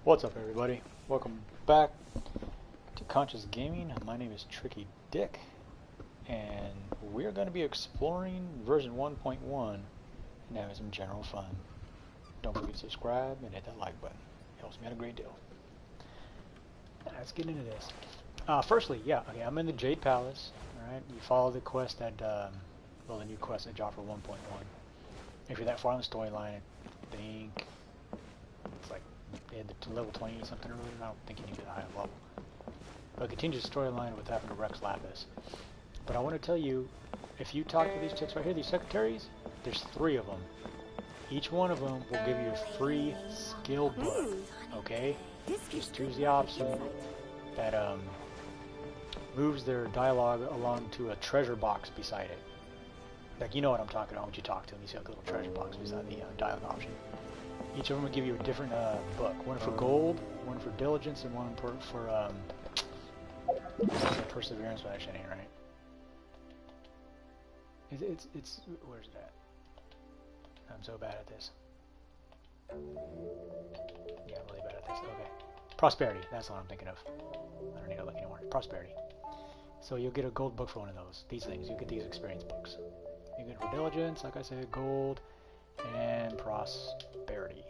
What's up, everybody? Welcome back to Conscious Gaming. My name is Tricky Dick, and we're going to be exploring version 1.1 and having some general fun. Don't forget to subscribe and hit that like button. It helps me out a great deal. Let's get into this. Firstly, okay, I'm in the Jade Palace. Alright, you follow the quest that, well, the new quest that dropped for 1.1. If you're that far in the storyline, I think it's like to level 20 something or other. I don't think you need to the high level. But continue the storyline with having to Rex Lapis. But I want to tell you, if you talk to these chicks right here, these secretaries, there's 3 of them. Each one of them will give you a free skill book. Okay? Just choose the option that moves their dialogue along to a treasure box beside it. Like, you know what I'm talking about when you talk to them. You see like a little treasure box beside the dialogue option. Each of them will give you a different book. One for gold, one for diligence, and one for perseverance. But actually, ain't right. It's where's that? I'm so bad at this. Yeah, I'm really bad at this. Okay, prosperity. That's what I'm thinking of. I don't need to look anymore. Prosperity. So you'll get a gold book for one of those. These things. You get these experience books. You get for diligence, like I said, gold, and prosperity.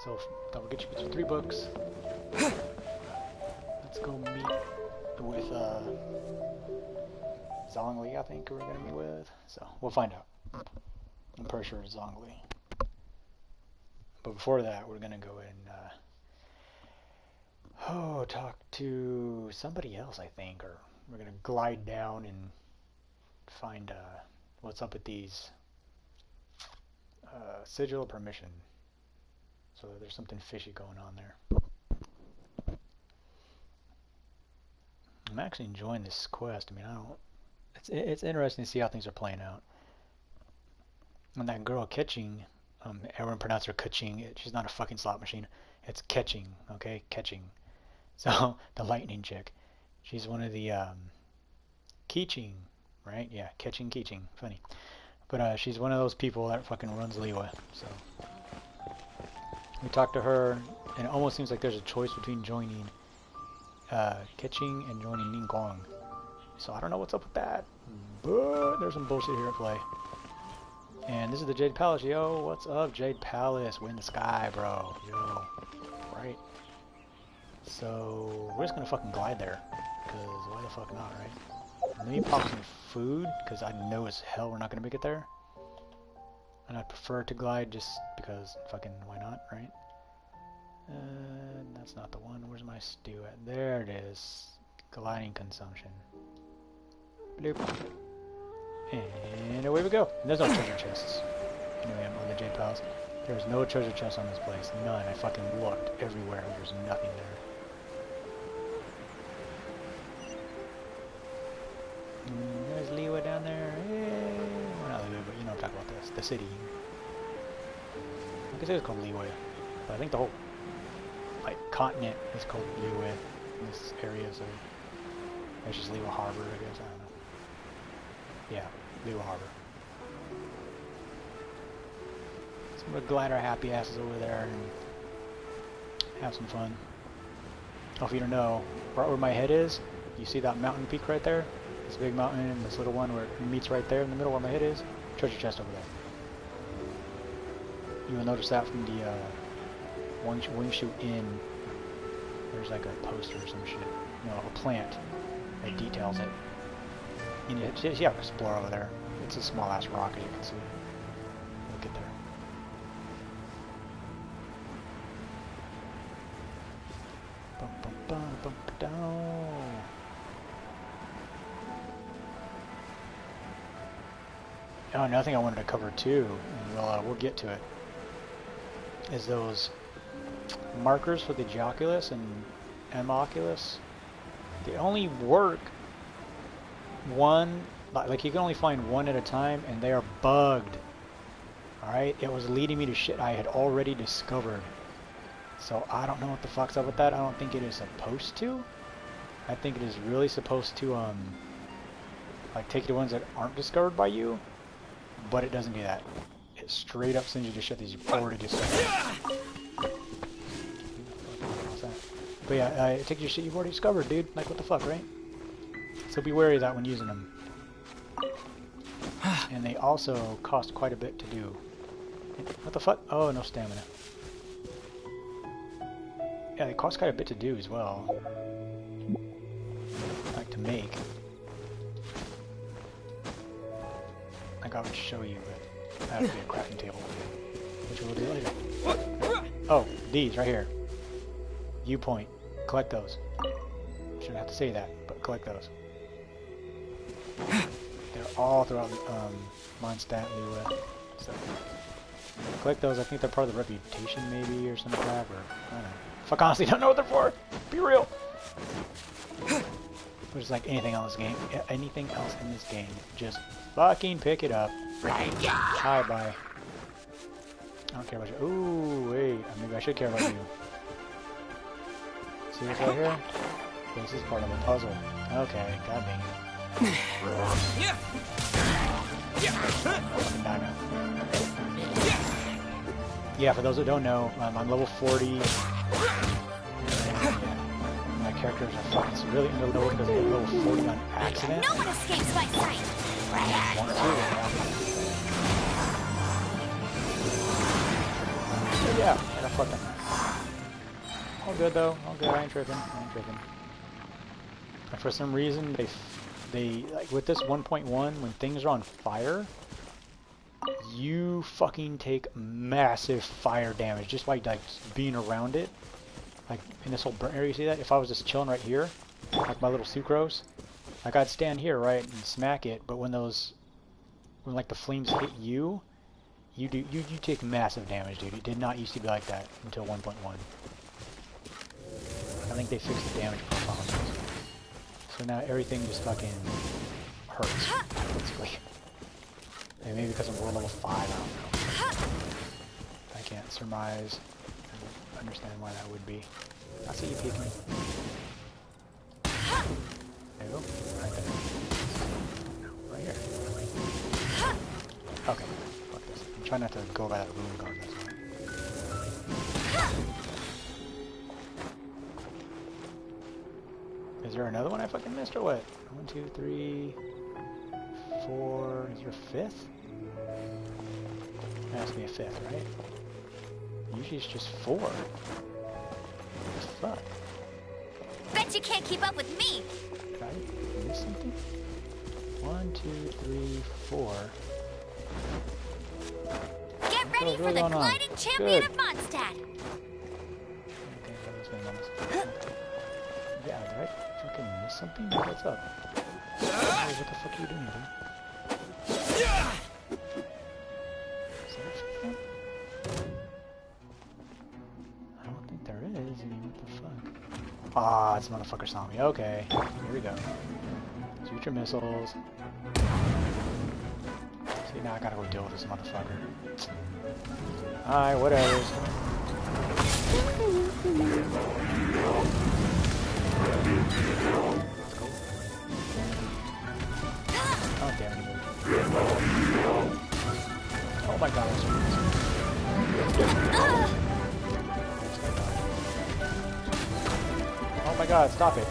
So don't forget you get your 3 books. Let's go meet with Zhongli, I think we're gonna meet with. So we'll find out. I'm pretty sure it's Zhongli. But before that, we're gonna go and talk to somebody else, I think, or we're gonna glide down and find what's up with these sigil of permission. So there's something fishy going on there. I'm actually enjoying this quest. I mean, it's interesting to see how things are playing out. And that girl catching, everyone pronounces her catching. She's not a fucking slot machine. It's catching, okay, catching. So the lightning chick, she's one of the Keeching, right? Yeah, catching Keeching. Funny. But she's one of those people that fucking runs Liwa. So we talked to her, and it almost seems like there's a choice between joining Keeching and joining Ningguang. So I don't know what's up with that, but there's some bullshit here at play. And this is the Jade Palace, yo. What's up, Jade Palace? We're in the sky, bro. Yo, right? So we're just gonna fucking glide there, cause why the fuck not, right? Let me pop some food, because I know as hell we're not going to make it there. And I prefer to glide just because fucking why not, right? That's not the one. Where's my stew at? There it is. Gliding consumption. Bloop. And away we go. And there's no treasure chests. Anyway, I'm on the Jade Palace. There's no treasure chests on this place. None. I fucking looked everywhere. There's nothing there. There's Liwa down there. Hey. Well, not Liwa, but you know what I'm talking about this. The city. I guess it's called Liwa. But I think the whole continent is called Liwa in this area, so it's just Liwa Harbor, I guess. I don't know. Yeah, Liwa Harbor. So we're gonna glide our happy asses over there and have some fun. Oh, if you don't know, right where my head is, you see that mountain peak right there? This big mountain and this little one where it meets right there in the middle where my head is. Treasure chest over there. You will notice that from the Wingshu Inn. There's like a poster or some shit. You know, a plant that details it. You know, you have to explore over there. It's a small ass rock, as you can see. We'll get there. Bum bum bum bum down. Oh, another thing I wanted to cover too, and we'll get to it, is those markers for the Geoculus and Amoculus. They only work one, like you can only find one at a time, and they are bugged. Alright, it was leading me to shit I had already discovered. So I don't know what the fuck's up with that. I don't think it is supposed to. I think it is really supposed to, like take the ones that aren't discovered by you. But it doesn't do that. It straight up sends you to shit that you've already discovered. But yeah, take your shit you've already discovered, dude. Like, what the fuck, right? So be wary of that when using them. And they also cost quite a bit to do. What the fuck? Oh, no stamina. Yeah, they cost quite a bit to do as well. Like, to make. Like, I would show you, but that would be a crafting table. Which we'll do later. Oh, these right here. Viewpoint. Collect those. Shouldn't have to say that, but collect those. They're all throughout Mondstadt, Lua. So collect those. I think they're part of the reputation, maybe, or something like that. Or I don't know. Fuck, honestly, don't know what they're for. Be real. Which is like anything else game. Anything else in this game, just fucking pick it up. Hi, bye. I don't care about you. Ooh, wait. Maybe I should care about you. See this right here? This is part of a puzzle. Okay, god dang it. Fucking dino. Yeah, for those that don't know, I'm level 40. And, my characters are fucking really underleveled because they hit level 40 on accident. No one escapes my sight. So yeah, I got fucked up. All good though, all good. I ain't tripping. And for some reason, they like with this 1.1, when things are on fire, you fucking take massive fire damage just by like being around it. Like in this whole burnt area, you see that? If I was just chilling right here, like my little sucrose, like I'd stand here, right, and smack it. But when like the flames hit you, you take massive damage, dude. It did not used to be like that until 1.1. I think they fixed the damage profile on this. So now everything just fucking hurts, basically. And maybe because I'm world level 5, I don't know. I can't surmise and understand why that would be. I see you peeking. There you go. Right there. No, right here. Okay. Fuck this. I'm trying not to go by that room guard, that's why. Is there another one I fucking missed or what? 1, 2, 3, 4. Is there a 5th? There has to be a 5th, right? Usually it's just 4. What the fuck? Bet you can't keep up with me. Did I miss something? 1, 2, 3, 4. Get ready for the gliding champion of Mondstadt. Okay, that's been almost. Yeah, did I fucking miss something? What's up? Hey, what the fuck are you doing, dude? Is there a fan? I don't think there is. I mean, what the fuck? Ah, this motherfucker saw me. Okay, here we go. Shoot your missiles. See, now I gotta go deal with this motherfucker. Alright, whatever. Oh, damn it. Oh my god, oh my god, stop it.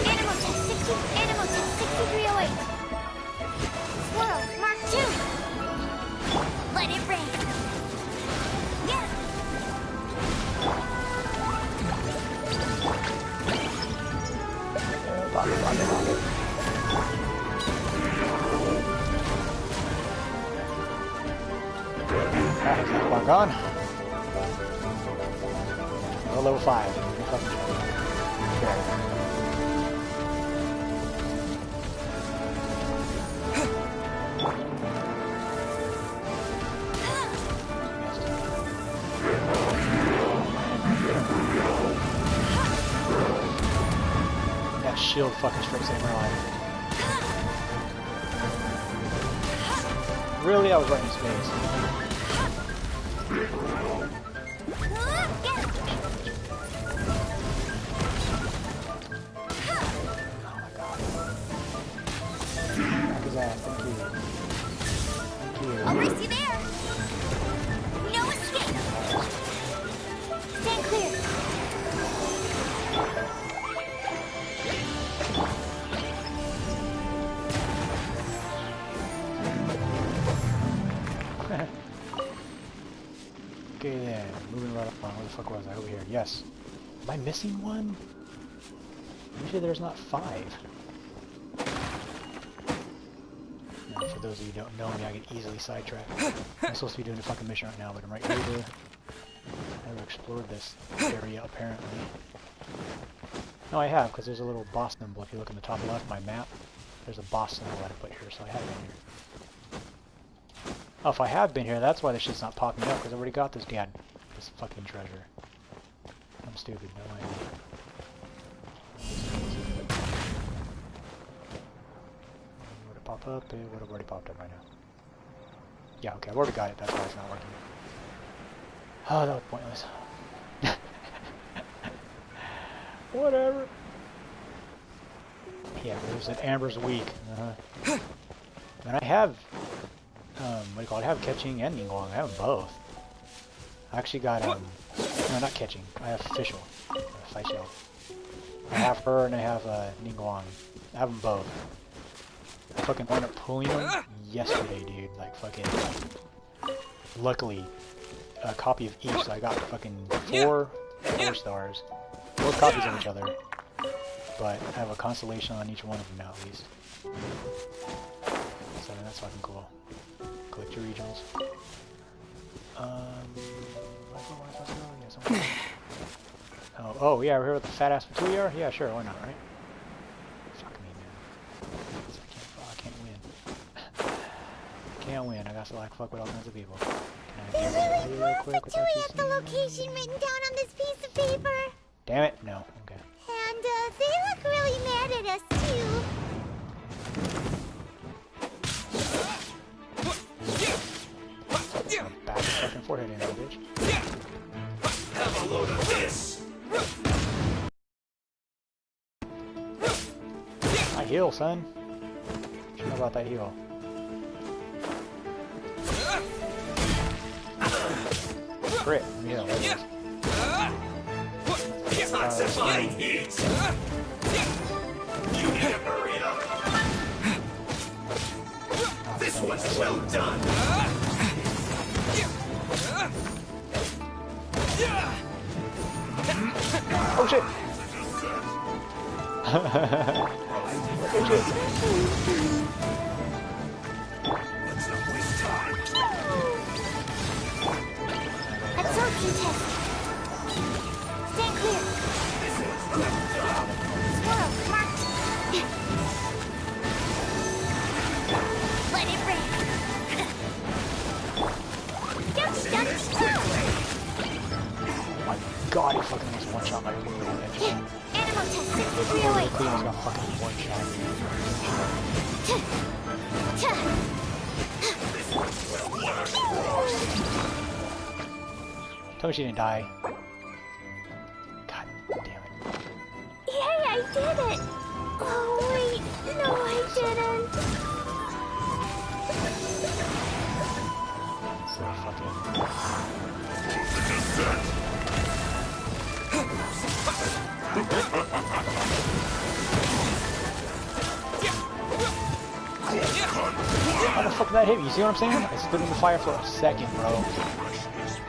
Animal test 6308. Squirrel, Mark 2. Let it rain. Yeah. Back on. Oh, level 5. That shield fucking straight saved my life. Really? I was right in his face. thank you. Thank you. I'll race you there. No escape. Stand clear. Okay then, moving right along. Where the fuck was I? Over here. Yes. Am I missing one? Usually there's not 5. Now, for those of you who don't know me, I get easily sidetracked. I'm supposed to be doing a fucking mission right now, but I'm right here. I've never explored this area, apparently. No, I have, because there's a little boss symbol. If you look in the top left of my map, there's a boss symbol that I put here, so I have it in here. Oh, if I have been here, that's why this shit's not popping up, because I already got this fucking treasure. I'm stupid, no idea. Would it pop up? It would have already popped up by now. Yeah, okay, I've already got it, that's why it's not working. Oh, that was pointless. Whatever. Yeah, it was at Amber's week. And I have, what do you call it? I have catching and Ningguang. I have them both. I actually got, no, not catching. I have official. Faishel. I have her and I have, Ningguang. I have them both. I fucking wound up pulling them yesterday, dude. Like, fucking, luckily, a copy of each, so I got fucking 4 stars. 4 copies of each other. But I have a constellation on each one of them now, at least. So that's fucking cool. Collect your regionals. Oh, yeah, we're here with the fat ass Petuliar? Yeah, sure, why not, right? Fuck me, man. I can't win. Can't win, I got to like fuck with all kinds of people. There's a really cool Petui at the location written down on this piece of paper. Damn it, no, okay. And, they look really mad at us, too. Back the fucking forehead in there, bitch. Have a load of this. I heal, son. What you know about that heal? Crit, heal. There it is. Lots of fine heat. You need to hurry up. This one's well done. Oh shit! Oh shit! Let's not waste time. Absorption test. Stand clear. This one's well done. Swirl, marked. Let it rain. Dodge, dodge, dodge. Oh my god, he fucking almost one-shot my poor little edge. Animal test He 6308. almost got fucking one-shot. Tell me she didn't die. God damn it. Yay, I did it! Oh, wait. No, I didn't. So fucking... How the fuck did that hit me? You see what I'm saying? I stood in the fire for a second, bro.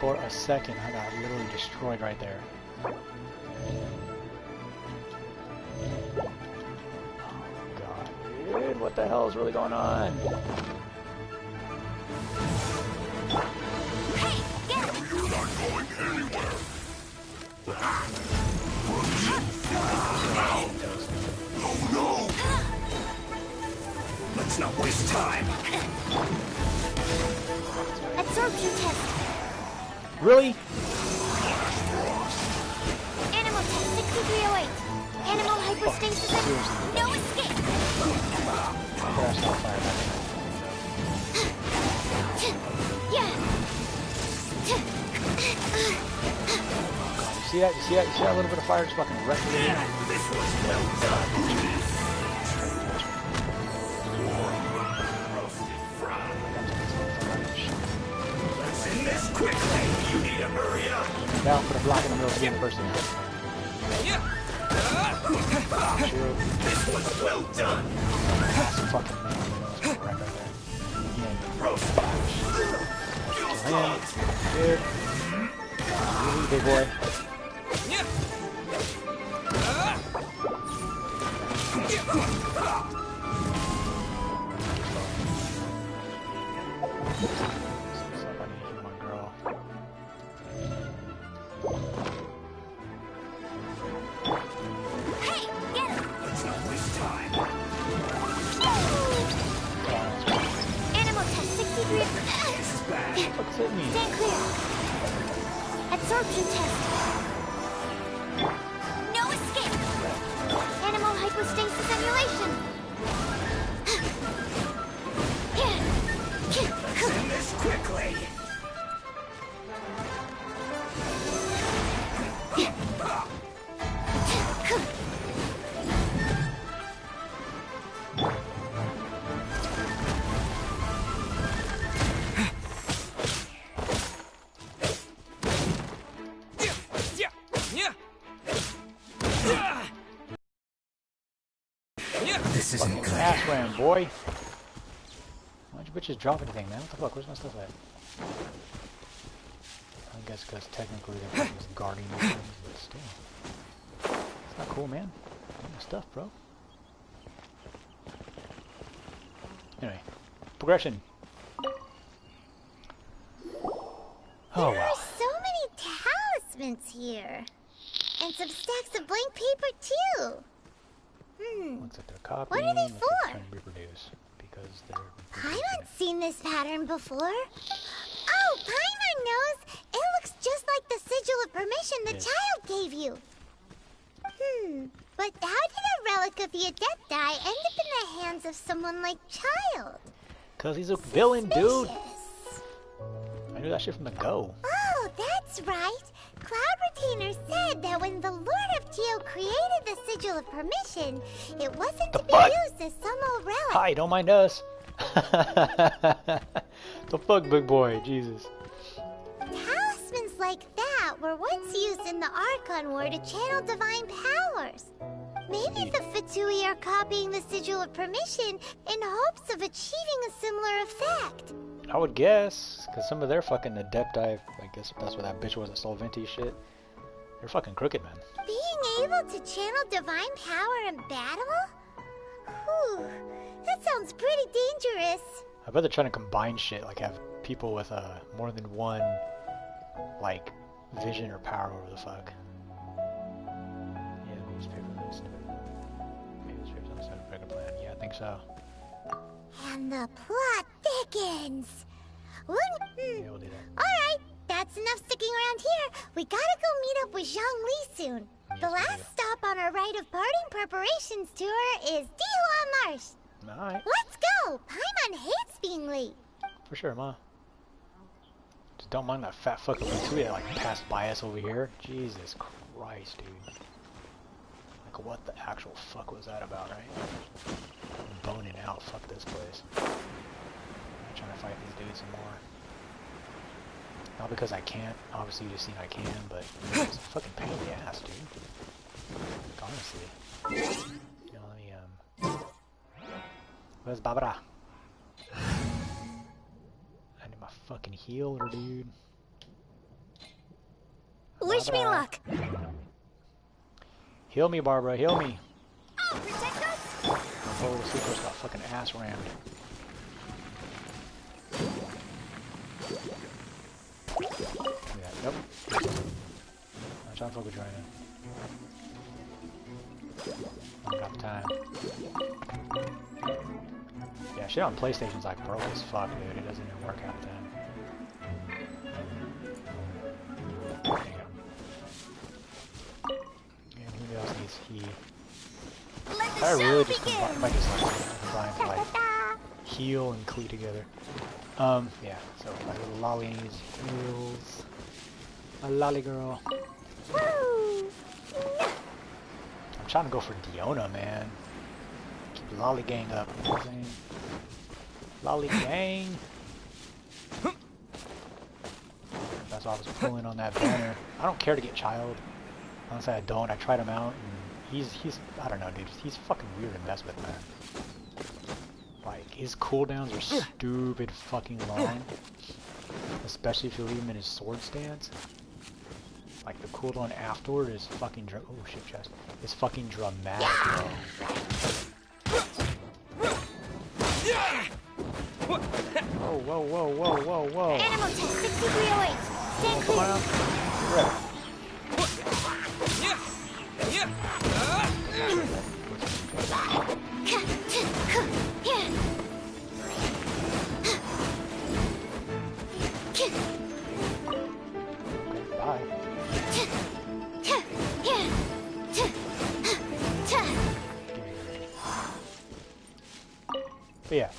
For a second. I got literally destroyed right there. Oh god, dude, what the hell is really going on? Hey, get it! You're not going anywhere. Oh no! Let's not waste time. Absorption test. Really? Animal test 6308. Animal hypostasis. No escape. Crash that fire back. Yeah. See that? You see that? You see that little bit of fire just fucking wrecked me? This was well done. block in the middle of the game person. This was well done. That's fucking man. Right there. Kill Kill him. Good. Easy, big boy. Let's not waste time. Animal test 63. This is bad. What's hit me? Stand clear. Absorption test. No escape. Animal hypostasis emulation. Send this quickly. This isn't good. Ass ram, boy. Why'd you bitches drop anything, man? What the fuck? Where's my stuff at? I guess because technically they're just guarding these things, but still. It's not cool, man. Get my stuff, bro. Anyway, progression. Oh, There wow. are so many talismans here. And some stacks of blank paper, too. Looks like they're copying. What are they looks like they're for? trying to reproduce. Because they're Paimon's seen this pattern before. Oh, Paimon knows. It looks just like the sigil of permission the Yes. child gave you. But how did a relic of the Adepti end up in the hands of someone like Child? Because he's a villain, dude. Suspicious. I knew that shit from the go. Oh, that's right. Cloud Retainer said that when the Lord of Geo created the Sigil of Permission, it wasn't The to be fuck? used as some old relic. Hi, don't mind us. The fuck, big boy, Jesus. Talismans like that were once used in the Archon War to channel divine powers. Maybe the Fatui are copying the Sigil of Permission in hopes of achieving a similar effect. I would guess, because some of their fucking Adepti, I guess that's what that bitch was, that Solventi shit. They're fucking crooked, man. Being able to channel divine power in battle? Whew, that sounds pretty dangerous. I bet they're trying to combine shit, like have people with more than one, like, vision or power over the fuck. Yeah, the newspaper list. Maybe newspapers on the side of a bigger plan. Yeah, I think so. And the plot thickens. Yeah, we'll do that. Alright, that's enough sticking around here. We gotta go meet up with Zhang Li soon. Yes, The we last do. stop on our rite of parting preparations tour is Dihua Marsh. Alright, Let's go! Paimon hates being late. for sure, ma. Just don't mind that fat fucking Fatui that, like, passed by us over here. Jesus Christ, dude. Like, what the actual fuck was that about, right? I'm boning out. Fuck this place. I'm trying to fight these dudes some more. Not because I can't. Obviously, you just seen I can, but it's a fucking pain in the ass, dude. Like, honestly. You know, let me, where's Barbara? I need my fucking healer, dude. Wish me Barbara. luck. Heal me, Barbara. Heal me. Oh, protect us. Oh, Super's got fucking ass rammed. Yeah, nope. I'm trying to fuck with you right now. I don't got time. Yeah, shit on PlayStation's like broke as fuck, dude. It doesn't even work out then. There you go. And who else needs he? Let the I show really just begin. combine, to like heal and clee together. Yeah. So my little lolly needs heals. My lolly girl. Woo. I'm trying to go for Diona, man. Keep the lolly gang up. You know what I'm saying? Lolly gang. That's why I was pulling on that banner. I don't care to get child. Honestly, I don't. I tried him out, and he's I don't know, dude. He's fucking weird to mess with, man. Like, his cooldowns are stupid fucking long. Especially if you leave him in his sword stance. Like, the cooldown afterward is fucking oh shit, chest. It's fucking dramatic, bro. Whoa, whoa, whoa, whoa, whoa, whoa. Animal test 6308. Stand clear. Come on. Ready. Bye. But yeah,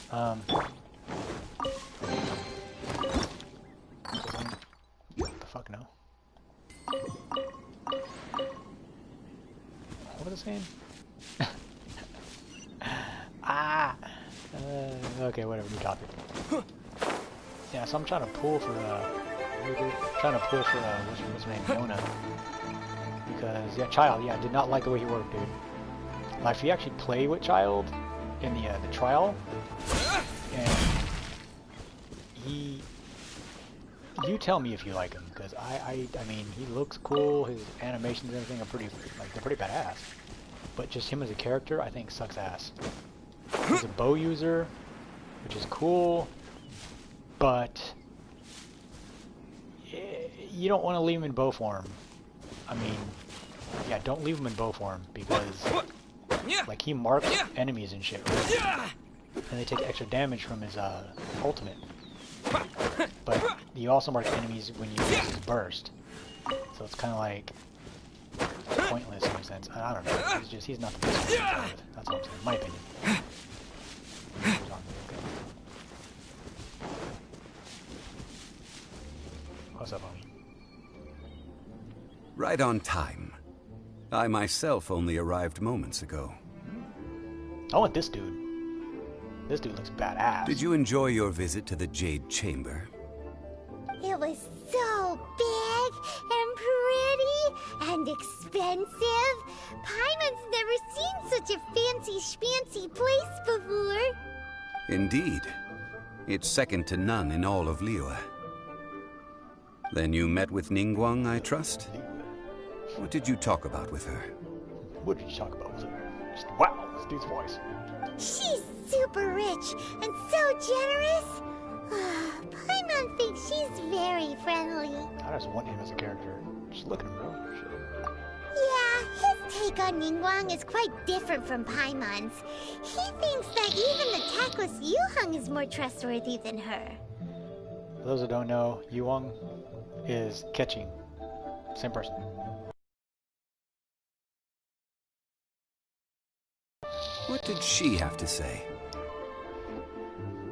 what the fuck, no? What is it saying? Okay, whatever, new topic. Yeah, so I'm trying to pull for, what's her name, Mona. Because, yeah, Child, yeah, I did not like the way he worked, dude. Like, if you actually play with Child in the trial, and you tell me if you like him, because I mean, he looks cool, his animations and everything are pretty, like, they're pretty badass. But just him as a character, I think sucks ass. He's a bow user, which is cool, but you don't want to leave him in bow form. I mean, yeah, don't leave him in bow form, because, like, he marks enemies and shit, right? And they take extra damage from his ultimate. But you also mark enemies when you use his burst. So it's kind of like pointless in a sense. I don't know. He's not the best to play with. That's what I'm saying. In my opinion. What's up, homie? Right on time. I myself only arrived moments ago. I want this dude. This dude looks badass. Did you enjoy your visit to the Jade Chamber? It was so big and pretty and expensive. Paimon's never seen such a fancy schmancy place before. Indeed. It's second to none in all of Liyue. Then you met with Ningguang, I trust? What did you talk about with her? What did you talk about with her? Just, wow, this dude's voice. She's super rich and so generous. Paimon thinks she's very friendly. I just want him as a character. Just look at him, bro. Shit. Yeah, his take on Ningguang is quite different from Paimon's. He thinks that even the tactless Yuheng is more trustworthy than her. For those who don't know, Yuang is catching. Same person. What did she have to say?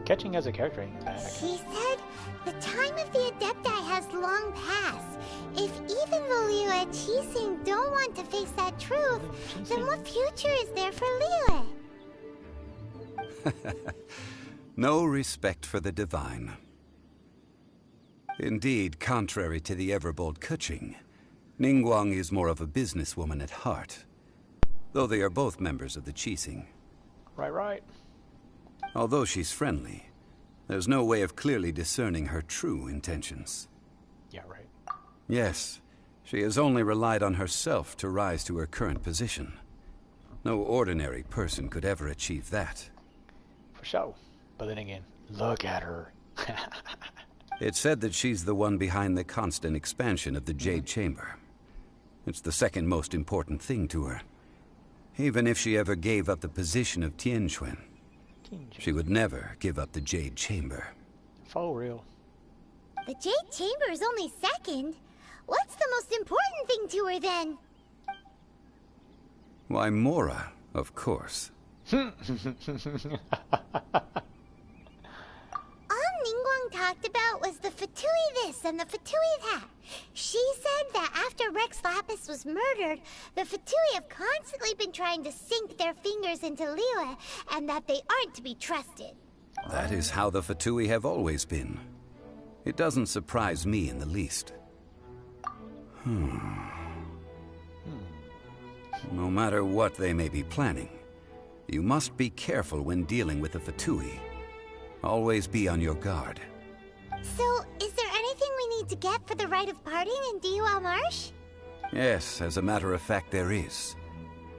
Catching as a character ain't bad. She said the time of the Adepti has long passed. If even the Liyue Qixing don't want to face that truth, then what future is there for Liyue? No respect for the divine. Indeed, contrary to the ever-bold Keqing, Ningguang is more of a businesswoman at heart, though they are both members of the Qixing. Right. Although she's friendly, there's no way of clearly discerning her true intentions. Yeah, right. Yes, she has only relied on herself to rise to her current position. No ordinary person could ever achieve that. For sure. But then again, look at her. It's said that she's the one behind the constant expansion of the Jade Chamber. It's the second most important thing to her. Even if she ever gave up the position of Tianquan, she would never give up the Jade Chamber. For real. The Jade Chamber is only second. What's the most important thing to her then? Why, Mora, of course. All Ningguang talked about was the Fatui this and the Fatui that. She said that after Rex Lapis was murdered, the Fatui have constantly been trying to sink their fingers into Liyue, and that they aren't to be trusted. That is how the Fatui have always been. It doesn't surprise me in the least. No matter what they may be planning, you must be careful when dealing with the Fatui. Always be on your guard. So, is there anything we need to get for the rite of parting in Diwa Marsh? Yes, as a matter of fact, there is.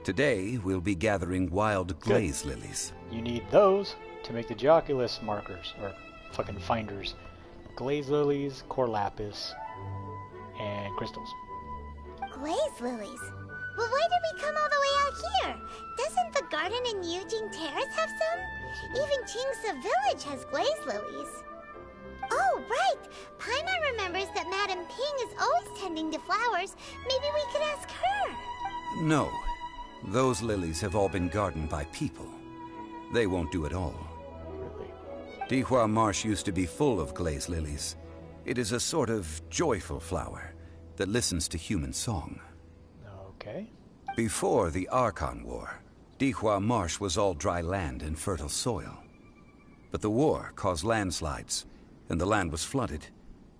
Today, we'll be gathering wild glaze lilies. You need those to make the Geoculus markers, or fucking finders. Glaze lilies, core lapis, and crystals. Glaze lilies? Well, why did we come all the way out here? Doesn't the garden in Eugene Terrace have some? Even Chingsa Village has glaze lilies. Oh, right! Paimon remembers that Madame Ping is always tending to flowers. Maybe we could ask her. No. Those lilies have all been gardened by people. They won't do it all. Really? Dihua Marsh used to be full of glaze lilies. It is a sort of joyful flower that listens to human song. Okay. Before the Archon War, Dihua Marsh was all dry land and fertile soil. But the war caused landslides, and the land was flooded,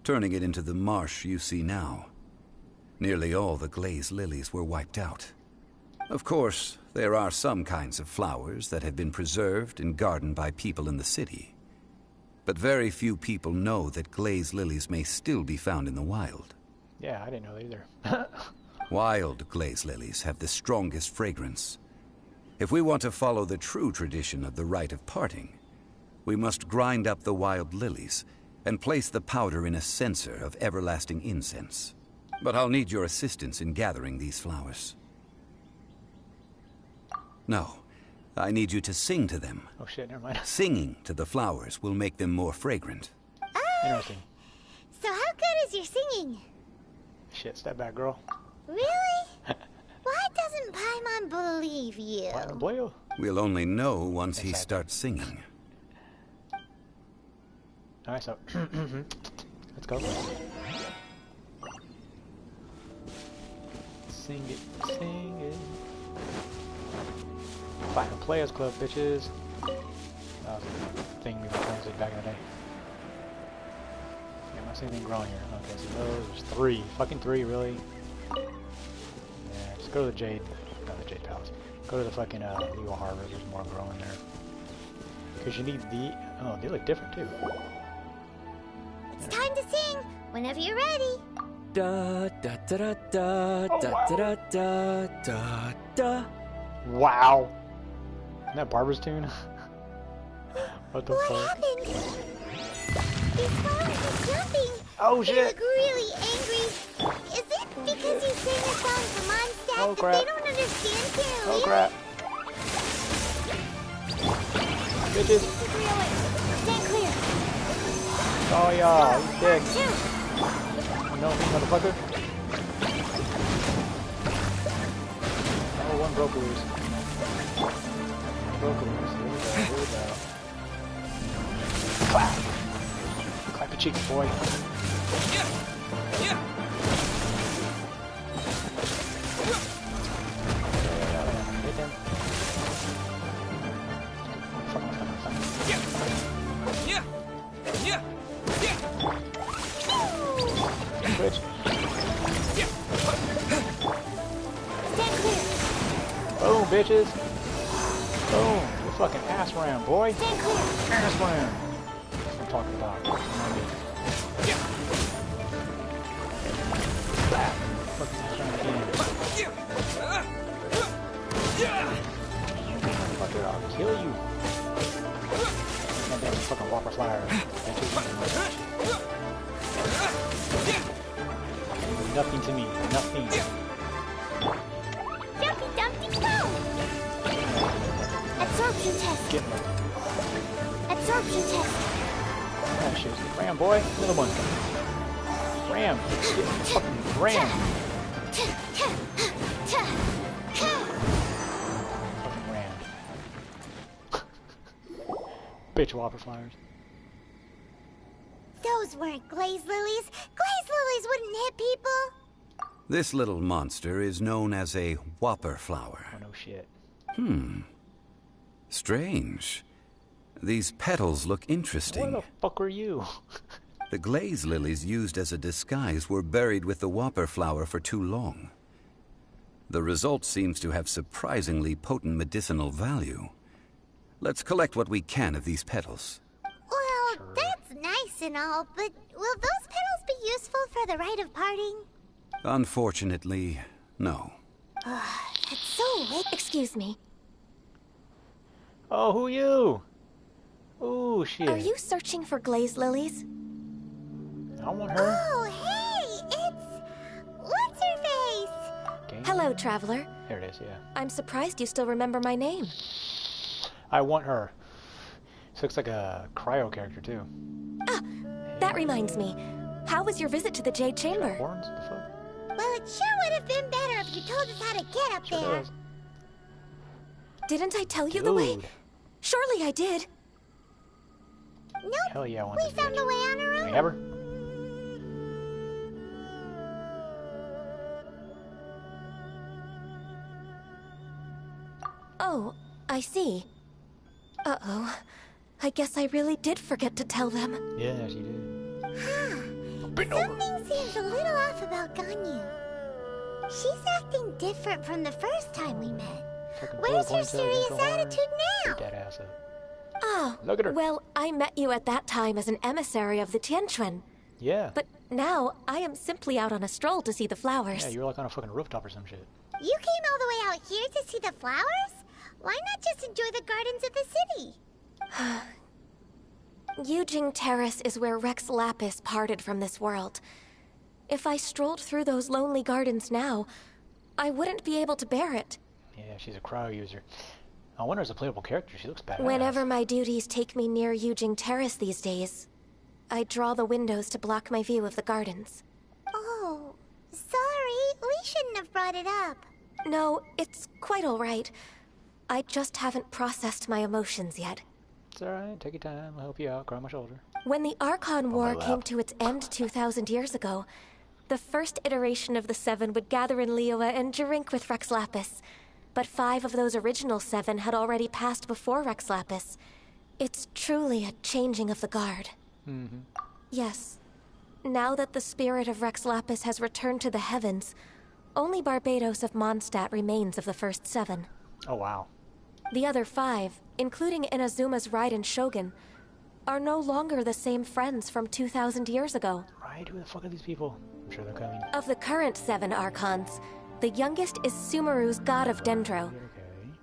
turning it into the marsh you see now. Nearly all the glaze lilies were wiped out. Of course, there are some kinds of flowers that have been preserved and gardened by people in the city. But very few people know that glaze lilies may still be found in the wild. Yeah, I didn't know that either. Wild glaze lilies have the strongest fragrance. If we want to follow the true tradition of the rite of parting, we must grind up the wild lilies and place the powder in a censer of everlasting incense. But I'll need your assistance in gathering these flowers. No, I need you to sing to them. Oh shit, never mind. Singing to the flowers will make them more fragrant. Interesting. So how good is your singing? Shit, step back, girl. Really? Why doesn't Paimon believe you? Platinum Blue. We'll only know once he Exactly. starts singing. Alright, so let's go. Sing it, sing it. Platinum Players Club, bitches. That was a thing we played back in the day. Yeah, am I seeing anything growing here? Okay, so there's 3. Fucking 3, really? Yeah, just go to the Jade. Not the Jade Palace. Go to the fucking Legal Harbor. There's more growing there. Because you need the... Oh, they look different, too. It's time to sing. Whenever you're ready. Da da da da da da da da da da. Wow! Isn't that Barbara's tune? What the What fuck? happened? These flowers are jumping. Oh They shit! look really angry. Is it because you sang a song to Mondstadt Oh, that crap. they don't understand clearly? Oh crap! Bitches! Stand clear. Oh yeah, you dick! Two. No, me, motherfucker! Oh, one broke loose. Broke loose. Here we go. Clap! Clap your cheeks, boy. Hit him. Bitch. Stand clear. Boom, bitches. Boom. You're fucking ass round, boy. Stand clear. Ass round. That's what I'm talking about. Clap. Fucking ass round again. Fucker, I'll kill you. That damn fucking Whopper Flyer. Nothing to me. Nothing. Dumpty dumpty go. Absorption test. Get me. Absorption test. That shit's ram, boy. Another one. Ram. Get fucking ram. Fucking ram. Bitch Whopper Flyers. Those weren't glaze lilies. Glaze lilies wouldn't hit people. This little monster is known as a whopper flower. Oh, no shit. Strange. These petals look What interesting. the fuck are you? The glaze lilies used as a disguise were buried with the whopper flower for too long. The result seems to have surprisingly potent medicinal value. Let's collect what we can of these petals. Well, that's nice and all, but will those petals be useful for the rite of parting? Unfortunately, no. That's so weird. Excuse me. Oh, who you? Ooh, shit. Are you searching for glaze lilies? I want her. Oh, hey, it's... What's her face? Game. Hello, traveler. There it is, yeah. I'm surprised you still remember my name. I want her. She looks like a cryo character, too. Ah, that reminds me. How was your visit to the Jade Chamber? Horns? The fuck? Well, it sure would have been better if you told us how to get up Sure there. does. Didn't I tell you the way? Dude. Surely I did. Nope, Hell yeah, I want we this found bitch. a way on our Can we own. have her? Oh, I see. Uh-oh. I guess I really did forget to tell them. Yeah, she did. Bend Something seems a little off about Ganyu. She's acting different from the first time we met. Fucking Where's full her ponytail, serious ankle horn. attitude now? Beat that ass up. Oh, Look at her. well, I met you at that time as an emissary of the Tianquan. Yeah. But now, I am simply out on a stroll to see the flowers. Yeah, you were like on a fucking rooftop or some shit. You came all the way out here to see the flowers? Why not just enjoy the gardens of the city? Yujing Terrace is where Rex Lapis parted from this world. If I strolled through those lonely gardens now, I wouldn't be able to bear it. Yeah, she's a cryo user. I wonder as a playable character, she looks badass. Whenever my duties take me near Yujing Terrace these days, I draw the windows to block my view of the gardens. Oh, sorry. We shouldn't have brought it up. No, it's quite all right. I just haven't processed my emotions yet. It's alright, take your time, I'll help you out, cry on my shoulder. When the Archon War lap. came to its end 2,000 years ago, the first iteration of the Seven would gather in Liyue and drink with Rex Lapis. But 5 of those original 7 had already passed before Rex Lapis. It's truly a changing of the guard. Mm-hmm. Yes. Now that the spirit of Rex Lapis has returned to the heavens, only Barbados of Mondstadt remains of the first 7. Oh, wow. The other 5, including Inazuma's Raiden Shogun, are no longer the same friends from 2,000 years ago. Right, who the fuck are these people? I'm sure they're coming. Of the current 7 Archons, the youngest is Sumeru's god of Dendro. Okay.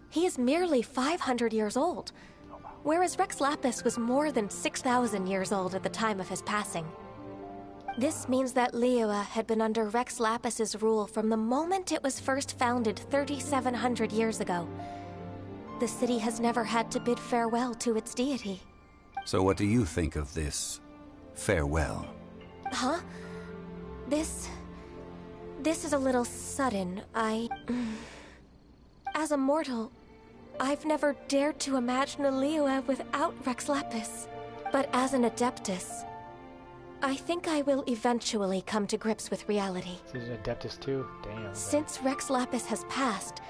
He is merely 500 years old, Oh, wow. whereas Rex Lapis was more than 6,000 years old at the time of his passing. This means that Liyue had been under Rex Lapis's rule from the moment it was first founded 3,700 years ago. The city has never had to bid farewell to its deity. So what do you think of this farewell? Huh? This is a little sudden. As a mortal, I've never dared to imagine a Liyue without Rex Lapis. But as an Adeptus, I think I will eventually come to grips with reality. She's an Adeptus too? Damn. Since Rex Lapis has passed,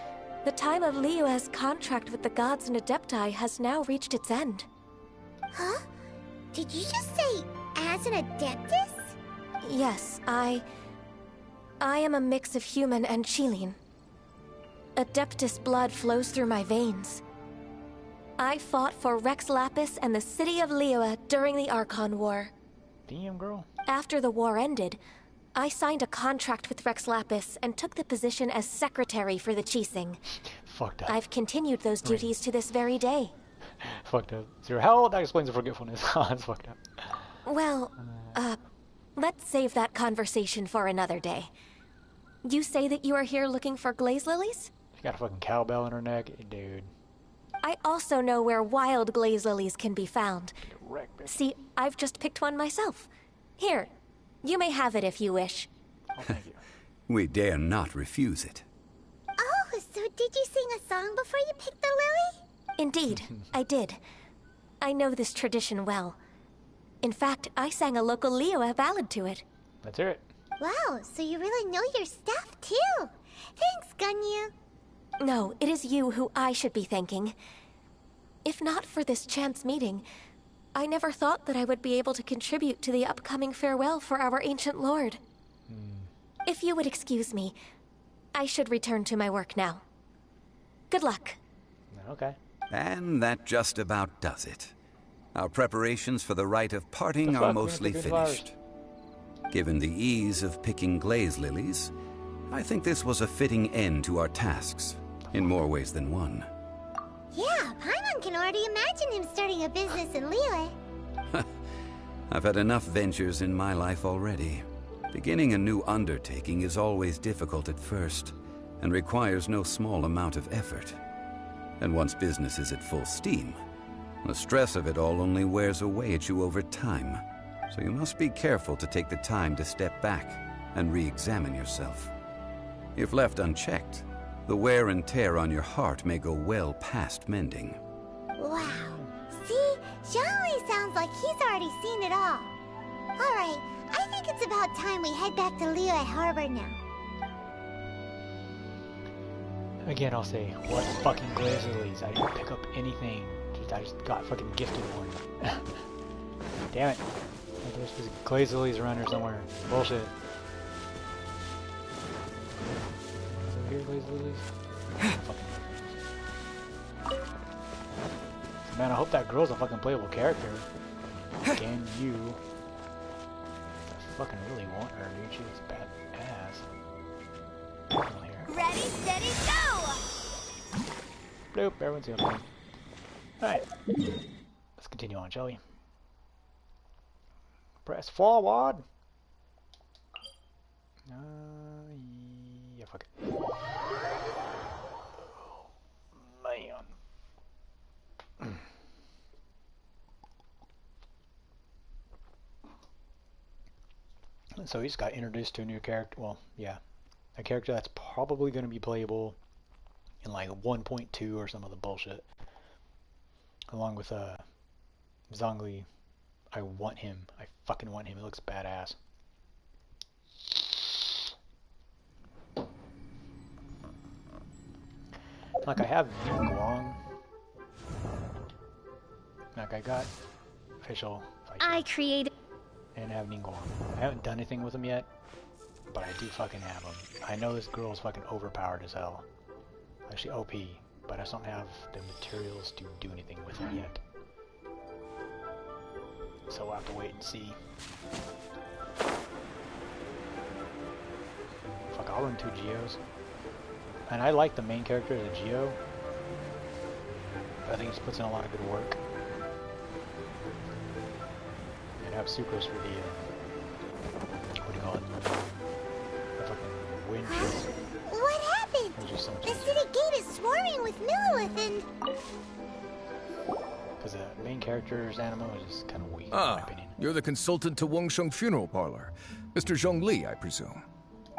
the time of Liyue's contract with the gods and Adepti has now reached its end. Huh? Did you just say, as an Adeptus? Yes, I am a mix of human and Chilean. Adeptus blood flows through my veins. I fought for Rex Lapis and the city of Liyue during the Archon War. Damn, girl. After the war ended, I signed a contract with Rex Lapis and took the position as secretary for the Qixing. Fucked up. I've continued those duties to this very day. Fucked up. So how old? That explains the forgetfulness. That's fucked up. Well, let's save that conversation for another day. You say that you are here looking for glaze lilies? She got a fucking cowbell in her neck. Dude. I also know where wild glaze lilies can be found. Wreck, bitch. See, I've just picked one myself. Here, you may have it if you wish. Oh, thank you. We dare not refuse it. Oh, so did you sing a song before you picked the lily? Indeed, I did. I know this tradition well. In fact, I sang a local Liyue ballad to it. Let's hear it. Wow, so you really know your stuff, too. Thanks, Ganyu. No, it is you who I should be thanking. If not for this chance meeting, I never thought that I would be able to contribute to the upcoming farewell for our ancient lord. If you would excuse me, I should return to my work now. Good luck. Okay. And that just about does it. Our preparations for the rite of parting are mostly finished. Given the ease of picking glaze lilies, I think this was a fitting end to our tasks, in more ways than one. Yeah, Paimon can already imagine him starting a business in Liyue. I've had enough ventures in my life already. Beginning a new undertaking is always difficult at first, and requires no small amount of effort. And once business is at full steam, the stress of it all only wears away at you over time. So you must be careful to take the time to step back and re-examine yourself. If left unchecked, the wear and tear on your heart may go well past mending. Wow. See? Zhongli sounds like he's already seen it all. Alright, I think it's about time we head back to Liyue Harbor now. Again, I'll say, what fucking glaze lilies? I didn't pick up anything. I just got fucking gifted one. Damn it. There's just glaze lilies around here somewhere. Bullshit. Is it here, glaze lilies? Fucking. Man, I hope that girl's a fucking playable character. Again, you. I fucking really want her, dude. She looks badass. Ready, steady, go! Bloop, everyone's gonna play. Alright. Let's continue on, shall we? Press forward! Yeah, fuck it. Man. So we just got introduced to a new character. Well, yeah. A character that's probably going to be playable in like 1.2 or some other bullshit. Along with Zhongli. I want him. I fucking want him. He looks badass. Like I have Ningguang. Like I got official fight. I created... And have Ningguang. I haven't done anything with him yet, but I do fucking have him. I know this girl is fucking overpowered as hell. Actually OP, but I just don't have the materials to do anything with him yet. So we'll have to wait and see. Fuck, I'll run 2 Geos. And I like the main character as a Geo. I think he puts in a lot of good work. And have Sucrose for the, what do you call it? The fucking wind shit. What happened? So the city gate is swarming with Millilith and... Because the main character's animo is just kind of weak, in my opinion. You're the consultant to Wangsheng Funeral Parlor. Mr. Zhongli, I presume.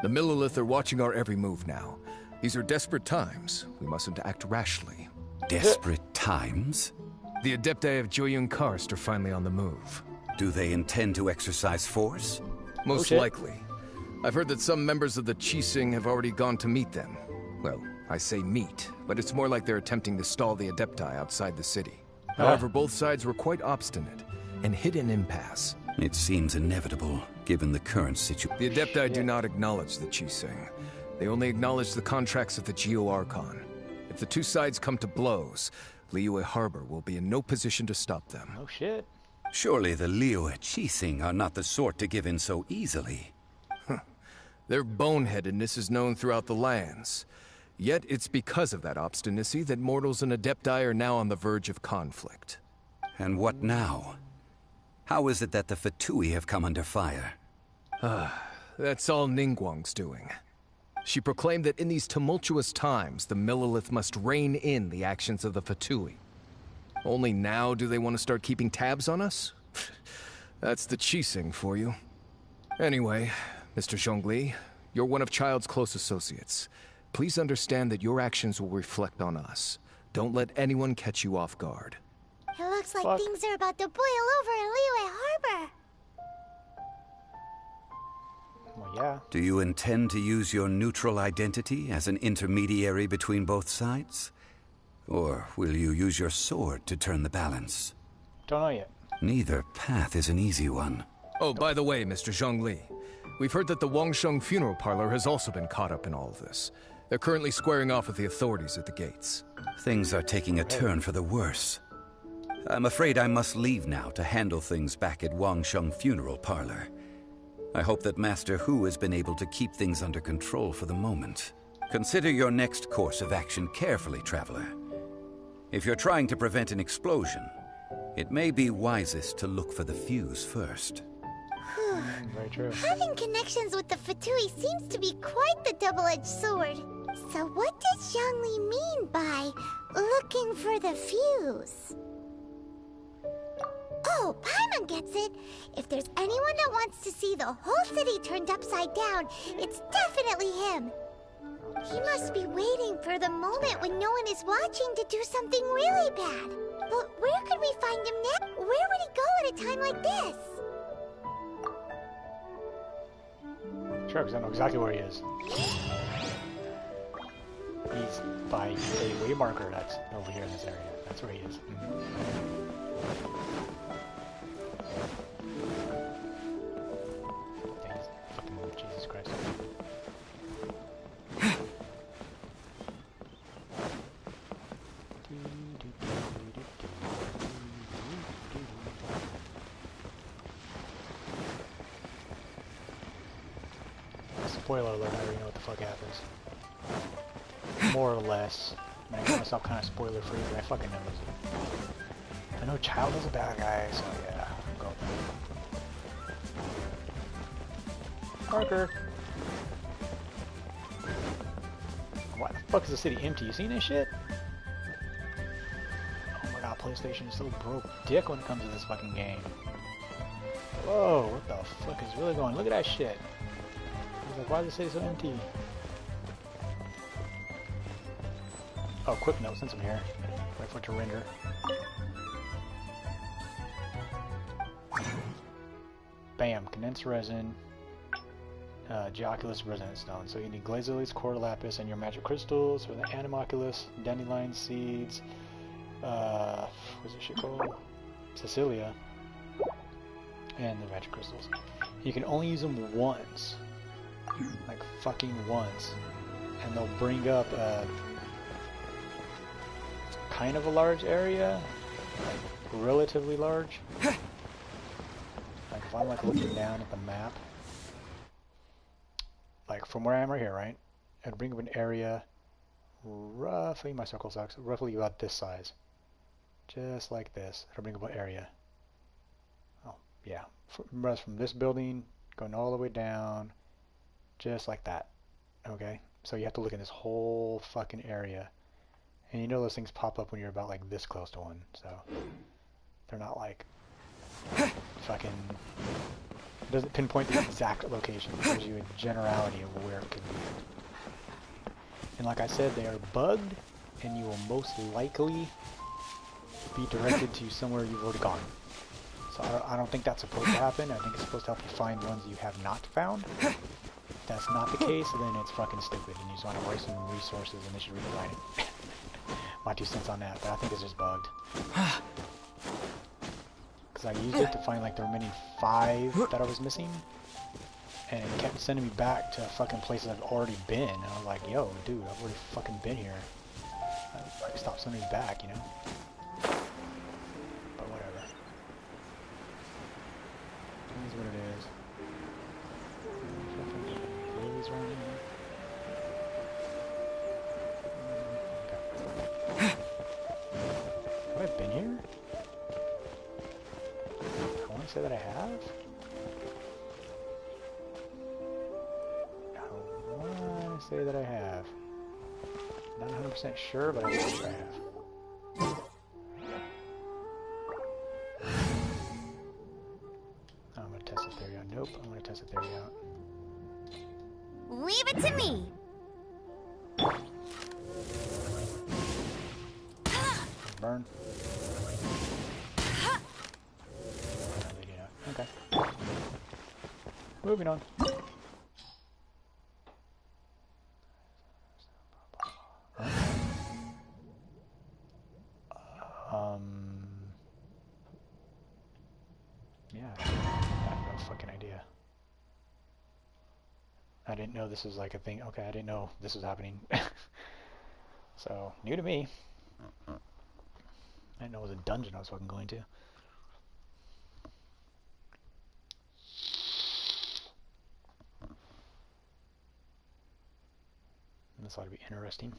The Millilith are watching our every move now. These are desperate times. We mustn't act rashly. Desperate times? The Adepti of Joyun Karst are finally on the move. Do they intend to exercise force? Most likely. I've heard that some members of the Qixing have already gone to meet them. Well, I say meet, but it's more like they're attempting to stall the Adepti outside the city. However, both sides were quite obstinate and hit an impasse. It seems inevitable, given the current situation. The Adepti do not acknowledge the Qixing. They only acknowledge the contracts of the Geo-Archon. If the two sides come to blows, Liyue Harbor will be in no position to stop them. Oh shit. Surely the Liyue Qixing are not the sort to give in so easily. Their boneheadedness is known throughout the lands. Yet it's because of that obstinacy that mortals and Adepti are now on the verge of conflict. And what now? How is it that the Fatui have come under fire? That's all Ningguang's doing. She proclaimed that in these tumultuous times, the Millilith must rein in the actions of the Fatui. Only now do they want to start keeping tabs on us? That's the Qixing for you. Anyway, Mr. Zhongli, you're one of Child's close associates. Please understand that your actions will reflect on us. Don't let anyone catch you off guard. It looks like things are about to boil over in Liyue Harbor. Well, yeah. Do you intend to use your neutral identity as an intermediary between both sides? Or will you use your sword to turn the balance? Don't know yet. Neither path is an easy one. Oh, by the way, Mr. Zhongli, we've heard that the Wangsheng funeral parlor has also been caught up in all of this. They're currently squaring off with the authorities at the gates. Things are taking a turn for the worse. I'm afraid I must leave now to handle things back at Wangsheng funeral parlor. I hope that Master Hu has been able to keep things under control for the moment. Consider your next course of action carefully, traveler. If you're trying to prevent an explosion, it may be wisest to look for the fuse first. Very true. Having connections with the Fatui seems to be quite the double-edged sword. So what does Zhongli mean by looking for the fuse? Oh, Paimon gets it. If there's anyone that wants to see the whole city turned upside down, it's definitely him. He must be waiting for the moment when no one is watching to do something really bad. But where could we find him now? Where would he go at a time like this? Sure, because I know exactly where he is. He's by a way marker that's over here in this area. That's where he is. Thanks. Fucking Jesus Christ. Spoiler alert, I already know what the fuck happens. More or less. I mean, I keep myself kind of spoiler free, but I fucking know this. I know Child is a bad guy, so yeah, I'm going with Parker! Why the fuck is the city empty? You seen this shit? Oh my god, PlayStation is so broke dick when it comes to this fucking game. Whoa, what the fuck is really going on? Look at that shit. Like, why does it say so empty? Oh, quick note, since I'm here. Wait for it to render. Bam, condensed resin, Geoculus resonance stone. So you need glazolite, quarter lapis, and your magic crystals for the Animoculus, dandelion seeds, what's this shit called? Cecilia, and the magic crystals. You can only use them once. Like fucking once, and they'll bring up kind of a large area, like relatively large. Like if I'm like looking down at the map, like from where I am right here, right? It'll bring up an area roughly, my circle sucks, roughly about this size, just like this. It'll bring up an area. Oh yeah, from this building going all the way down. Just like that. Okay? So you have to look at this whole fucking area. And you know those things pop up when you're about like this close to one. So they're not like fucking... It doesn't pinpoint the exact location. It gives you a generality of where it could be. And like I said, they are bugged, and you will most likely be directed to somewhere you've already gone. So I don't think that's supposed to happen. I think it's supposed to help you find ones you have not found. If that's not the case, then it's fucking stupid, and you just want to waste some resources, and they should redesign it. My 2 cents on that, but I think it's just bugged. Because I used it to find like the remaining 5 that I was missing, and it kept sending me back to fucking places I've already been, and I was like, yo, dude, I've already fucking been here. Like, stop sending me back, you know? But whatever. It is what it is. Have I been here? I want to say that I have. I want to say that I have. Not 100% sure, but I'm pretty sure I have. I'm going to test the theory out. Nope, I'm going to test the theory out. Leave it to me. Burn. Okay. Moving on. Yeah, I have no fucking idea. I didn't know this was like a thing. Okay, I didn't know this was happening. So, new to me. I didn't know it was a dungeon I was fucking going to. This ought to be interesting.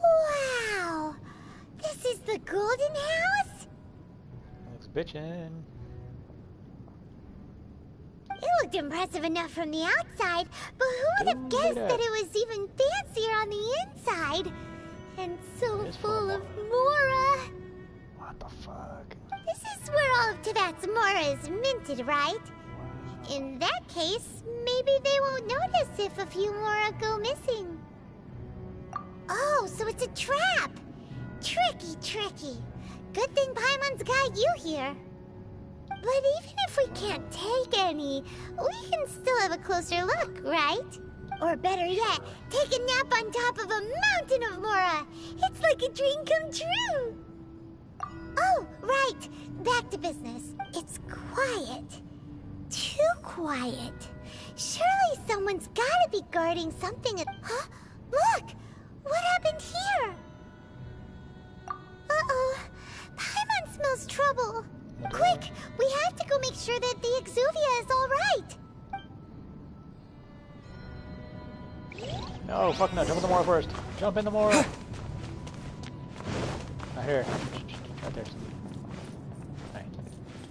Wow! This is the Golden House? Looks bitchin'. It looked impressive enough from the outside, but who would have guessed that it was even fancier on the inside? And so full of Mora. What the fuck? This is where all of Teyvat's Mora is minted, right? In that case, maybe they won't notice if a few Mora go missing. Oh, so it's a trap! Tricky, tricky. Good thing Paimon's got you here. But even if we can't take any, we can still have a closer look, right? Or better yet, take a nap on top of a mountain of Mora. It's like a dream come true. Oh, right. Back to business. It's quiet. Too quiet. Surely someone's gotta be guarding something at... Huh? Look! What happened here? Uh-oh. Paimon smells trouble. Quick! We have to go make sure that the Exuvia is all right. No, fuck no. Jump in the Mora first. Jump in the Mora. Right here. Right there. Right.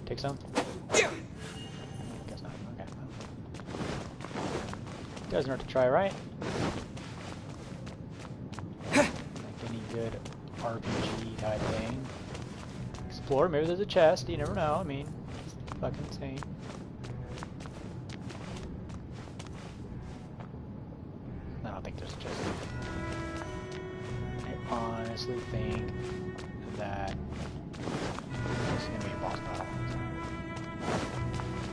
Take some. Guess not. Okay. Doesn't hurt to try, right? Like any good RPG type thing. Explore. Maybe there's a chest. You never know. I mean, it's fucking insane. I don't think there's a chest. I honestly think that this is gonna be a boss battle.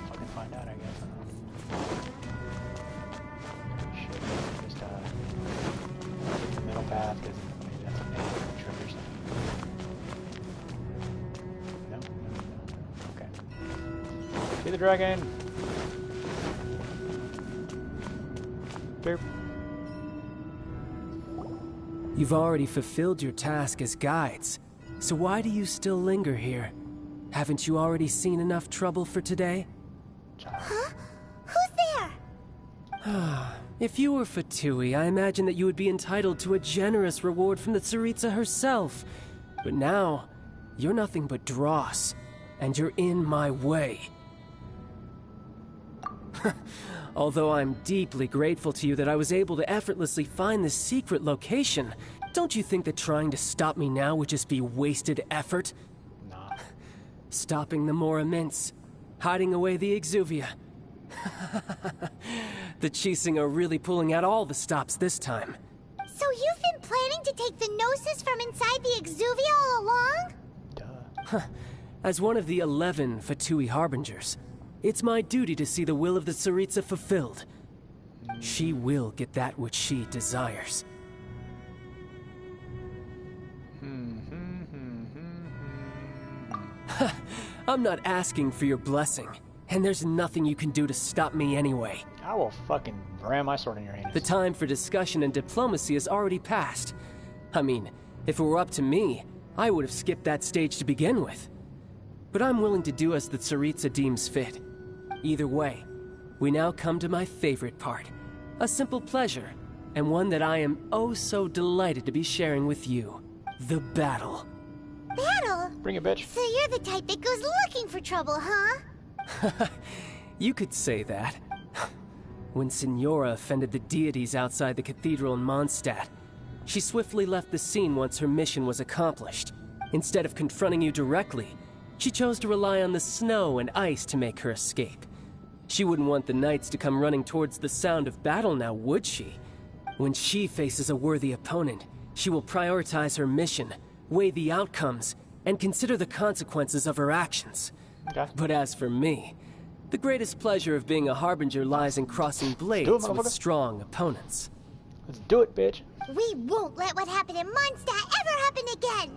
Fucking find out, I guess. I don't know. Shit. Just take the middle path because maybe that's a name triggers. No. Okay. See the dragon. Boop. You've already fulfilled your task as guides, so why do you still linger here? Haven't you already seen enough trouble for today? Huh? Who's there? If you were Fatui, I imagine that you would be entitled to a generous reward from the Tsaritsa herself. But now, you're nothing but dross, and you're in my way. Although I'm deeply grateful to you that I was able to effortlessly find this secret location, don't you think that trying to stop me now would just be wasted effort? Nah. Stopping the Mora mints, hiding away the Exuvia. The Chising are really pulling out all the stops this time. So you've been planning to take the Gnosis from inside the Exuvia all along? Duh. As one of the 11 Fatui Harbingers, it's my duty to see the will of the Tsaritsa fulfilled. She will get that which she desires. I'm not asking for your blessing, and there's nothing you can do to stop me anyway. I will fucking ram my sword in your anus. The time for discussion and diplomacy has already passed. I mean, if it were up to me, I would have skipped that stage to begin with. But I'm willing to do as the Tsaritsa deems fit. Either way, we now come to my favorite part. A simple pleasure, and one that I am oh so delighted to be sharing with you. The battle. Battle? Bring it, bitch. So you're the type that goes looking for trouble, huh? You could say that. When Signora offended the deities outside the cathedral in Mondstadt, she swiftly left the scene once her mission was accomplished. Instead of confronting you directly, she chose to rely on the snow and ice to make her escape. She wouldn't want the knights to come running towards the sound of battle now, would she? When she faces a worthy opponent, she will prioritize her mission, weigh the outcomes, and consider the consequences of her actions. Okay. But as for me, the greatest pleasure of being a Harbinger lies in crossing blades with strong opponents. Let's do it, bitch. We won't let what happened in Mondstadt ever happen again!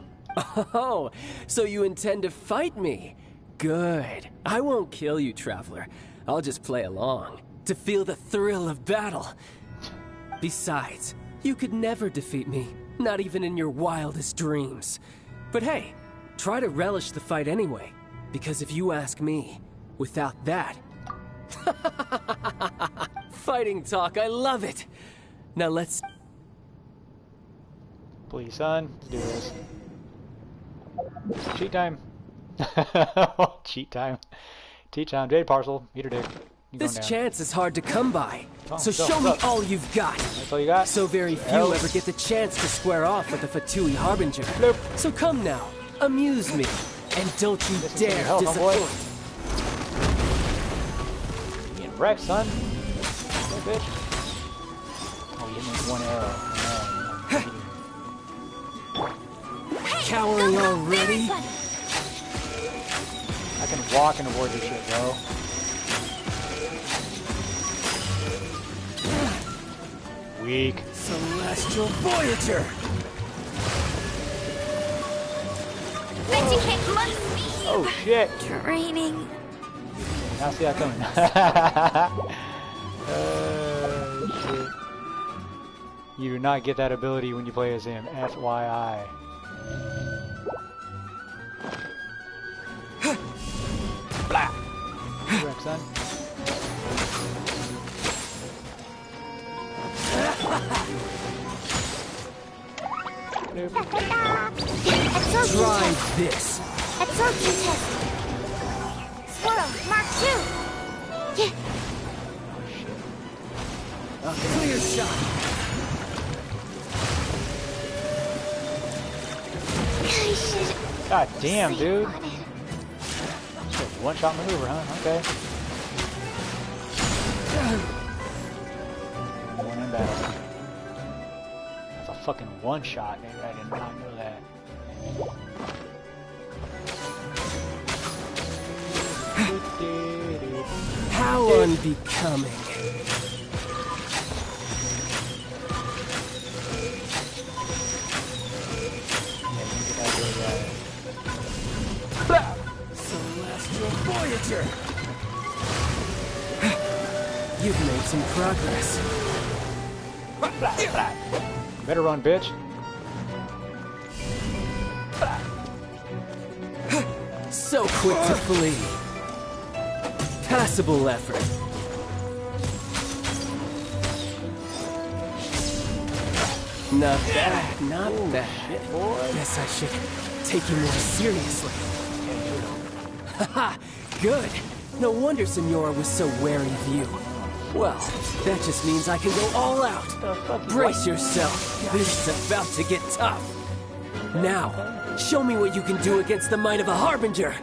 Oh, so you intend to fight me? Good. I won't kill you, Traveler. I'll just play along, to feel the thrill of battle. Besides, you could never defeat me, not even in your wildest dreams. But hey, try to relish the fight anyway, because if you ask me, without that... Fighting talk, I love it! Now let's... Please, son, let's do this. Cheat time. Cheat time. Cheat time. Jade parcel. Meter dick. This chance is hard to come by. Oh, So go, show go. me all you've got. That's all you got? So very few Oh. ever get the chance to square off with the Fatui Harbinger. Bloop. So come now, amuse me, and don't you This is your dare health, homeboy. disappoint. Getting wrecked, son. Hey, bitch. Oh, you hit me with one arrow. Cowering already? I can walk and avoid this shit, bro. Weak. Celestial Voyager! Vegetate must be Oh, shit. draining. Now see that coming. Shit. You do not get that ability when you play as him. FYI. Blah. Wreck, son. Try this. Absorption test. Squirrel, Mark 2. Yeah. A clear shot. I should God damn, dude. sleep on it. One-shot maneuver, huh? Okay. One in battle. That's a fucking one-shot, dude. I did not know that. How unbecoming. Celestial Voyager! You've made some progress. Better run, bitch. So quick to flee. Passable effort. Not bad, not bad. Guess I should take you more seriously. Haha, good. No wonder Senora was so wary of you. Well, that just means I can go all out. Brace yourself. This is about to get tough. Now, show me what you can do against the might of a Harbinger.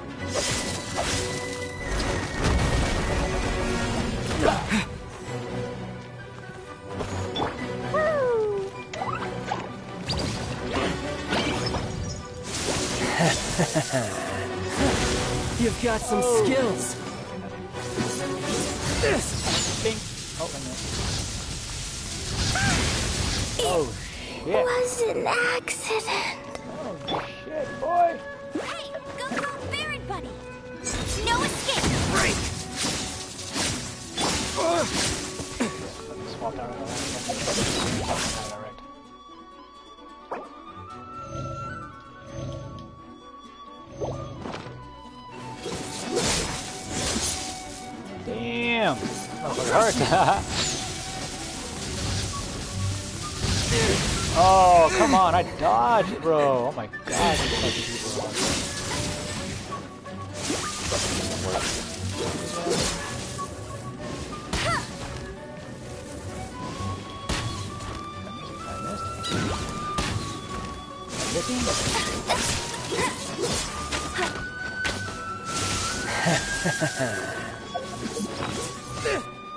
You've got some skills. Bing. Oh, wait a minute. Oh, shit. Was an accident. Oh, shit, boy. Hey, go Baron Bunny. No escape. Break. Swapped out of the Damn! Motherfucker hurt. Oh, come on, I dodged, bro. Oh my god, these fucking people are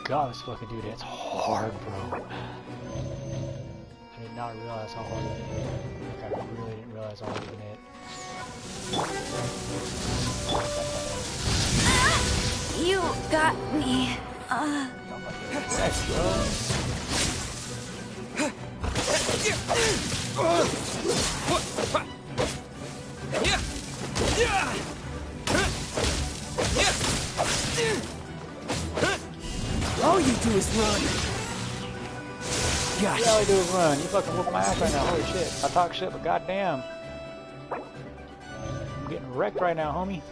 God, this fucking dude hits hard, bro. I did not realize how hard he can hit. Like, I really didn't realize how hard he can hit. You got me. Thanks, bro. All you do is run. Gotcha. Yeah, all you do is run. You fucking whoop my ass right now. Holy shit. I talk shit, but goddamn. I'm getting wrecked right now, homie.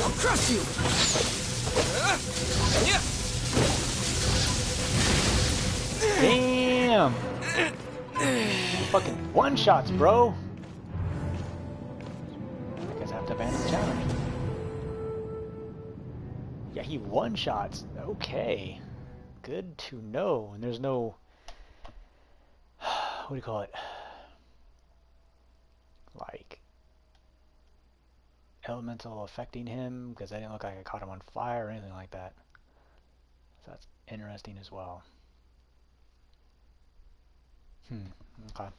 I'll crush you. Damn. Fucking one-shots, bro. I guess I have to abandon the challenge. Yeah, he one-shots. Okay. Good to know. And there's no... What do you call it? Like... elemental affecting him, because I didn't look like I caught him on fire or anything like that. So that's interesting as well. Okay.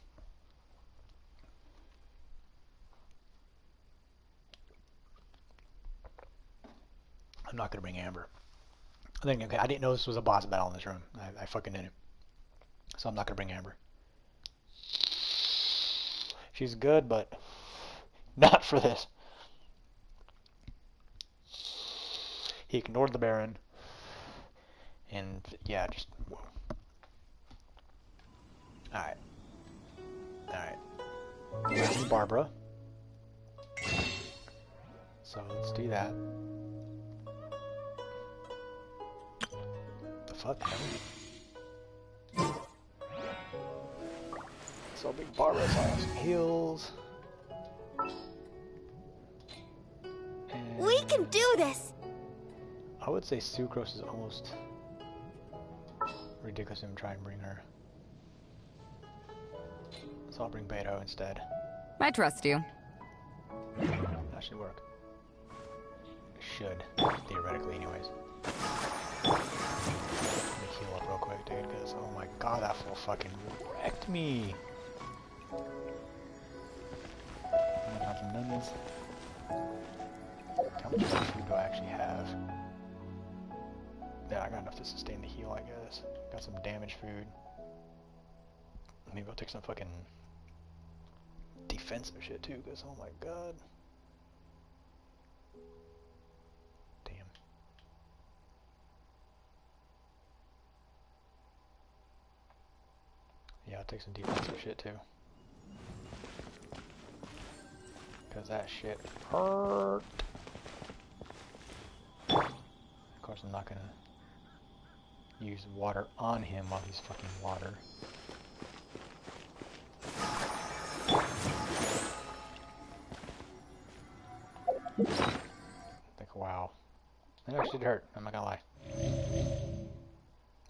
I'm not gonna bring Amber. Okay, I didn't know this was a boss battle in this room. I fucking didn't. So I'm not gonna bring Amber. She's good, but not for this. He ignored the Baron. And yeah, just whoa. Alright. Alright. Barbara. So let's do that. The fuck, man? So big Barbara, so I have some heals. And We can do this! I would say Sucrose is almost ridiculous to try and bring her. So I'll bring Beto instead. I trust you. That should work. Should, theoretically anyways. Let me heal up real quick, dude, because oh my god, that fool fucking wrecked me. Got some minions. How much food do I actually have? Yeah, I got enough to sustain the heal, I guess. Got some damage food. Maybe I'll take some fucking defensive shit too, because oh my god. Damn. Yeah, I'll take some defensive shit too. Because that shit hurt. Of course, I'm not gonna use water on him while he's fucking water. Like, wow. That actually did hurt, I'm not gonna lie.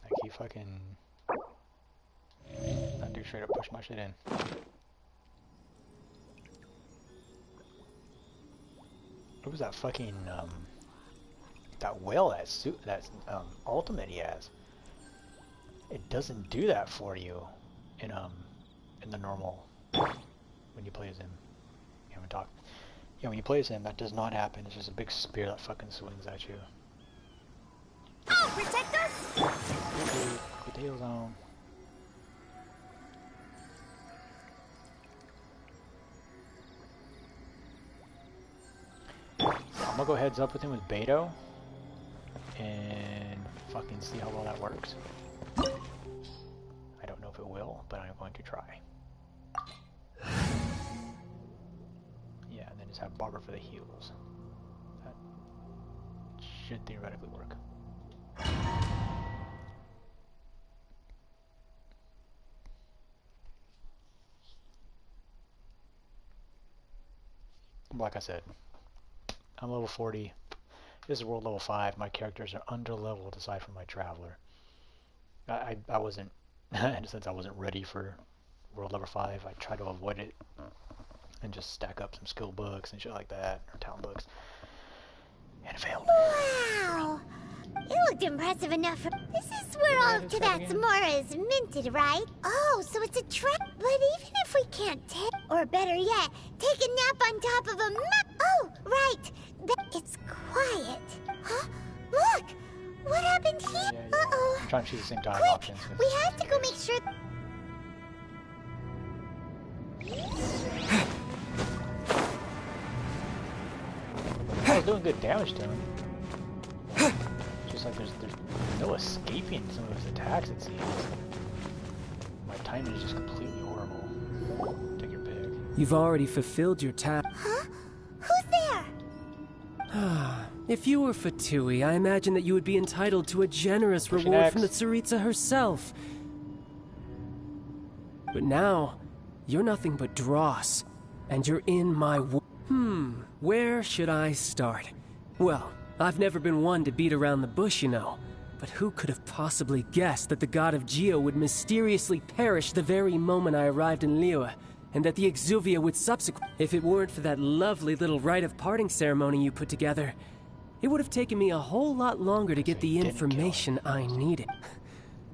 Like, he fucking... That dude straight up pushed my shit in. What was that fucking, that whale, that ultimate he has? It doesn't do that for you in the normal, when you play as him. You haven't talked. Yeah, when you play as him, that does not happen. It's just a big spear that fucking swings at you. Oh, protect us! Put the heals on. I'm gonna go heads up with him with Beto and fucking see how well that works. I don't know if it will, but I'm going to try. Yeah, and then just have Barbara for the heals. That should theoretically work. Like I said, I'm level 40. This is world level 5. My characters are under leveled aside from my traveler. I wasn't, in a sense, I wasn't ready for world level 5. I tried to avoid it and just stack up some skill books and shit like that, or talent books, and it failed. Wow! It looked impressive enough for... This is where all of Kadatsamora is minted, right? Oh, so it's a trap. But even if we can't take... Or better yet, take a nap on top of a map... Oh, right! It's quiet. Huh? Look! What happened happened here? Yeah. Uh-oh. I'm trying to choose the same dialogue Quick, options. we have to go make sure... I was doing good damage to him. Just like there's no escaping some of his attacks, it seems. My timing is just completely horrible. Take your pick. You've already fulfilled your task. Huh? Who's there? If you were Fatui, I imagine that you would be entitled to a generous Pushing reward X. from the Tsaritsa herself. But now, you're nothing but dross, and you're in my where should I start? Well, I've never been one to beat around the bush, you know. But who could have possibly guessed that the god of Geo would mysteriously perish the very moment I arrived in Liyue, and that the Exuvia would subsequently... If it weren't for that lovely little rite of parting ceremony you put together, it would have taken me a whole lot longer to get the information I needed.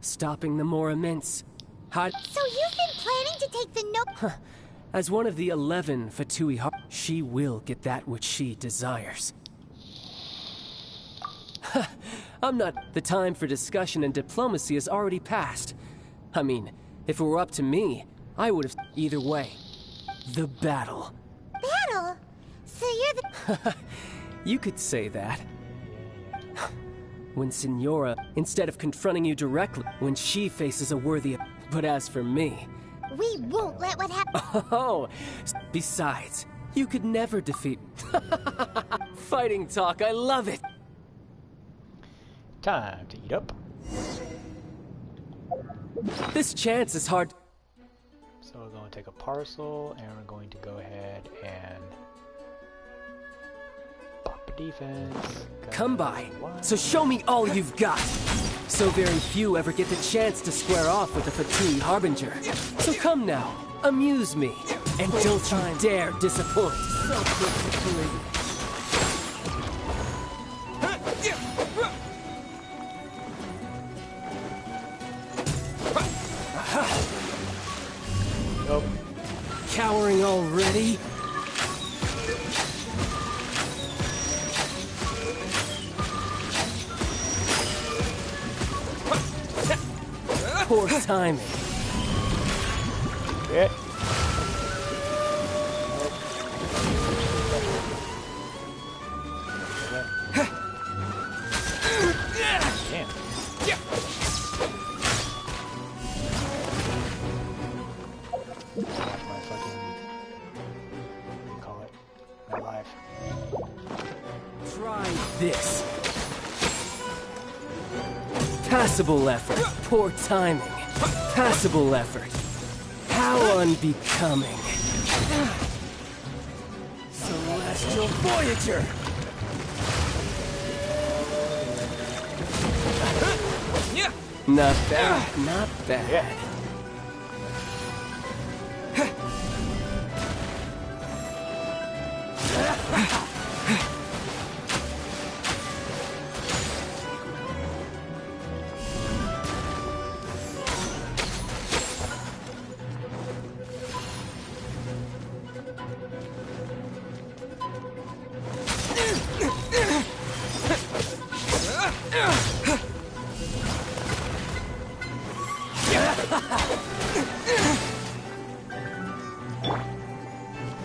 Stopping the more immense... So you've been planning to take the note... As one of the 11 Fatui, she will get that which she desires. I'm not... The time for discussion and diplomacy has already passed. I mean, if it were up to me, I would have... Either way, the battle. Battle? So you're the... You could say that. When Signora, instead of confronting you directly, when she faces a worthy... But as for me... We won't let what happen... Oh, besides, you could never defeat... Fighting talk, I love it! Time to eat up. This chance is hard... So we're going to take a parcel, and we're going to go ahead and... Pop a defense. Come by, so show me all you've got! So very few ever get the chance to square off with the Fatui Harbinger. So come now, amuse me, and don't you dare disappoint. So quick, Fatui. Nope. Cowering already? Poor timing. Shit. Damn. My fucking... What do you call it? My life. Try this. Passable effort. Poor timing. Passable effort. How unbecoming. Celestial Voyager! Not bad, not bad. Yeah.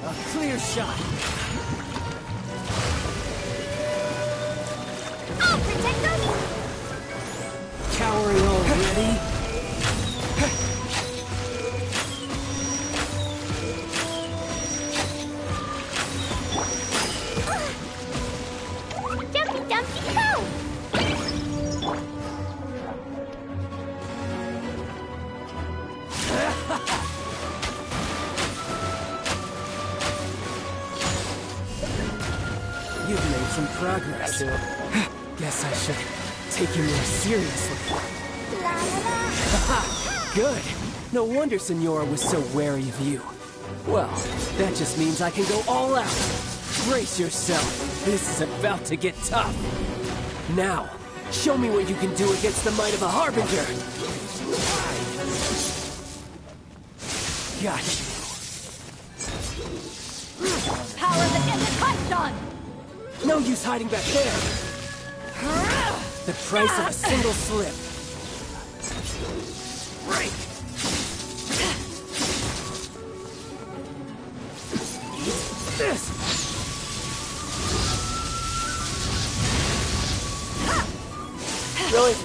A clear shot. I'll protect us! Cowering already? Dumpy Dumpy go! You've made some progress. Guess I should take you more seriously. La la la! Good. No wonder Signora was so wary of you. Well, that just means I can go all out. Brace yourself. This is about to get tough. Now, show me what you can do against the might of a Harbinger. Got you. Power that isn't touched on! No use hiding back there. The price of a single slip. Right. This. Really?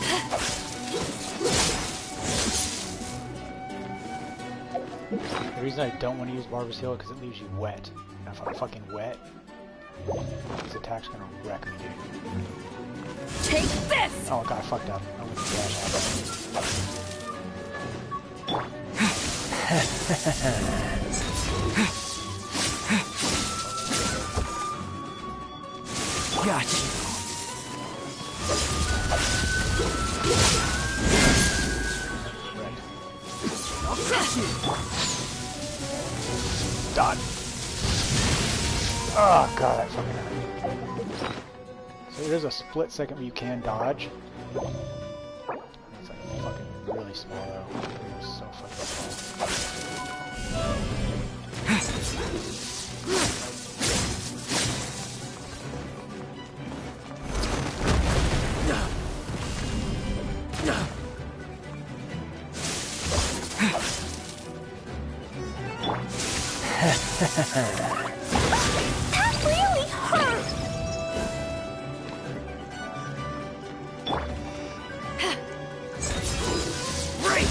The reason I don't want to use Barber's Heal is because it leaves you wet. And if I'm fucking wet, this attack's gonna wreck me, dude. Take this! Oh god, I fucked up. I went to dash Gotcha. I'll crush you. Done. Oh god, that fucking hurt. So there's a split second where you can dodge. It's like fucking really small though. It's so fucking small. That really hurt! Break!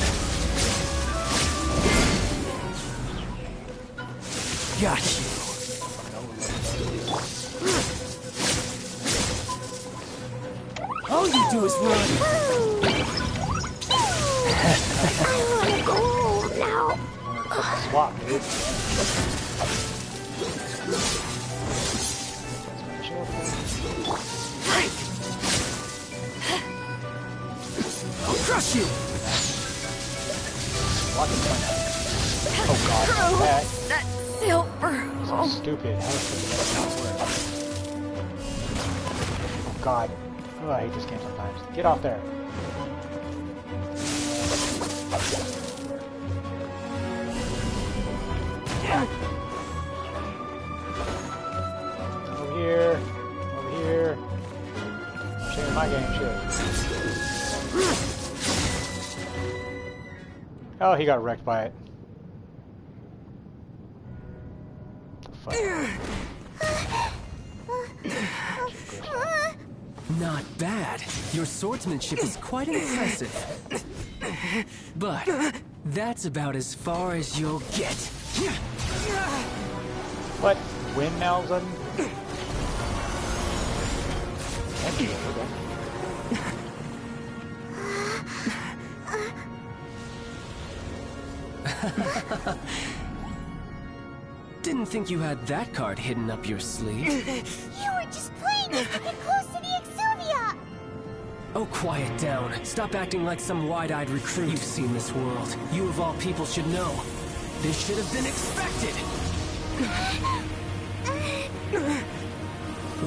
Got you. All you do is run. I wanna go home now. Swap, dude. Break! I'll crush you. Oh god, that That silver. is so stupid. How does that not work? Oh god. Oh, I hate this game sometimes. Get off there. Over here. Over here. I'm sharing my game shit. Oh, he got wrecked by it. Fuck. Not bad. Your swordsmanship is quite impressive. But that's about as far as you'll get. What? Win now all of a sudden? Thank you. Didn't think you had that card hidden up your sleeve. You were just playing this to get close to the Exuvia! Oh, quiet down. Stop acting like some wide-eyed recruit. You've seen this world. You of all people should know. This should have been expected.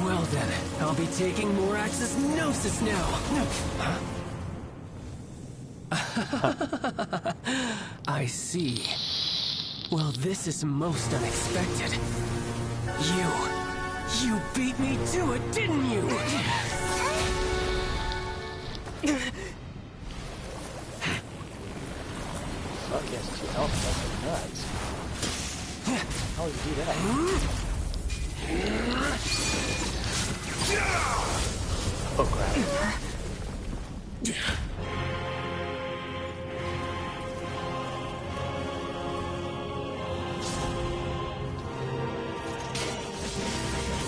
Well then, I'll be taking more Axis Gnosis now. I see. Well, this is most unexpected. You beat me to it, didn't you? Fuck yes, it's help. That's nuts. How would you do that? Oh crap.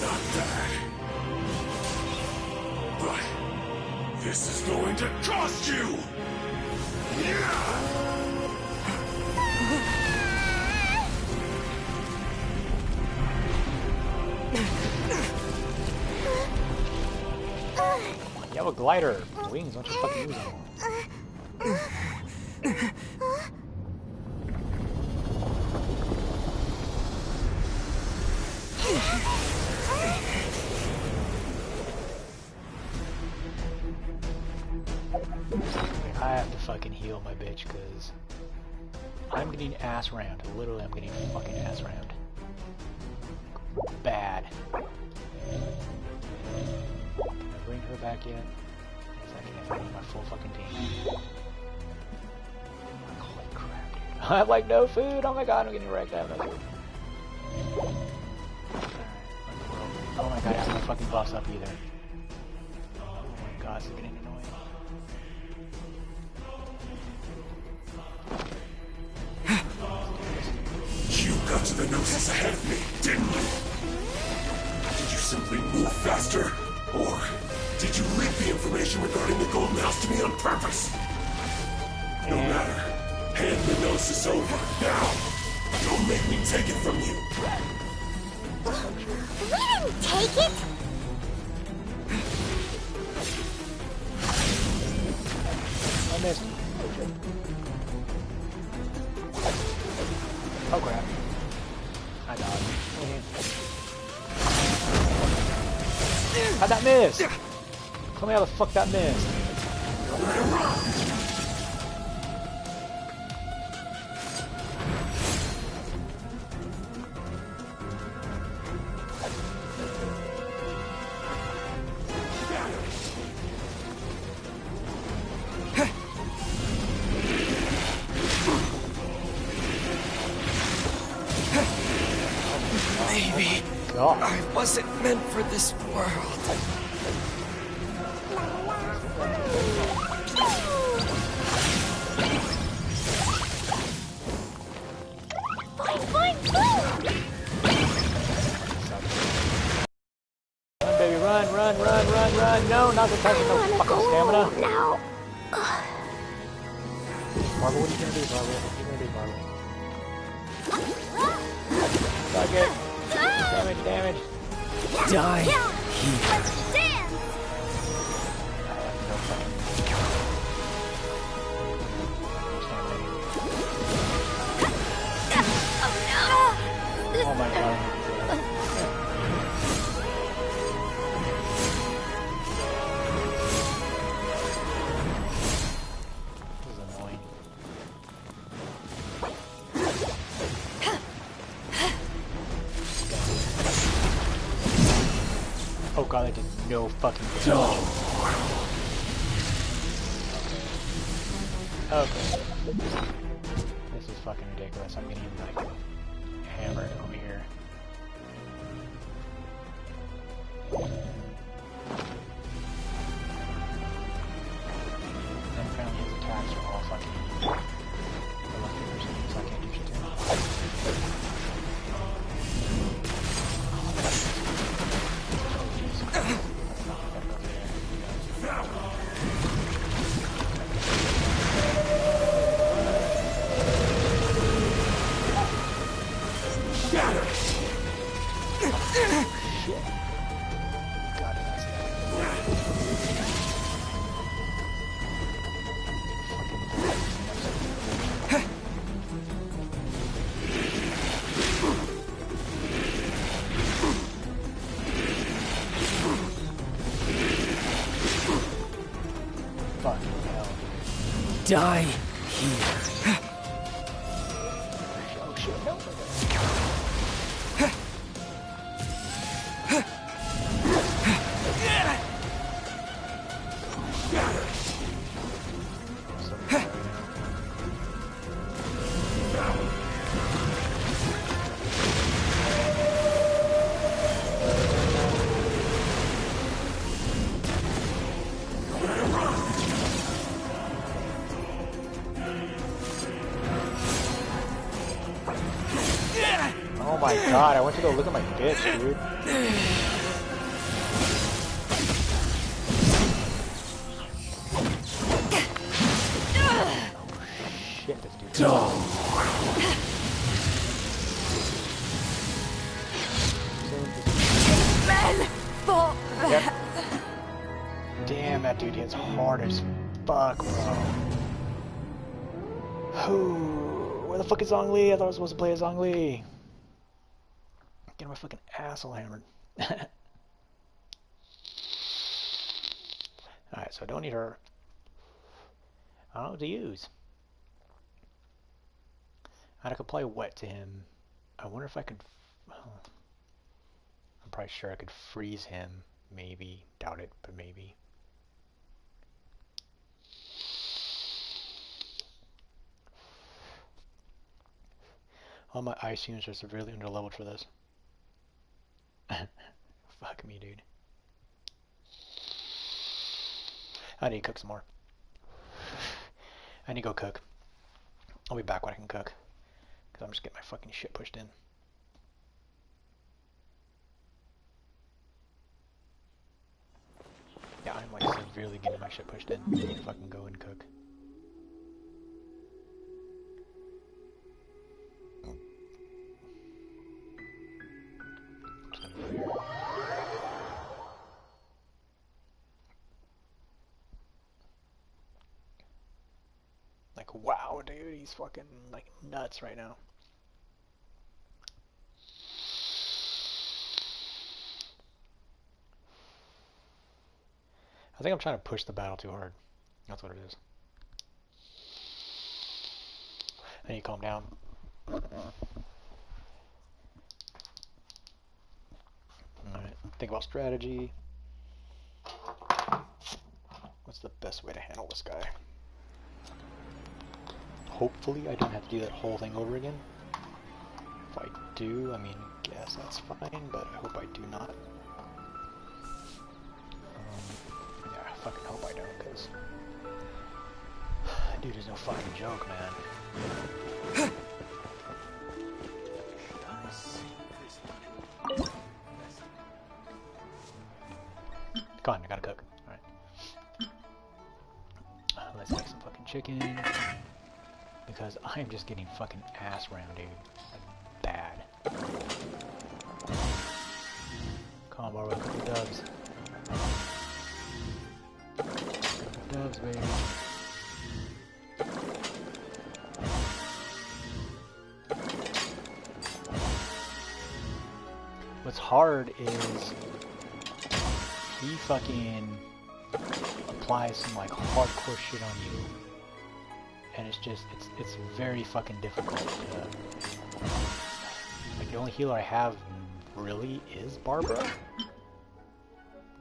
Not bad. But this is going to cost you! You have a glider. Wings, don't you fucking use them. I have to fucking heal my bitch, because I'm getting ass rammed. Literally, I'm getting fucking ass rammed. Bad. Can I bring her back yet? Yes, I have like no food. Oh my god, I'm getting wrecked. I have no food. Oh my god, I have no fucking buffs up either. Oh my god, this is getting annoying. You got to the Gnosis ahead of me, didn't you? Did you simply move faster? Or did you leak the information regarding the Golden House to me on purpose? No matter. Hand the Gnosis over, now. Don't make me take it from you. We didn't take it! I missed. Oh crap. I died. How'd that miss? Tell me how the fuck that missed. Maybe God. I wasn't meant for this world. Fine, fine, Run, baby, run, run, run, run, run. No, not the touch of no fucking stamina. now. Marvel, what are you gonna do, Marvel? What are you gonna do, Marvel? Fuck it. Damage, damage. Die. Let's dance! I have no fucking stamina. Oh my god. This is annoying. Oh god, I did no fucking damage. Okay. This is fucking ridiculous. I'm getting like hammered over here. And apparently his attacks are all fucking electric or something, so I can't do shit to him. Die here. Oh shit, no. Oh my god, I went to go look at my bitch, dude. Oh shit, this dude. Men for Yep. Damn, that dude hits hard as fuck, bro. Where the fuck is Zhongli? I thought I was supposed to play as Zhongli. Getting my fucking asshole hammered. Alright, so I don't need her. I don't know what to use. I could apply wet to him. I wonder if I could... I'm probably sure I could freeze him. Maybe. Doubt it, but maybe. All my ice units are severely underleveled for this. Fuck me, dude. I need to cook some more. I need to go cook. I'll be back when I can cook. Because I'm just getting my fucking shit pushed in. Yeah, I'm like severely getting my shit pushed in. I need to fucking go and cook. Like, wow, dude, he's fucking like nuts right now. I think I'm trying to push the battle too hard. That's what it is. I need to calm down. Alright, think about strategy. What's the best way to handle this guy? Hopefully I don't have to do that whole thing over again. If I do, I mean, I guess that's fine, but I hope I do not. Yeah, I fucking hope I don't, because dude is no fucking joke, man. Come on, I gotta cook. Alright. Let's make some fucking chicken. Because I'm just getting fucking ass rammed, dude. Like, bad. Come on, Barbara, cook the doves. Cook the doves, baby. What's hard is he fucking applies some like hardcore shit on you, and it's just it's very fucking difficult to, like, the only healer I have really is Barbara,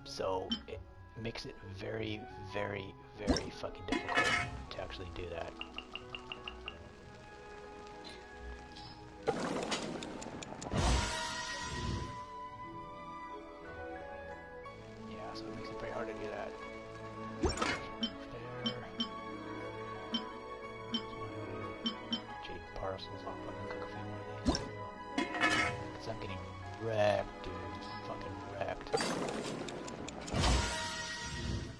so it makes it very, very, very fucking difficult to actually do that. Yeah, so it makes it very hard to do that. There. Jade parcels, I'll fucking cook a few more of these too. Because I'm getting wrecked, dude. Fucking wrecked.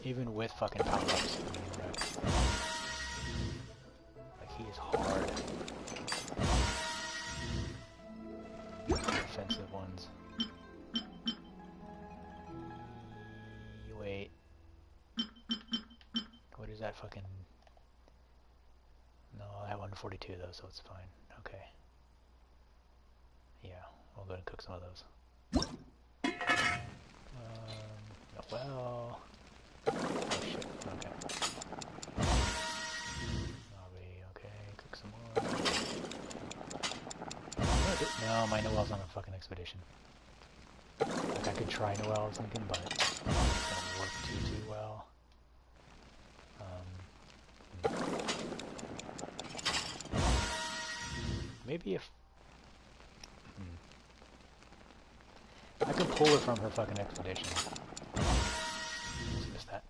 Even with fucking power-ups, I'm getting wrecked. Like, he is hard. Offensive ones. Wait. What is that fucking... No, I have 142 though, so it's fine. Okay. Yeah, we'll go and cook some of those. No, well... Oh shit, okay. Okay, cook some more. No, my Noel's on a fucking expedition. Like, I could try Noel or something, but it's gonna work too well. Maybe if... I could pull her from her fucking expedition. Just missed that.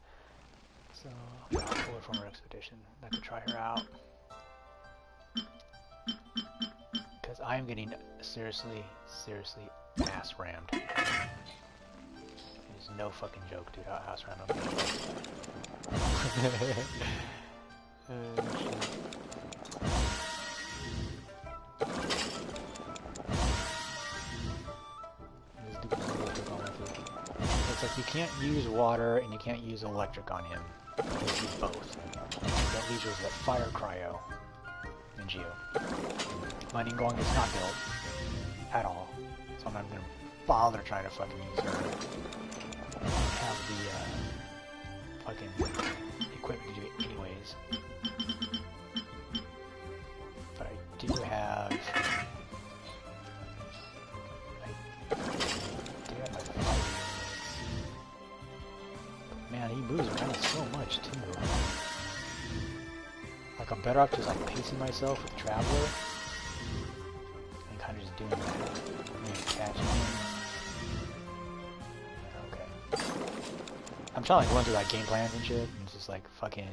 So, I'll pull her from her expedition. I could try her out. Because I am getting seriously, seriously ass rammed. It is no fucking joke, dude, how ass rammed I'm getting. It's like you can't use water and you can't use electric on him. You can use both. That leaves you with fire cryo and Geo. My Ningguang is not built at all, so I'm not gonna bother trying to fucking use her. Have the fucking equipment to do it anyways. But I do have my fire units. Man, he moves around so much too. Like, I'm better off just like pacing myself with Traveler. I'm trying to like, run through like game plans and shit, and it's just like fucking.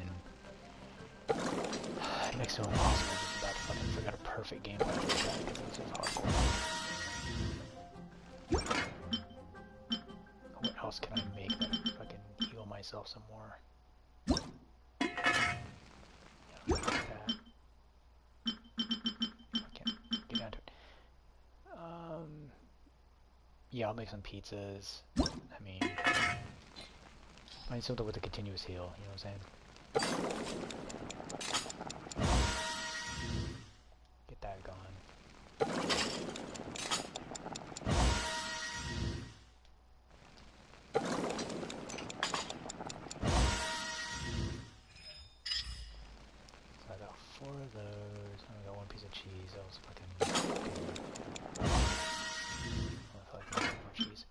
It makes it impossible just about to fucking figure out a perfect game plan for that because it's just hardcore. What else can I make that fucking heal myself some more? Yeah, like that. Okay, get down to it. Yeah, I'll make some pizzas. I mean something with a continuous heal, you know what I'm saying? Get that going. So I got 4 of those. I got 1 piece of cheese. That was fucking. I feel like I need more cheese.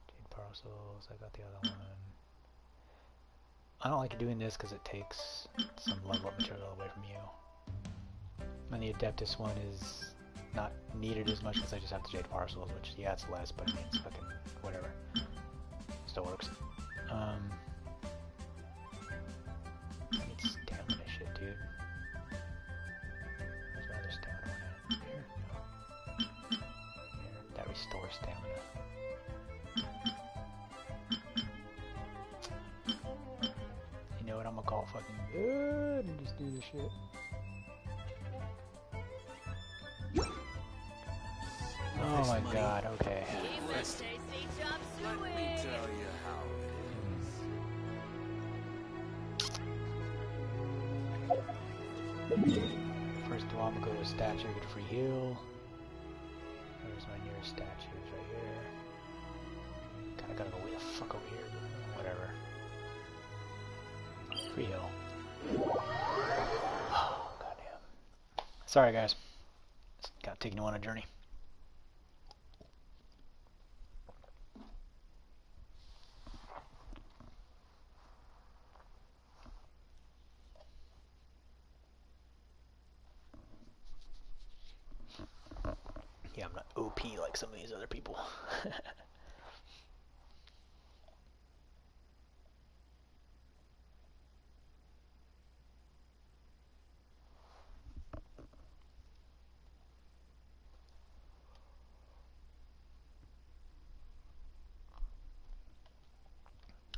Jade parcels. I got the other one. I don't like doing this because it takes some level up material away from you. And the Adeptus one is not needed as much because I just have the Jade parcels, which, yeah, it's less, but I mean, it's fucking whatever. Still works. I need stamina shit, dude. Where's my other stamina one at? Here? No. Here. That restores stamina. You know what? I'm gonna call it fucking good and just do this shit. Oh my god, okay. First of all, I'm gonna go to a statue, get a free heal. There's my nearest statues right here. Kinda gotta go way the fuck over here, but whatever. Free heal. Oh, goddamn. Sorry, guys. Just gotta take you on a journey. Yeah, I'm not OP like some of these other people.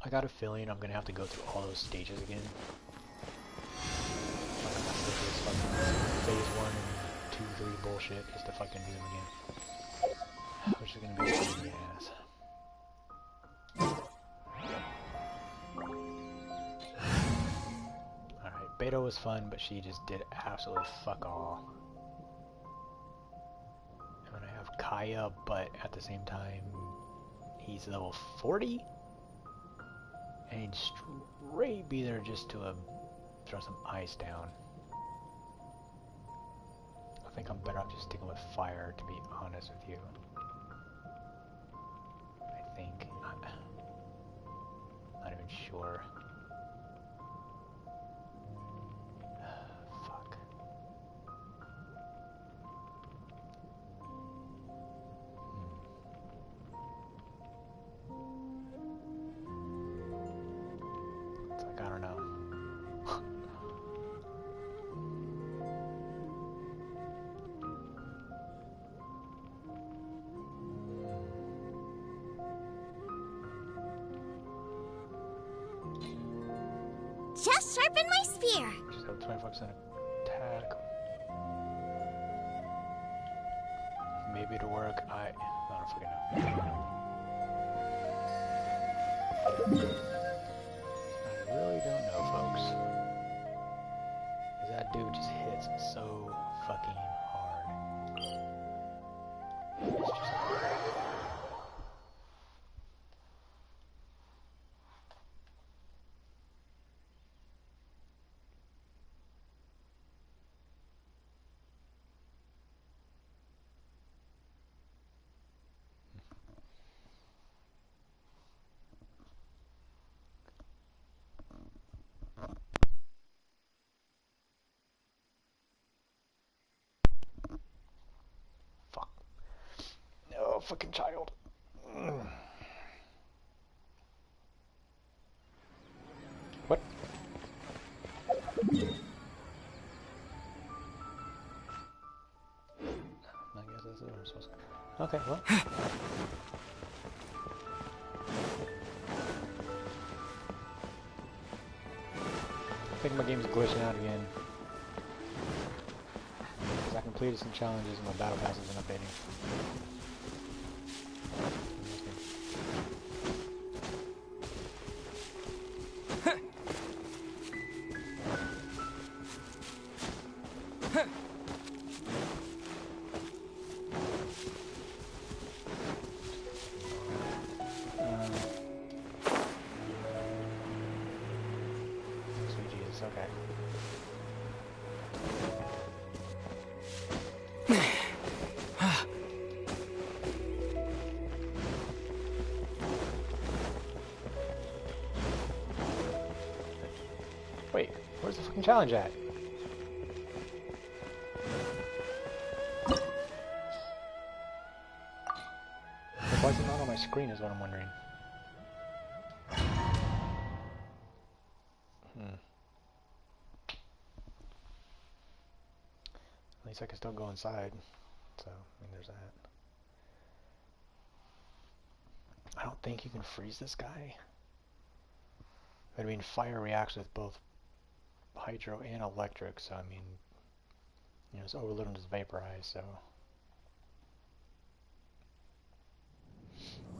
I got a feeling I'm gonna have to go through all those stages again. Like I'm gonna go through this fucking phase 1 and 2, 3 bullshit just to fucking do them again. Which is gonna be a pain in the ass. Alright, Beto was fun, but she just did absolutely fuck all. And then I have Kaya, but at the same time, he's level 40? And he'd straight be there just to throw some ice down. I think I'm better off just sticking with fire, to be honest with you. I think. Not even sure. Fuck. It's like, I don't know. Just sharpen my spear. Just have 25% attack. Maybe it'll work. I don't fucking know. I really don't know, folks. 'Cause that dude just hits so fucking hard. It's just fuck. No, fucking child. Okay, well. I think my game's glitching out again. Because I completed some challenges and my battle pass isn't updating. Okay. Wait, where's the fucking challenge at? Why is it not on my screen is what I'm wondering. At least I can still go inside, so, I mean, there's that. I don't think you can freeze this guy. I mean, fire reacts with both hydro and electric, so, I mean, you know, it's overload and just vaporize, so.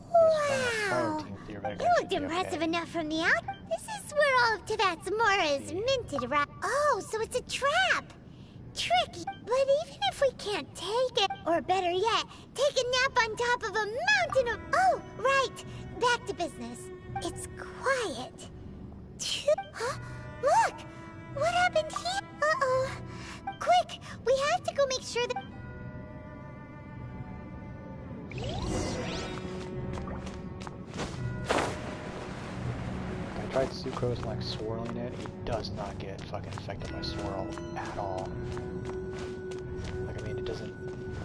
Wow! You looked impressive enough from the out. This is where all of Teyvat's Mora is minted, right? Oh, so it's a trap! Tricky, but even if we can't take it, or better yet, take a nap on top of a mountain of... Oh, right, back to business. It's quiet. Huh? Look! What happened here? Uh-oh. Quick, we have to go make sure that... I tried sucrose and like swirling it, it does not get fucking affected by swirl at all. Like, I mean, it doesn't,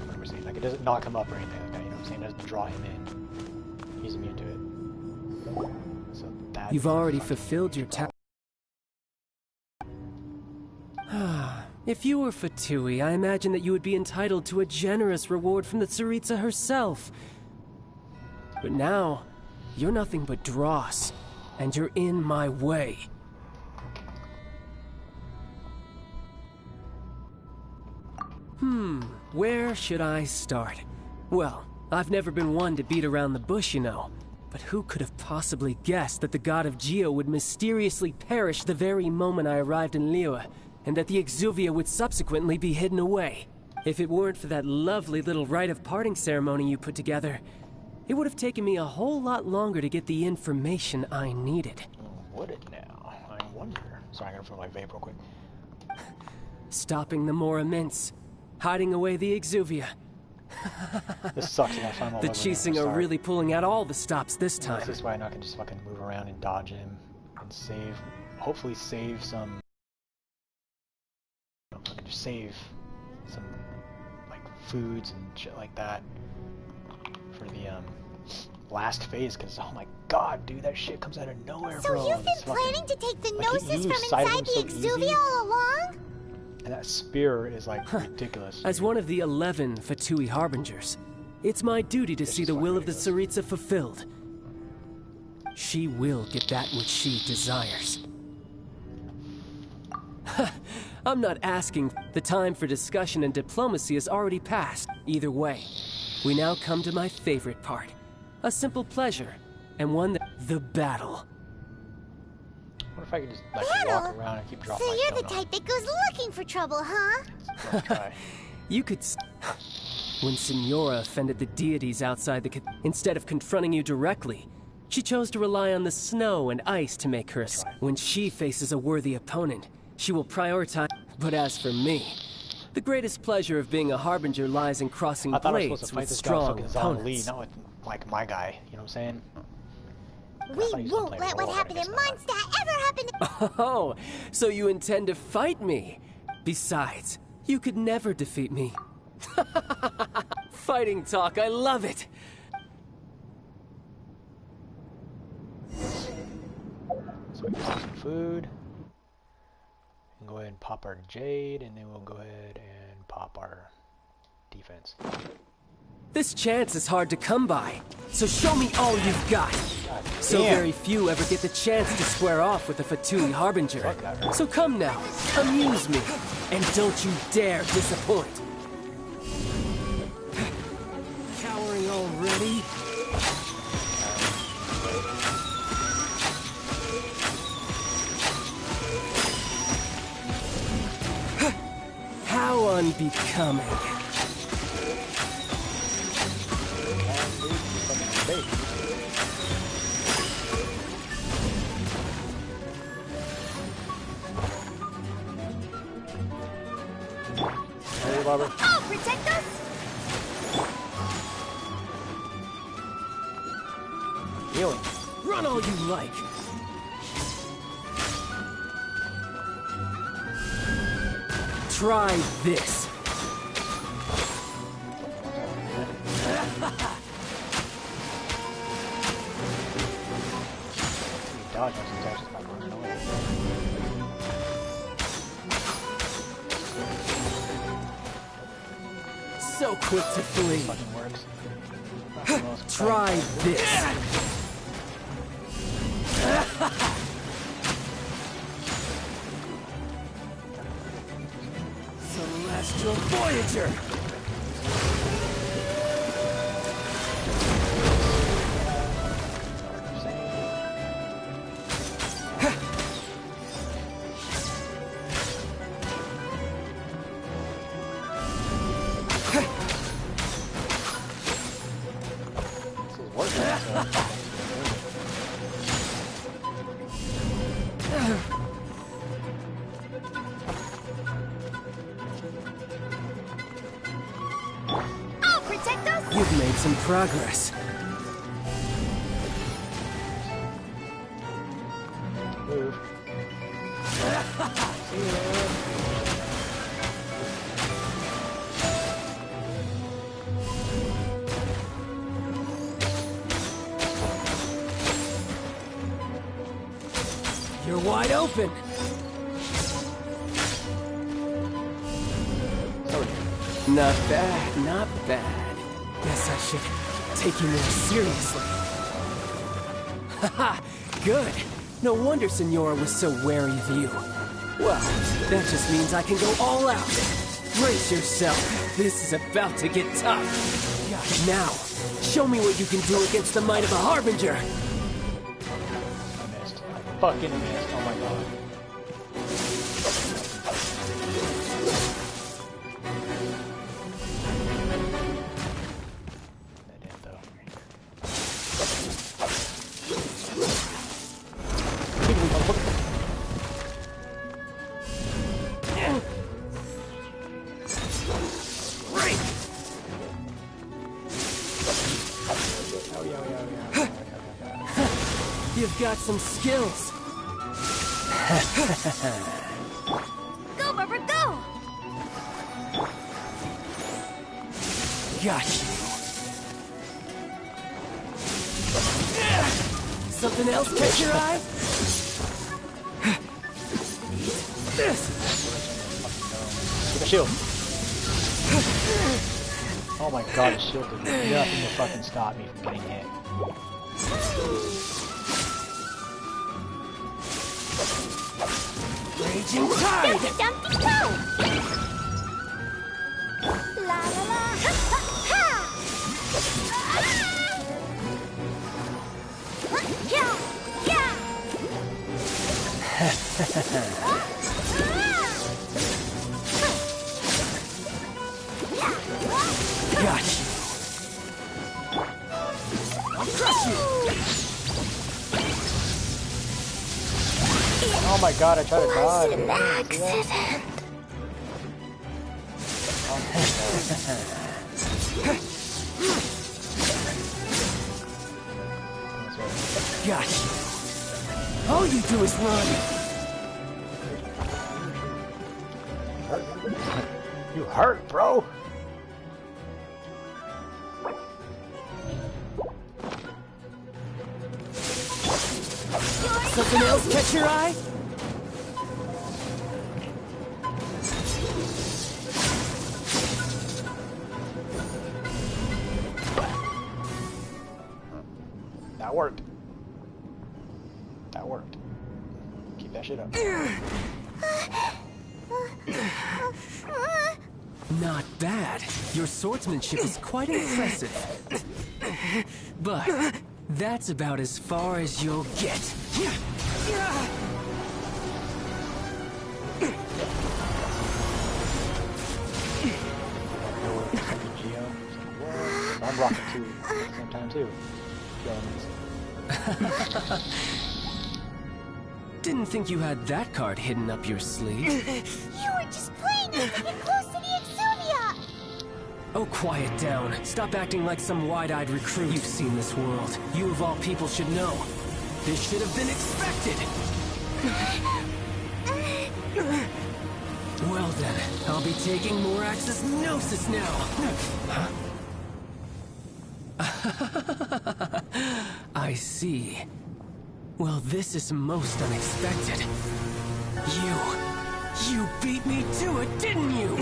what am I saying? Like, it doesn't knock him up or anything like that, you know what I'm saying? It doesn't draw him in. He's immune to it. So that You've already fulfilled your task. If you were Fatui, I imagine that you would be entitled to a generous reward from the Tsaritsa herself. But now, you're nothing but dross, and you're in my way. Where should I start? Well, I've never been one to beat around the bush, you know. But who could have possibly guessed that the god of Geo would mysteriously perish the very moment I arrived in Liyue, and that the Exuvia would subsequently be hidden away? If it weren't for that lovely little rite of parting ceremony you put together, it would have taken me a whole lot longer to get the information I needed. Would it now? I wonder. Sorry, I gotta fill my vape real quick. Stopping the Mora mints, hiding away the Exuvia. This sucks. I find all the Chising are really pulling out all the stops this time. This is why I can just fucking move around and dodge him and save. Hopefully, save some. I can just save some like foods and shit like that for the last phase. Because oh my god, dude, that shit comes out of nowhere, so bro. So you've been planning to take the Gnosis from inside the Exuvia all along? And that spear is like ridiculous. As one of the 11 Fatui Harbingers, it's my duty to see the will of the Tsaritsa fulfilled. She will get that which she desires. I'm not asking. The time for discussion and diplomacy has already passed. Either way, we now come to my favorite part. A simple pleasure, and one that... the battle. What if I could just like walk around and keep dropping So my you're the type that goes looking for trouble, huh? Let's try. You could... When Signora offended the deities outside the... Instead of confronting you directly, she chose to rely on the snow and ice to make her... When she faces a worthy opponent, she will prioritize... But as for me, the greatest pleasure of being a Harbinger lies in crossing blades with strong opponents. Not with, like, my guy, you know what I'm saying? We won't let what happened in Mondstadt ever happen to... Oh, so you intend to fight me? Besides, you could never defeat me. Fighting talk, I love it! So we pop some food. And go ahead and pop our Jade, and then we'll go ahead and pop our defense. This chance is hard to come by, so show me all you've got. So damn. very few ever get the chance to square off with a Fatui Harbinger. So come now, amuse me, and don't you dare disappoint. Cowering already? How unbecoming. Hey, Barbara. Oh, protect us! Healing. Run all you like. Try this. You dodge those attacks by running away. So quick to flee. Fucking works. Not the most Try this. Celestial Voyager. This is working. Oh, protect us! You've made some progress. Move. You're wide open. Not bad, not bad. Guess I should take you more seriously. Haha, good. No wonder Senora was so wary of you. Well, that just means I can go all out. Brace yourself. This is about to get tough. God, now, show me what you can do against the might of a Harbinger. I missed. I fucking missed. Oh my god. That did though. Kick me, motherfucker. Right. Oh yeah. You've got some skills. Go, Barbara, go! Got you. Something else catch your eye? This. Get a shield. Oh my god, the shield did nothing to fucking stop me from getting hit. Raging tide. Dumpty toe! La la la! Ha ha ha! Yeah! Yeah! Got you. I'll crush you. Oh my god, I tried to dodge. An accident. Got you. All you do is run. You hurt, bro. Something else catch your eye? That worked. That worked. Keep that shit up. Not bad. Your swordsmanship is quite impressive. But that's about as far as you'll get. I'm rocking two at the same time too. Didn't think you had that card hidden up your sleeve. You were just playing me to get close to the Exuvia! Oh, quiet down. Stop acting like some wide-eyed recruit. You've seen this world. You of all people should know. This should have been expected. Well then, I'll be taking Morax's Gnosis now. I see. Well, this is most unexpected. You beat me to it, didn't you?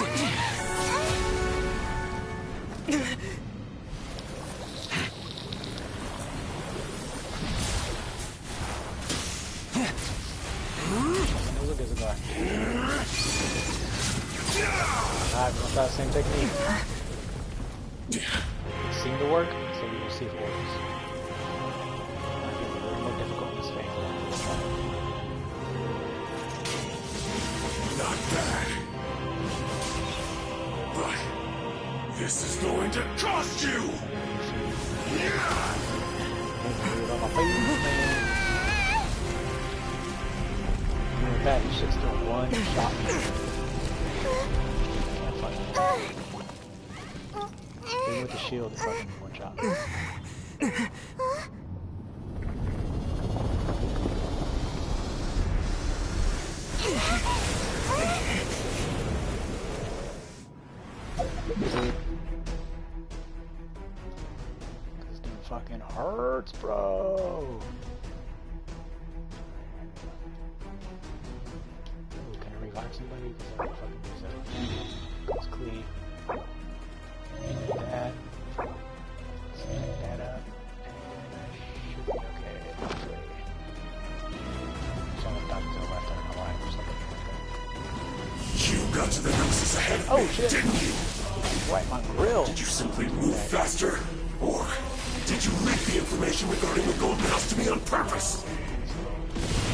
Alright, we'll try the same technique. It seemed to work, so we will see if it works. Might be a little more difficult this phase. Not bad. But this is going to cost you! With that, you should still one shot me. Even with the shield, it's fucking one shot. This dude fucking hurts, bro. Ooh, can I revive somebody? Because I don't fucking use that. Let's cleave. That. Set that up. And I should be okay. Hopefully. Someone died to the left, I don't know why. Or something like You got to the Gnosis ahead of me, shit. didn't you? Right, my grill. Did you simply move faster? Or did you leak the information regarding the Golden House to me on purpose?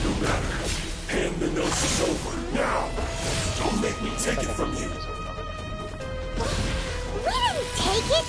No matter. Hand the Gnosis over, now! Don't make me take it from you! We didn't take it!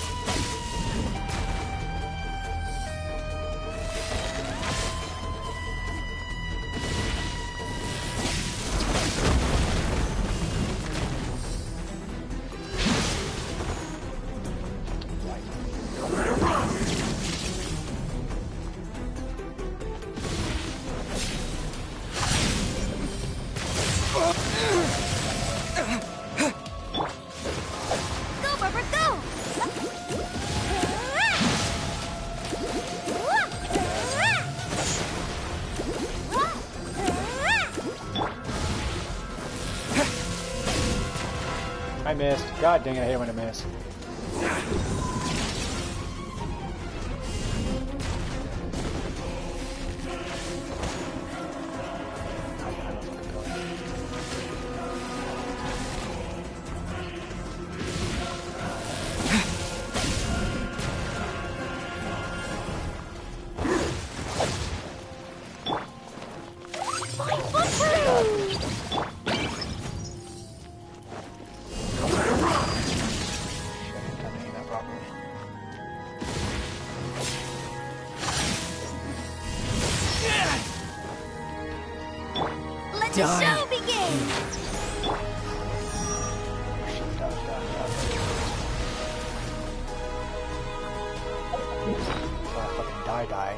I missed. God dang it, I hate when I miss. Let the show begin! Fucking die.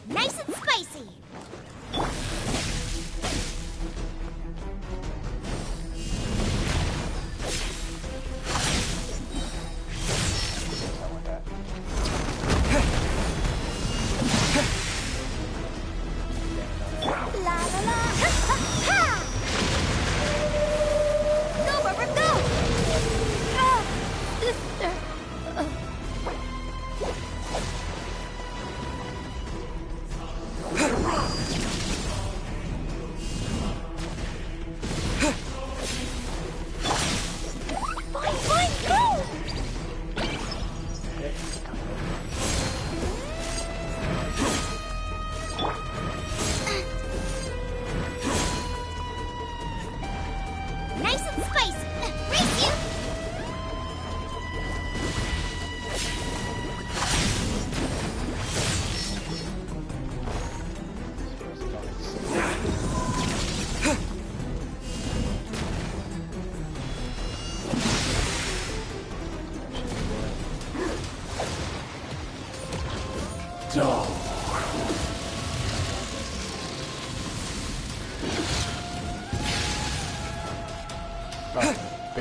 Nice and spicy!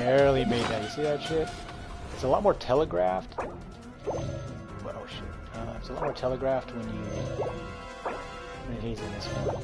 barely made that. You see that shit? It's a lot more telegraphed. Oh shit. It's a lot more telegraphed when he's in this one.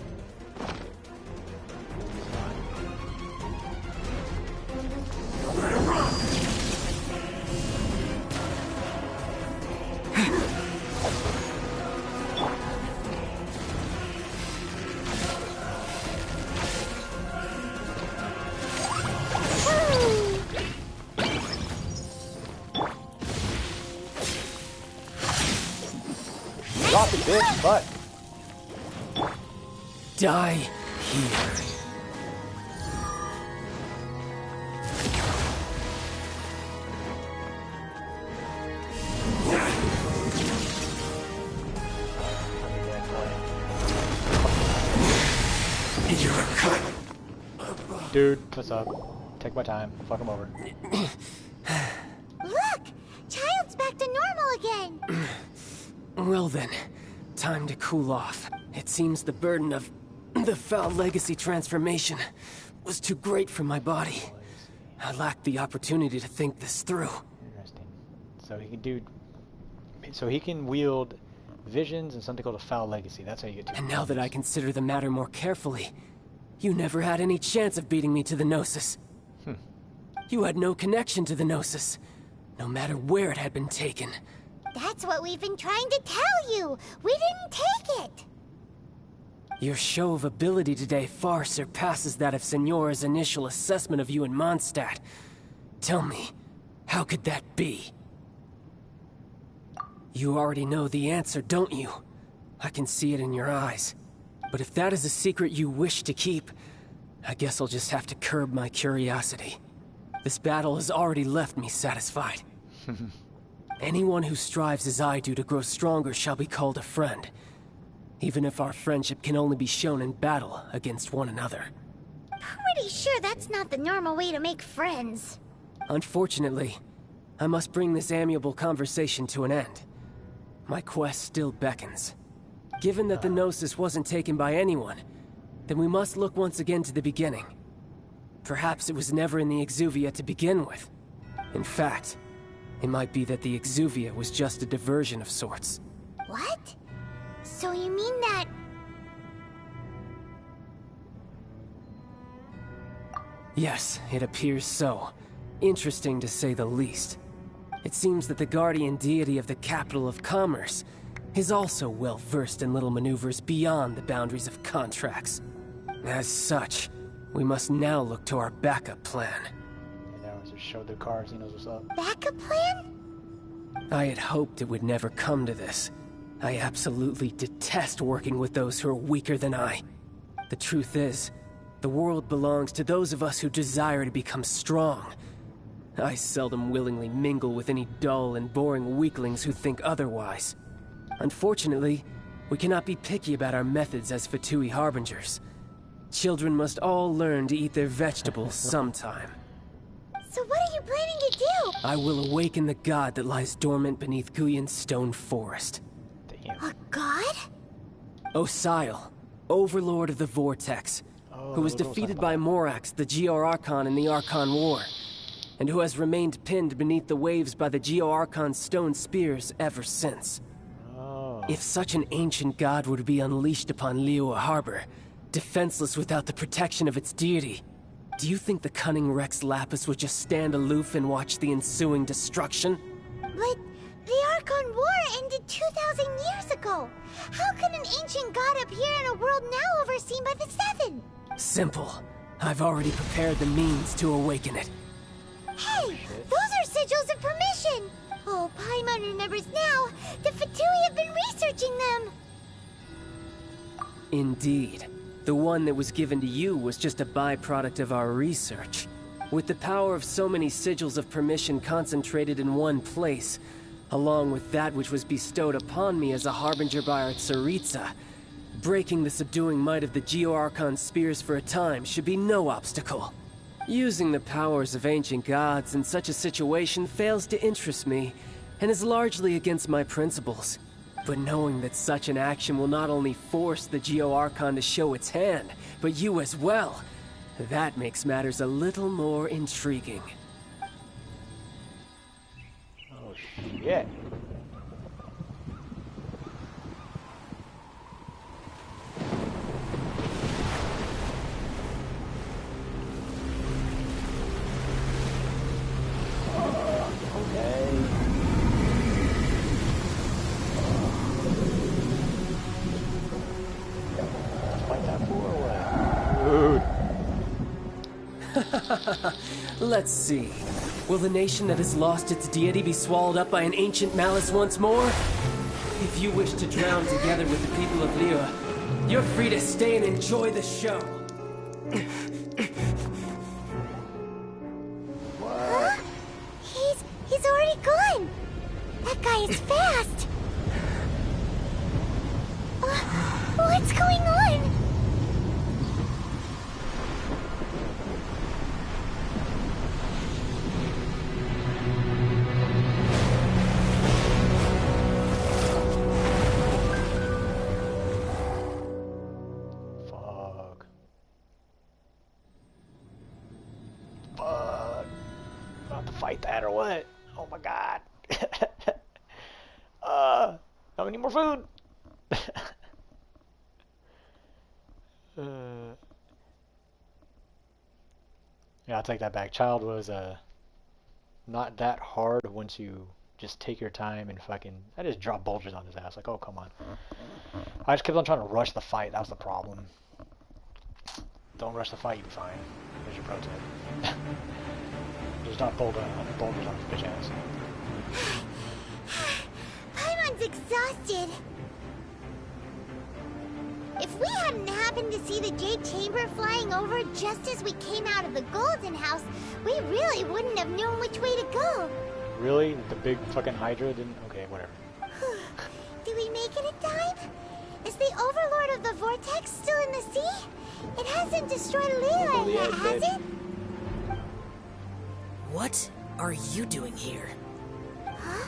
Drop it, bitch, butt. Die here. Dude, what's up? Take my time. Fuck him over. Look! Child's back to normal again! Well then, time to cool off. It seems the burden of the foul legacy transformation was too great for my body. I lacked the opportunity to think this through. Interesting. So he can wield visions and something called a foul legacy. That's how you get to. And now that I consider the matter more carefully, you never had any chance of beating me to the Gnosis. You had no connection to the Gnosis, no matter where it had been taken. That's what we've been trying to tell you! We didn't take it! Your show of ability today far surpasses that of Signora's initial assessment of you in Mondstadt. Tell me, how could that be? You already know the answer, don't you? I can see it in your eyes. But if that is a secret you wish to keep, I guess I'll just have to curb my curiosity. This battle has already left me satisfied. Anyone who strives as I do to grow stronger shall be called a friend, even if our friendship can only be shown in battle against one another. Pretty sure that's not the normal way to make friends. Unfortunately, I must bring this amiable conversation to an end. My quest still beckons. Given that the Gnosis wasn't taken by anyone, then we must look once again to the beginning. Perhaps it was never in the Exuvia to begin with. In fact, it might be that the Exuvia was just a diversion of sorts. What? So you mean that... Yes, it appears so. Interesting to say the least. It seems that the guardian deity of the capital of commerce is also well versed in little maneuvers beyond the boundaries of contracts. As such, we must now look to our backup plan. And now just show the cards, he knows what's up. backup plan? I had hoped it would never come to this. I absolutely detest working with those who are weaker than I. The truth is, the world belongs to those of us who desire to become strong. I seldom willingly mingle with any dull and boring weaklings who think otherwise. Unfortunately, we cannot be picky about our methods as Fatui Harbingers. Children must all learn to eat their vegetables sometime. So what are you planning to do? I will awaken the god that lies dormant beneath Guyon's stone forest. Damn. A god? Osial, overlord of the Vortex, who was defeated by Morax, the Geo-Archon in the Archon War, and who has remained pinned beneath the waves by the Geo-Archon's stone spears ever since. If such an ancient god were to be unleashed upon Liyue Harbor, defenseless without the protection of its deity, do you think the cunning Rex Lapis would just stand aloof and watch the ensuing destruction? But the Archon War ended 2,000 years ago. How can an ancient god appear in a world now overseen by the Seven? Simple. I've already prepared the means to awaken it. Hey, those are sigils of permission! Oh, Paimon remembers now. The Fatui have been researching them. Indeed. The one that was given to you was just a byproduct of our research. With the power of so many sigils of permission concentrated in one place, along with that which was bestowed upon me as a harbinger by our Tsaritsa, breaking the subduing might of the Geo-Archon spears for a time should be no obstacle. Using the powers of ancient gods in such a situation fails to interest me, and is largely against my principles. But knowing that such an action will not only force the Geo-Archon to show its hand, but you as well, that makes matters a little more intriguing. Yeah. Let's see. Will the nation that has lost its deity be swallowed up by an ancient malice once more? If you wish to drown together with the people of Liyue, you're free to stay and enjoy the show. Huh? He's already gone. That guy is fast. What's going on? Fight that or what? Oh my god. Don't need more food. Yeah, I'll take that back. Child was not that hard once you just take your time and fucking... I just dropped bulges on his ass. Like, oh, come on. I just kept on trying to rush the fight. That was the problem. Don't rush the fight, you'll be fine. There's your pro tip. Just not bulges on his bitch ass. Paimon's exhausted. If we hadn't happened to see the Jade Chamber flying over just as we came out of the Golden House, we really wouldn't have known which way to go. Really? The big fucking Hydra didn't... Okay, whatever. Did we make it in time? Is the Overlord of the Vortex still in the sea? It hasn't destroyed Liyue yet, has it? What are you doing here? Huh?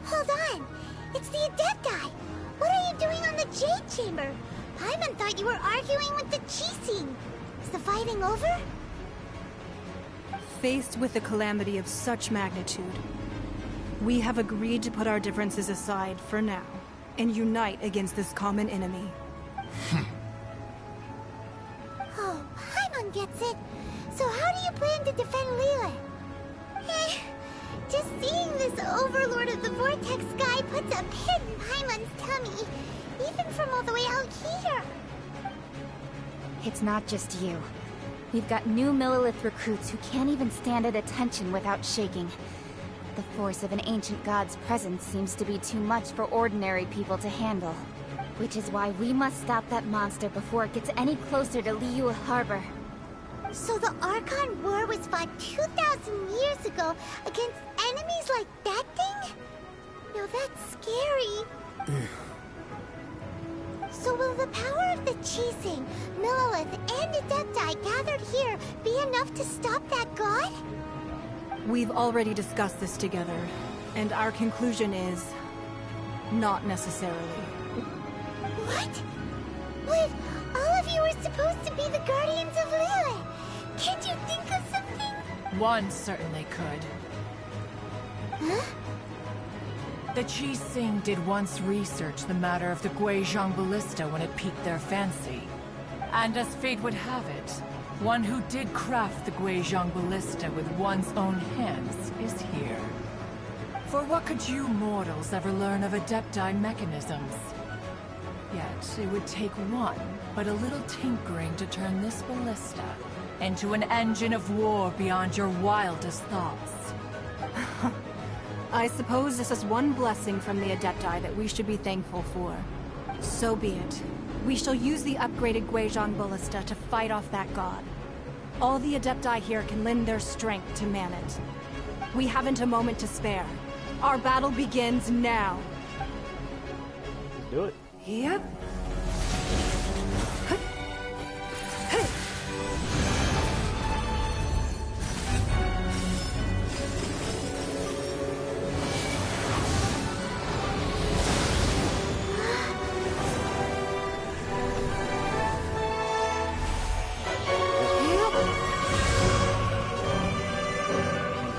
Hold on. It's the Adepti. What are you doing on the Jade Chamber? Paimon thought you were arguing with the Qixing. Is the fighting over? Faced with a calamity of such magnitude, we have agreed to put our differences aside for now and unite against this common enemy. Oh, Paimon gets it. So how do you plan to defend Liyue? Just seeing this Overlord of the Vortex guy puts a pit in Paimon's tummy, even from all the way out here. It's not just you. We've got new Millilith recruits who can't even stand at attention without shaking. The force of an ancient god's presence seems to be too much for ordinary people to handle. Which is why we must stop that monster before it gets any closer to Liyue Harbor. So the Archon War was fought 2,000 years ago against enemies like that thing? No, that's scary. So will the power of the Qixing, Millilith, and Adepti gathered here be enough to stop that god? We've already discussed this together, and our conclusion is... not necessarily. What? But all of you were supposed to be the Guardians of Liyue. Can't you think of something? One certainly could. Huh? The Qixing did once research the matter of the Guizhong Ballista when it piqued their fancy. And as fate would have it, one who did craft the Guizhong Ballista with one's own hands is here. For what could you mortals ever learn of Adepti mechanisms? Yet, it would take one, but a little tinkering to turn this ballista into an engine of war beyond your wildest thoughts. I suppose this is one blessing from the Adepti that we should be thankful for. So be it. We shall use the upgraded Guizhong Ballista to fight off that god. All the Adepti here can lend their strength to man it. We haven't a moment to spare. Our battle begins now. Let's do it. Yep.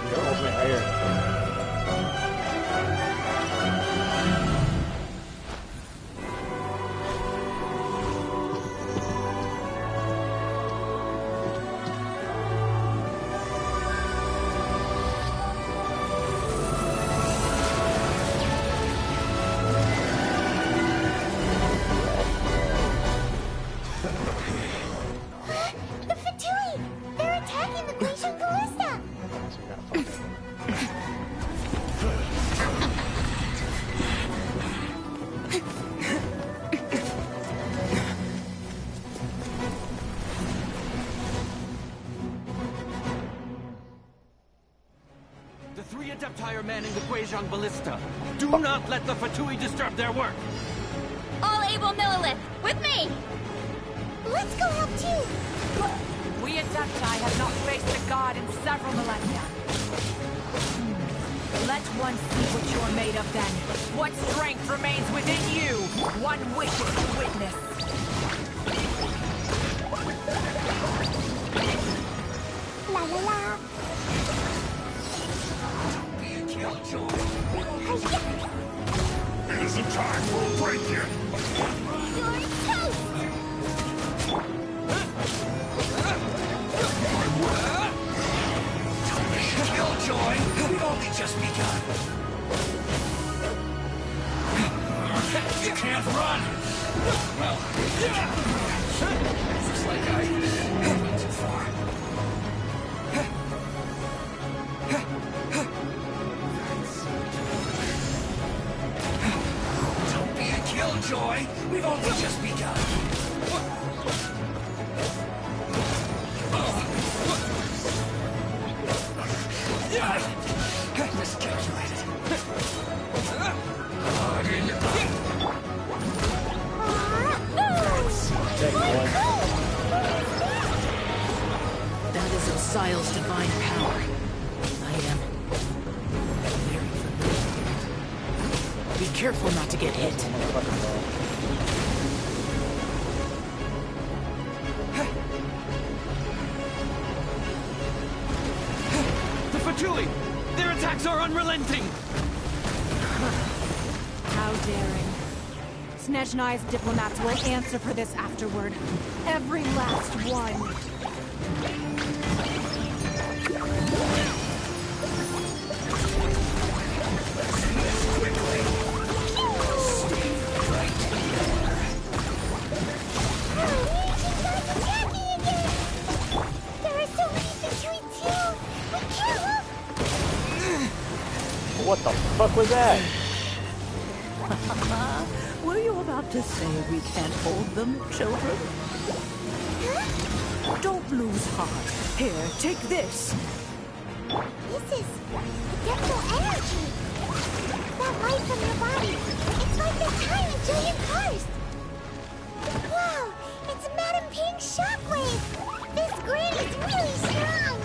Your ultimate right here. Adepti are manning the Guizhong Ballista. Do not let the Fatui disturb their work. All able Millilith, with me! Let's go help too! We Adepti have not faced a god in several millennia. Let one see what you're made of then. What strength remains within you? One wishes to witness. La la la. It isn't time for a break yet. You're toast! Killjoy! We've only just begun. You can't run! Well, looks like I went too far. Don't be a killjoy! We've only just begun. Miscalculated. That is Osial's divine power. I am very familiar. Be careful not to get hit. The Fatui! Their attacks are unrelenting! How daring. Snezhnai's diplomats will answer for this afterward. Every last one. What the fuck was that? Were you about to say we can't hold them, children? Don't lose heart. Here, take this. This is adeptal energy. That light from your body. It's like the time in Julian Karst. Wow, it's Madame Ping's shockwave. This grid is really strong.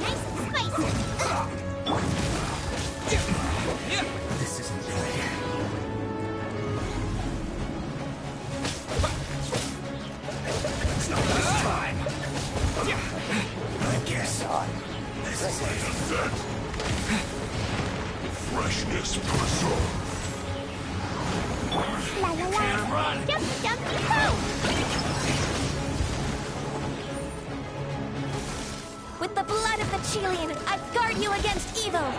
Nice and spicy. This isn't good. It's not this time. I guess this is it. Freshness preserved. La la la. Run! Jump, jump, go! With the blood of the Chilean, I guard you against evil!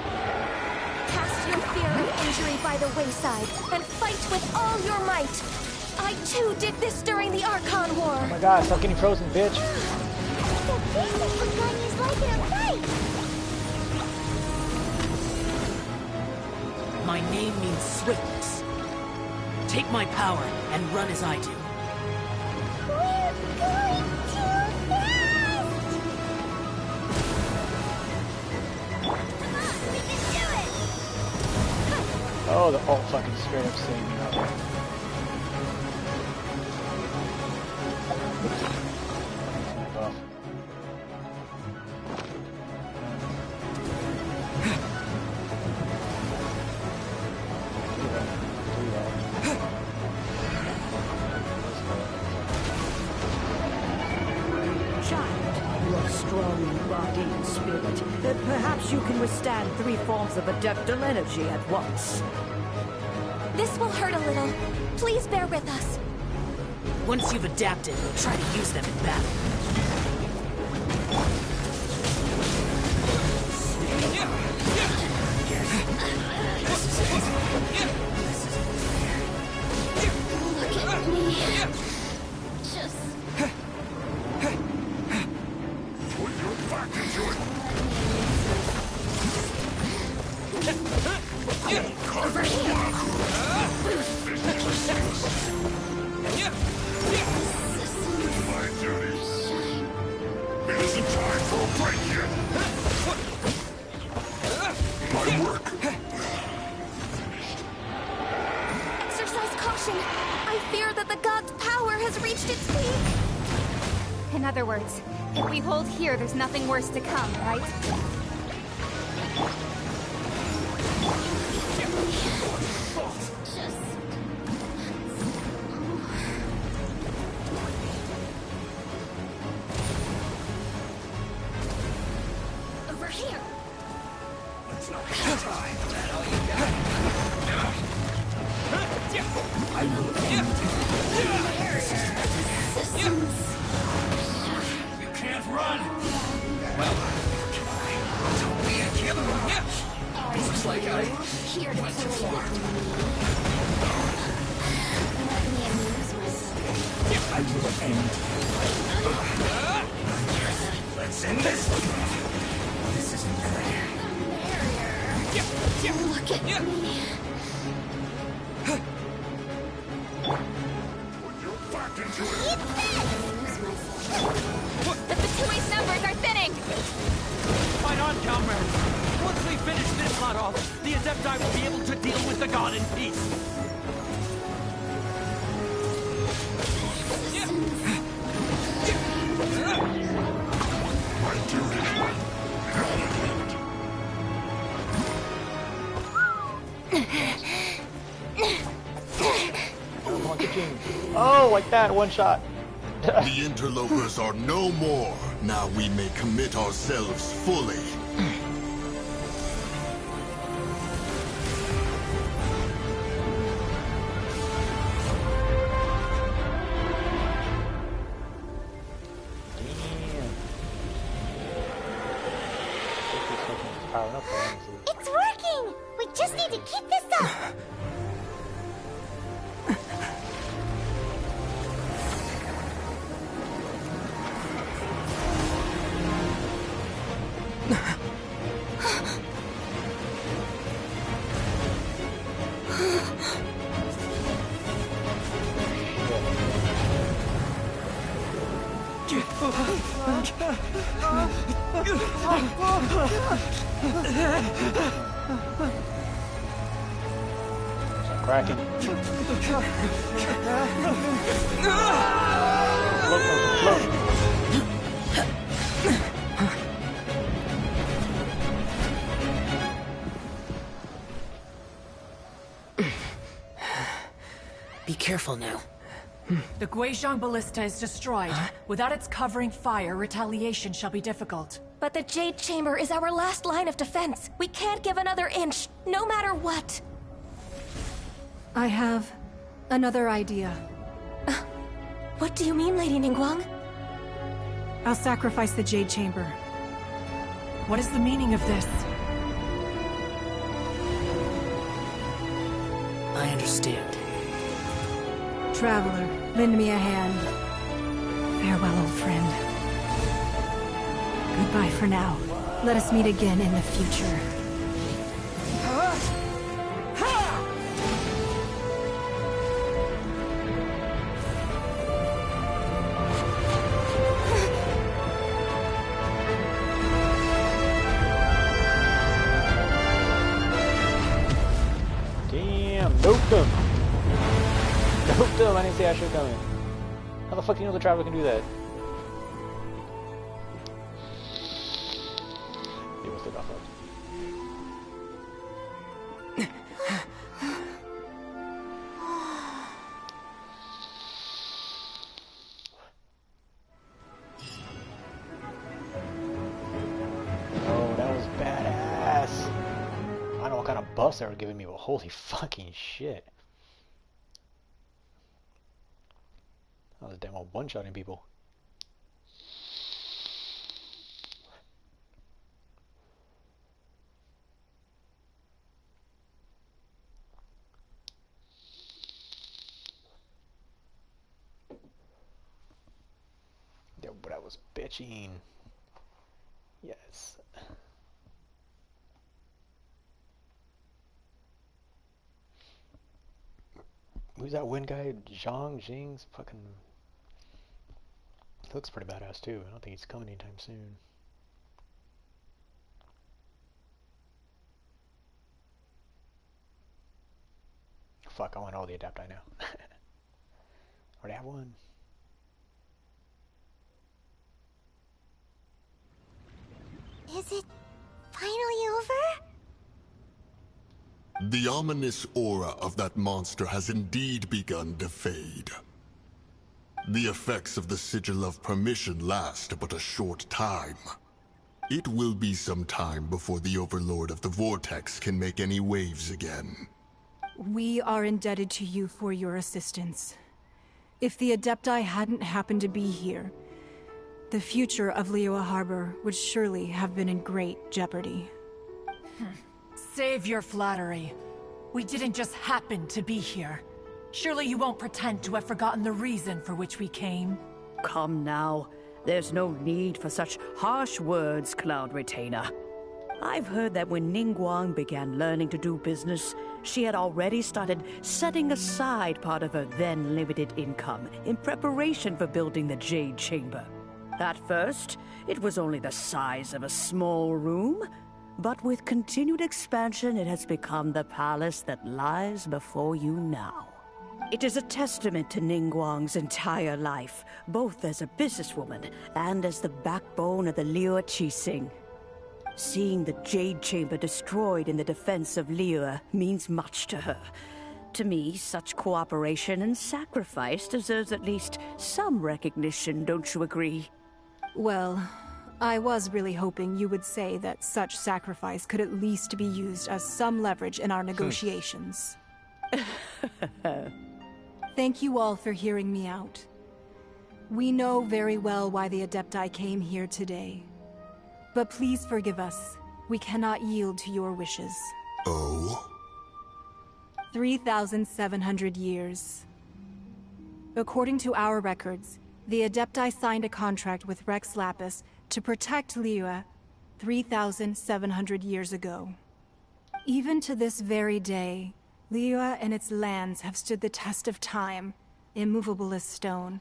Cast your fear of injury by the wayside, and fight with all your might! I too did this during the Archon War! Oh my god, stop getting frozen, bitch! The basic one is like in a fight! My name means swiftness. Take my power and run as I do. We're going too fast! Come on, we can do it! Oh, the ult fucking straight up saved me up. Buff. Child, you are strong in body and spirit. Perhaps you can withstand 3 forms of adeptal energy at once. This will hurt a little. Please bear with us. Once you've adapted, try to use them in battle. Look at me. Just... Put your back into it. Over here. My duty. It isn't time for a break yet. destruction. I fear that the god's power has reached its peak. In other words, if we hold here, there's nothing worse to come, right? Over here. Let's not try. That all you got? I will You can't run! Well, don't be a killer. Looks like I went too far. I will end. Let's end this. This isn't fair. Look at me. Back into it. The Fatui's numbers are thinning! Fight on, comrades! Once we finish this lot off, the Adepti will be able to deal with the god in peace. Oh, like that, one shot. The interlopers are no more. Now we may commit ourselves fully. It's working! We just need to keep this up! Cracking. Be careful now. The Guizhong Ballista is destroyed. Without its covering fire, retaliation shall be difficult. But the Jade Chamber is our last line of defense. We can't give another inch, no matter what. I have another idea. What do you mean, Lady Ningguang? I'll sacrifice the Jade Chamber. What is the meaning of this? I understand. Traveler, lend me a hand. Farewell, old friend. Goodbye for now. Let us meet again in the future. Damn, noped him. Noped him, I didn't see that shit coming. How the fuck do you know the traveler can do that? He must have got fucked. Oh, that was badass. I don't know what kind of buffs they were giving me, but holy fucking shit. I was damn well one-shotting people. Yeah, but I was bitching. Yes. Who's that wind guy? Jing's fucking... He looks pretty badass too. I don't think he's coming anytime soon. fuck, I want all the Adepti now. Already have one. Is it finally over? The ominous aura of that monster has indeed begun to fade. The effects of the Sigil of Permission last but a short time. It will be some time before the Overlord of the Vortex can make any waves again. We are indebted to you for your assistance. If the Adepti hadn't happened to be here, the future of Liyue Harbor would surely have been in great jeopardy. Save your flattery. We didn't just happen to be here. Surely you won't pretend to have forgotten the reason for which we came. Come now. There's no need for such harsh words, Cloud Retainer. I've heard that when Ningguang began learning to do business, she had already started setting aside part of her then limited income in preparation for building the Jade Chamber. At first, it was only the size of a small room, but with continued expansion, it has become the palace that lies before you now. It is a testament to Ningguang's entire life, both as a businesswoman and as the backbone of the Liyue Qixing. Seeing the Jade Chamber destroyed in the defense of Liyue means much to her. To me, such cooperation and sacrifice deserves at least some recognition, don't you agree? Well, I was really hoping you would say that such sacrifice could at least be used as some leverage in our negotiations. Thank you all for hearing me out. We know very well why the Adepti came here today. But please forgive us. We cannot yield to your wishes. Oh? 3,700 years. According to our records, the Adepti signed a contract with Rex Lapis to protect Liyue 3,700 years ago. Even to this very day, Liyue and its lands have stood the test of time, immovable as stone,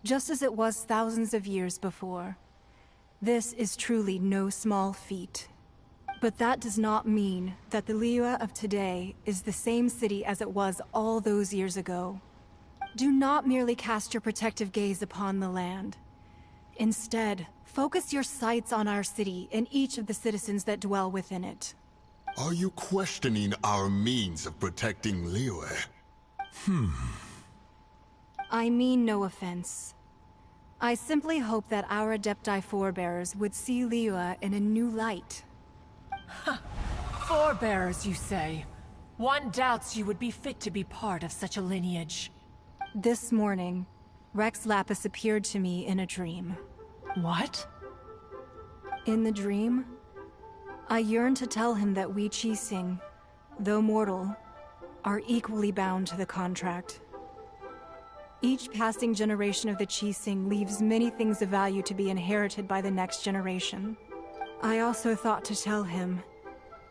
just as it was thousands of years before. This is truly no small feat. But that does not mean that the Liyue of today is the same city as it was all those years ago. Do not merely cast your protective gaze upon the land. Instead, focus your sights on our city and each of the citizens that dwell within it. Are you questioning our means of protecting Liyue? I mean no offense. I simply hope that our Adepti forebears would see Liyue in a new light. Forebears, you say? One doubts you would be fit to be part of such a lineage. This morning, Rex Lapis appeared to me in a dream. What? In the dream, I yearned to tell him that we Qixing, though mortal, are equally bound to the contract. Each passing generation of the Qixing leaves many things of value to be inherited by the next generation. I also thought to tell him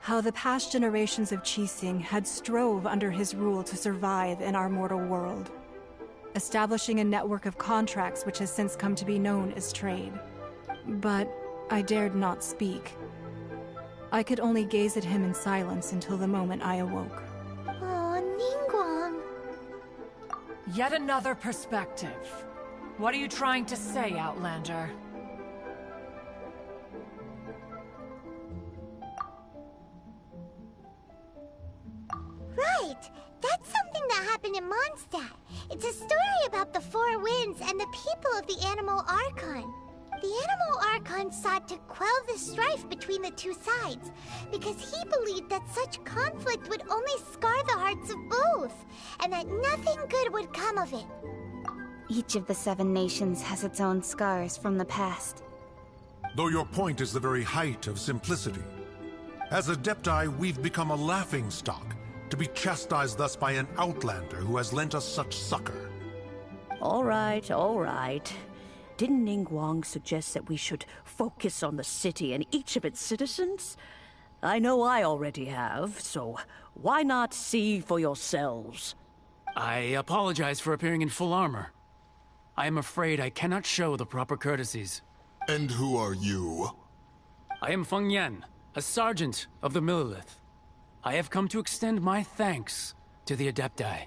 how the past generations of Qixing had strove under his rule to survive in our mortal world, establishing a network of contracts which has since come to be known as trade. But I dared not speak. I could only gaze at him in silence until the moment I awoke. Oh, Ningguang. Yet another perspective. What are you trying to say, Outlander? Right! That's something that happened in Mondstadt. It's a story about the Four Winds and the people of the Animal Archon. The Animal Archon sought to quell the strife between the two sides, because he believed that such conflict would only scar the hearts of both, and that nothing good would come of it. Each of the 7 nations has its own scars from the past. Though your point is the very height of simplicity. As Adepti, we've become a laughingstock, to be chastised thus by an outlander who has lent us such succor. All right, all right. Didn't Ningguang suggest that we should focus on the city and each of its citizens? I know I already have, so why not see for yourselves? I apologize for appearing in full armor. I am afraid I cannot show the proper courtesies. And who are you? I am Feng Yan, a sergeant of the Millelith. I have come to extend my thanks to the Adepti.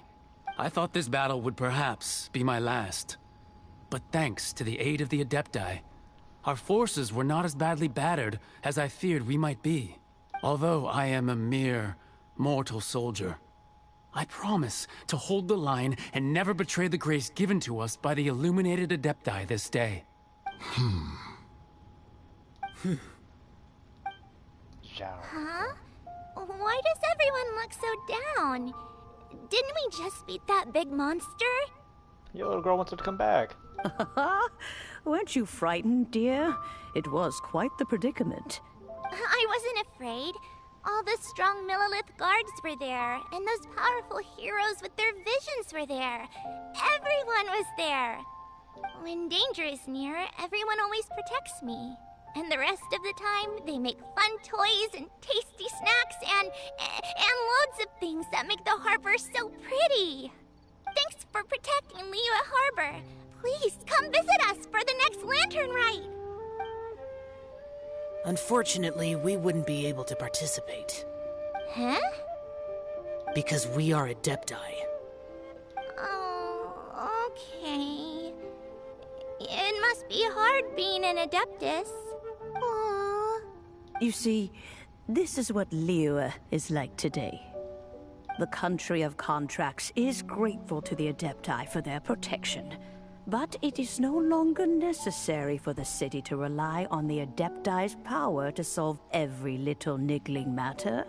I thought this battle would perhaps be my last. But thanks to the aid of the Adepti, our forces were not as badly battered as I feared we might be. Although I am a mere mortal soldier, I promise to hold the line and never betray the grace given to us by the illuminated Adepti this day. Huh? Why does everyone look so down? Didn't we just beat that big monster? Your little girl wants to come back. Weren't you frightened, dear? It was quite the predicament. I wasn't afraid. All the strong Millelith guards were there, and those powerful heroes with their visions were there. Everyone was there. When danger is near, everyone always protects me. And the rest of the time, they make fun toys and tasty snacks and loads of things that make the harbor so pretty. Thanks for protecting Liyue Harbor. Please come visit us for the next lantern rite. Unfortunately, we wouldn't be able to participate. Huh? Because we are Adepti. Oh, okay. It must be hard being an Adeptus. Aww. You see, this is what Liyue is like today. The country of contracts is grateful to the Adepti for their protection. But it is no longer necessary for the city to rely on the Adepti's power to solve every little niggling matter.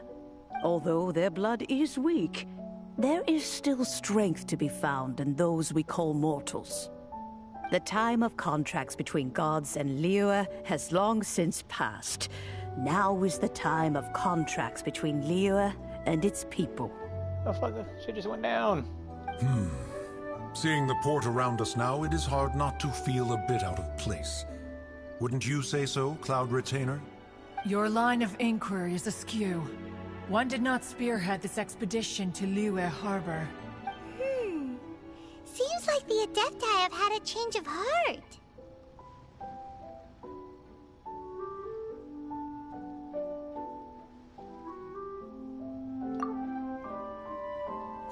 Although their blood is weak, there is still strength to be found in those we call mortals. The time of contracts between gods and Liyue has long since passed. Now is the time of contracts between Liyue and its people. Oh fuck, shit just went down. Seeing the port around us now, it is hard not to feel a bit out of place. Wouldn't you say so, Cloud Retainer? Your line of inquiry is askew. One did not spearhead this expedition to Liyue Harbor. Seems like the Adepti have had a change of heart.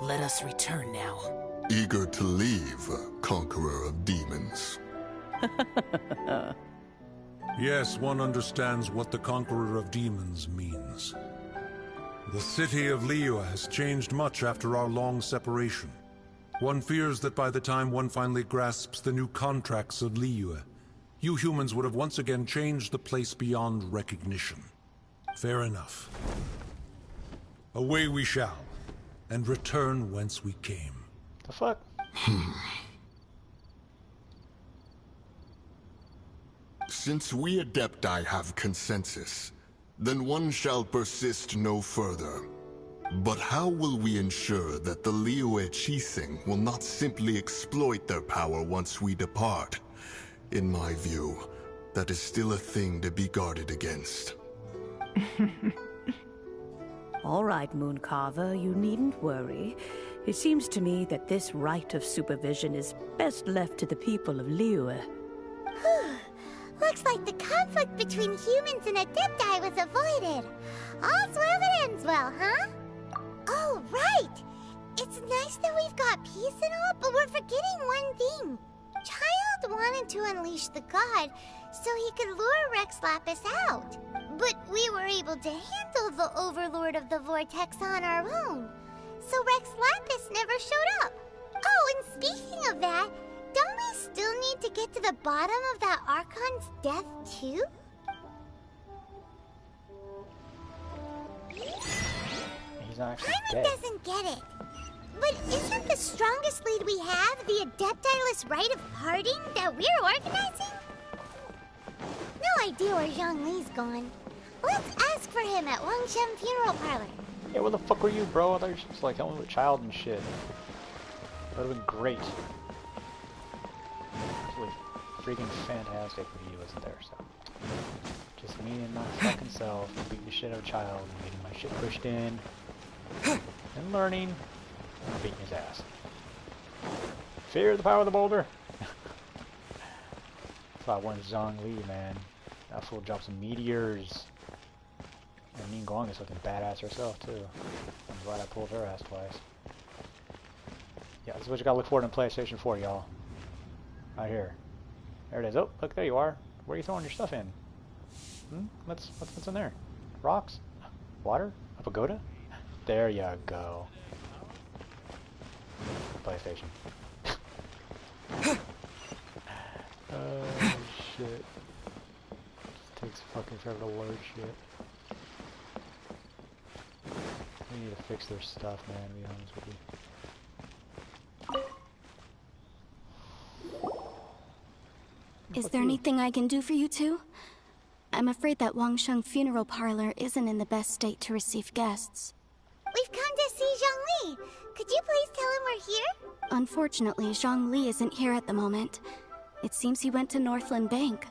Let us return now. Eager to leave, Conqueror of Demons. Yes, one understands what the Conqueror of Demons means. The city of Liyue has changed much after our long separation. One fears that by the time one finally grasps the new contracts of Liyue, you humans would have once again changed the place beyond recognition. Fair enough. Away we shall, and return whence we came. The fuck? Since we Adepti have consensus, then one shall persist no further. But how will we ensure that the Liyue Chising will not simply exploit their power once we depart? In my view, that is still a thing to be guarded against. All right, Mooncarver, you needn't worry. It seems to me that this right of supervision is best left to the people of Liyue. Looks like the conflict between humans and Adepti was avoided. All's well that ends well, huh? Oh, right! It's nice that we've got peace and all, but we're forgetting one thing. Child wanted to unleash the god so he could lure Rex Lapis out. But we were able to handle the Overlord of the Vortex on our own. So Rex Lapis never showed up. Oh, and speaking of that, don't we still need to get to the bottom of that Archon's death, too? He's not actually Paimon dead. doesn't get it. But isn't the strongest lead we have the Adepti-less rite of parting that we're organizing? No idea where Zhongli's gone. Let's ask for him at Wangshem Funeral Parlor. Yeah, where the fuck were you, bro? I thought you were just like helping with a child and shit. That would have been great. Absolutely freaking fantastic if he wasn't there, so. Just me and my fucking self beating the shit out of a child and getting my shit pushed in. And learning. And beating his ass. Fear the power of the boulder. That's why I wanted Zhongli, man. That fool dropped some meteors. And Ningguang is looking badass herself, too. I'm glad I pulled her ass twice. Yeah, this is what you gotta look for in PlayStation 4, y'all. Right here. There it is. Oh, look, there you are. Where are you throwing your stuff in? What's in there? Rocks? Water? A pagoda? There you go. PlayStation. Oh shit. Just takes fucking forever to load shit. We need to fix their stuff, man, to be honest with you. Is there anything I can do for you two? I'm afraid that Wangsheng funeral parlor isn't in the best state to receive guests. We've come to see Zhongli. Could you please tell him we're here? Unfortunately, Zhongli isn't here at the moment. It seems he went to Northland Bank.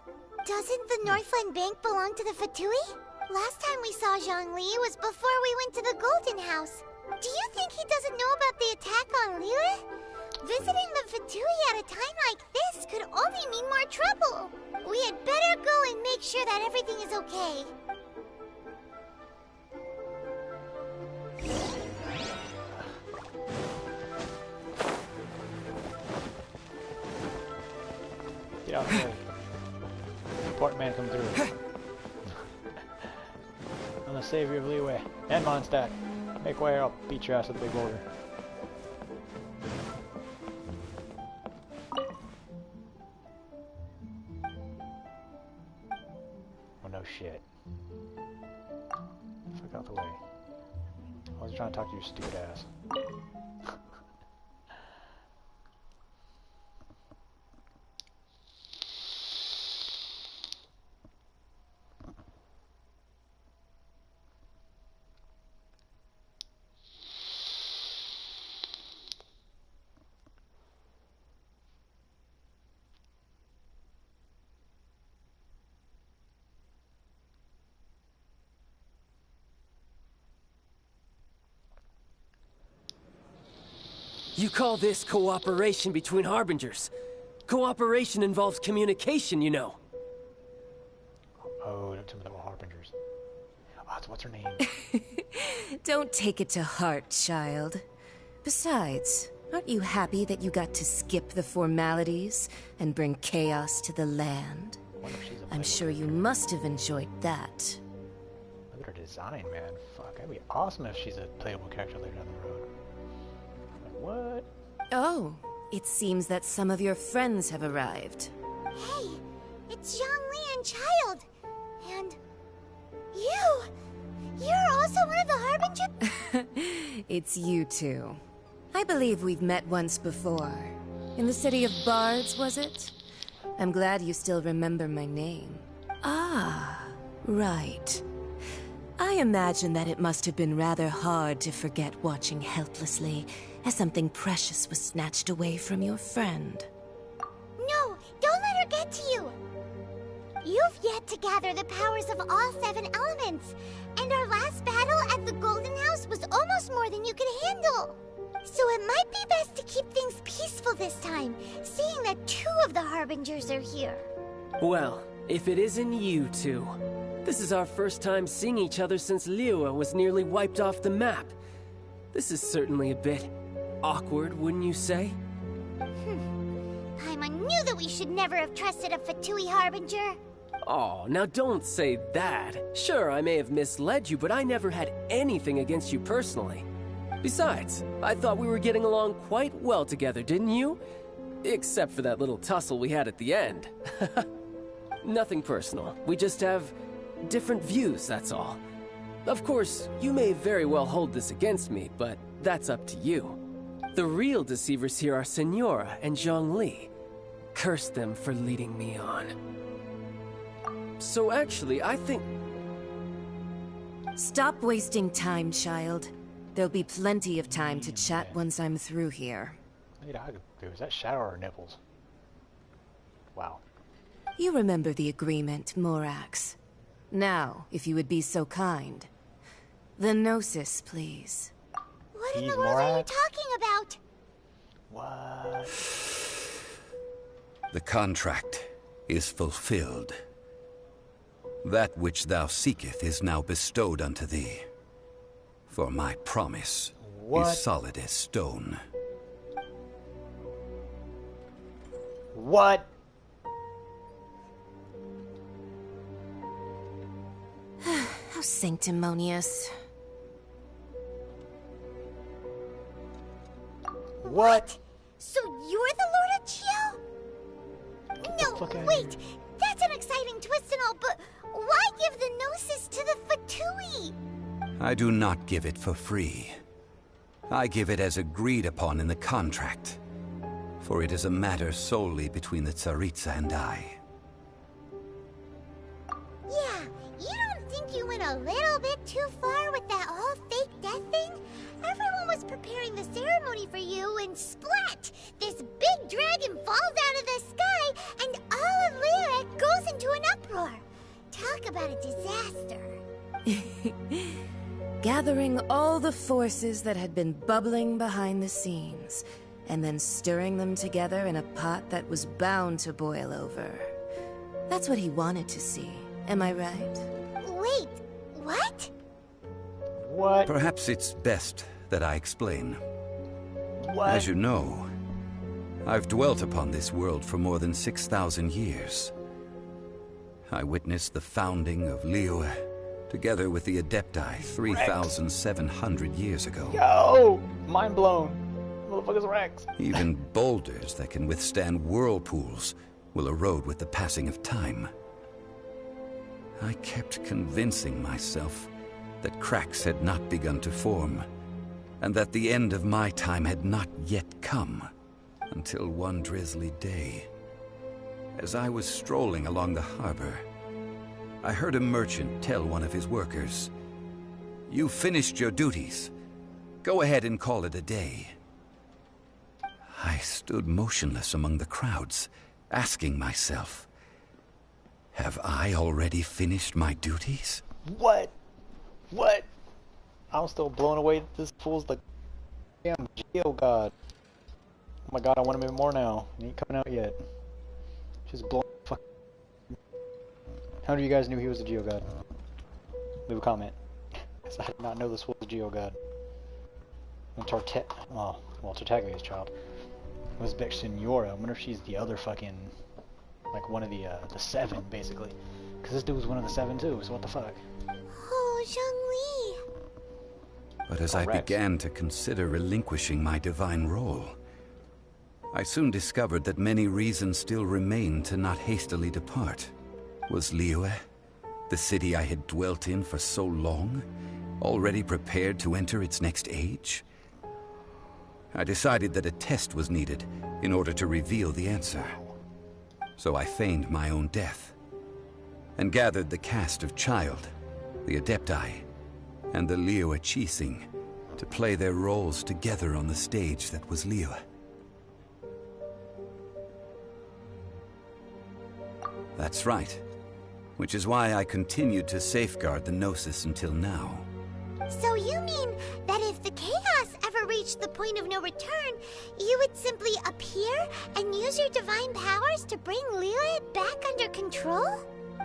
Doesn't the Northland Bank belong to the Fatui? Last time we saw Zhongli was before we went to the Golden House. Do you think he doesn't know about the attack on Liyue? Visiting the Fatui at a time like this could only mean more trouble. We had better go and make sure that everything is okay. Get out of the way. Important man come through. I'm the savior of Liyue. And Mondstadt. Make way or I'll beat your ass with a big boulder. Oh no shit. Fuck out the way. I was trying to talk to your stupid ass. You call this cooperation between Harbingers? Cooperation involves communication, you know. Oh, don't tell me that were Harbingers. Oh, what's her name? Don't take it to heart, child. Besides, aren't you happy that you got to skip the formalities and bring chaos to the land? I'm sure you must have enjoyed that. Look at her design, man. Fuck, that'd be awesome if she's a playable character later down the road. What? Oh, it seems that some of your friends have arrived. Hey, it's Zhongli and Child. And you! You're also one of the Harbingers? It's you two. I believe we've met once before. In the city of Bards, was it? I'm glad you still remember my name. Ah, right. I imagine that it must have been rather hard to forget watching helplessly as something precious was snatched away from your friend. No, don't let her get to you! You've yet to gather the powers of all 7 elements, and our last battle at the Golden House was almost more than you could handle. So it might be best to keep things peaceful this time, seeing that 2 of the Harbingers are here. Well, if it isn't you two. This is our first time seeing each other since Liyue was nearly wiped off the map. This is certainly a bit awkward, wouldn't you say? Paimon knew that we should never have trusted a Fatui Harbinger. Oh, now don't say that. Sure, I may have misled you, but I never had anything against you personally. Besides, I thought we were getting along quite well together, didn't you? Except for that little tussle we had at the end. Nothing personal. We just have different views, that's all. Of course, you may very well hold this against me, but that's up to you. The real deceivers here are Senora and Zhongli. Curse them for leading me on. So actually, I think... Stop wasting time, child. There'll be plenty of time to chat once I'm through here. Is that shadow or nipples? Wow. You remember the agreement, Morax. Now, if you would be so kind. The Gnosis, please. What in the world are you talking about? What? The contract is fulfilled. That which thou seeketh is now bestowed unto thee. For my promise is solid as stone. What? How sanctimonious. What? So you're the Lord of Chio? No, wait. That's an exciting twist and all, but why give the Gnosis to the Fatui? I do not give it for free. I give it as agreed upon in the contract. For it is a matter solely between the Tsaritsa and I. Yeah, you don't think you went a little bit too far with that whole fake death thing? Everyone was preparing the ceremony for you, and splat! This big dragon falls out of the sky, and all of Lyric goes into an uproar. Talk about a disaster. Gathering all the forces that had been bubbling behind the scenes, and then stirring them together in a pot that was bound to boil over. That's what he wanted to see, am I right? Wait, what? What? Perhaps it's best that I explain. What? As you know, I've dwelt upon this world for more than 6,000 years. I witnessed the founding of Liyue, together with the Adepti 3,700 years ago. Yo! Mind blown. Motherfuckers Rex. Even boulders that can withstand whirlpools will erode with the passing of time. I kept convincing myself that cracks had not begun to form, and that the end of my time had not yet come, until one drizzly day. As I was strolling along the harbor, I heard a merchant tell one of his workers, "You finished your duties. Go ahead and call it a day." I stood motionless among the crowds, asking myself, have I already finished my duties? What? What? I'm still blown away that this fool's the damn Geo God. Oh my god, I want him even more now. He ain't coming out yet. Just blown fuck. How many of you guys knew he was a Geo God? Leave a comment. Because I did not know this fool was a Geo God. And oh, well, Tartaglia's child. It was Beck Senora. I wonder if she's the other fucking, like one of the seven, basically. Because this dude was one of the seven too, so what the fuck? Oh, Zhongli. But as I began to consider relinquishing my divine role, I soon discovered that many reasons still remained to not hastily depart. Was Liyue, the city I had dwelt in for so long, already prepared to enter its next age? I decided that a test was needed in order to reveal the answer. So I feigned my own death, and gathered the cast of Child, the Adepti, and the Liyue Qixing to play their roles together on the stage that was Liyue. That's right, which is why I continued to safeguard the Gnosis until now. So you mean that if the chaos ever reached the point of no return, you would simply appear and use your divine powers to bring Liyue back under control?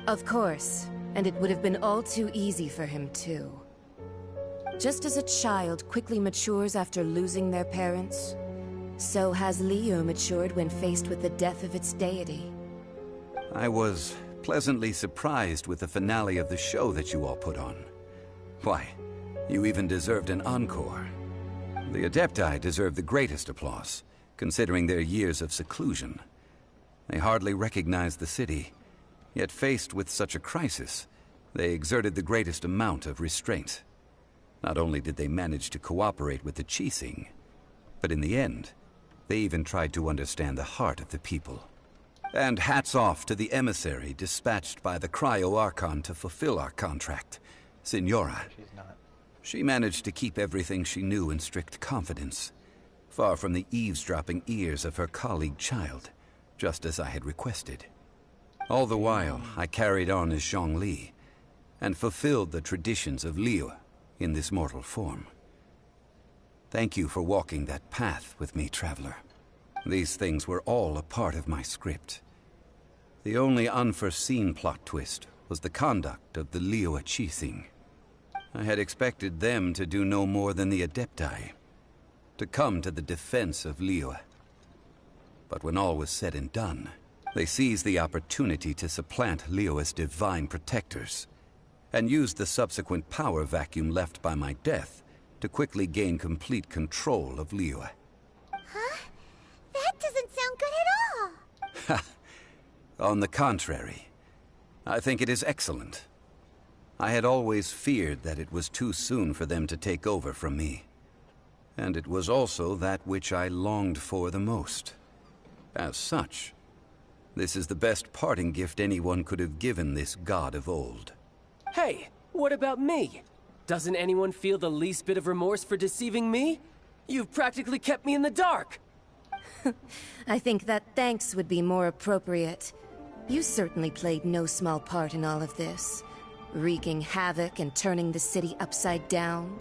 Of course, and it would have been all too easy for him too. Just as a child quickly matures after losing their parents, so has Liyue matured when faced with the death of its deity. I was pleasantly surprised with the finale of the show that you all put on. Why, you even deserved an encore. The Adepti deserve the greatest applause, considering their years of seclusion. They hardly recognized the city, yet faced with such a crisis, they exerted the greatest amount of restraint. Not only did they manage to cooperate with the Qixing, but in the end, they even tried to understand the heart of the people. And hats off to the emissary dispatched by the Cryo-Archon to fulfill our contract, Senora. She's not. She managed to keep everything she knew in strict confidence, far from the eavesdropping ears of her colleague Child, just as I had requested. All the while, I carried on as Zhongli, and fulfilled the traditions of Liyue in this mortal form. Thank you for walking that path with me, Traveler. These things were all a part of my script. The only unforeseen plot twist was the conduct of the Liyue Qixing. I had expected them to do no more than the Adepti, to come to the defense of Liyue. But when all was said and done, they seized the opportunity to supplant Liyue's divine protectors, and used the subsequent power vacuum left by my death to quickly gain complete control of Liyue. Huh? That doesn't sound good at all! On the contrary, I think it is excellent. I had always feared that it was too soon for them to take over from me. And it was also that which I longed for the most. As such, this is the best parting gift anyone could have given this god of old. Hey, what about me? Doesn't anyone feel the least bit of remorse for deceiving me? You've practically kept me in the dark! I think that thanks would be more appropriate. You certainly played no small part in all of this, wreaking havoc and turning the city upside down.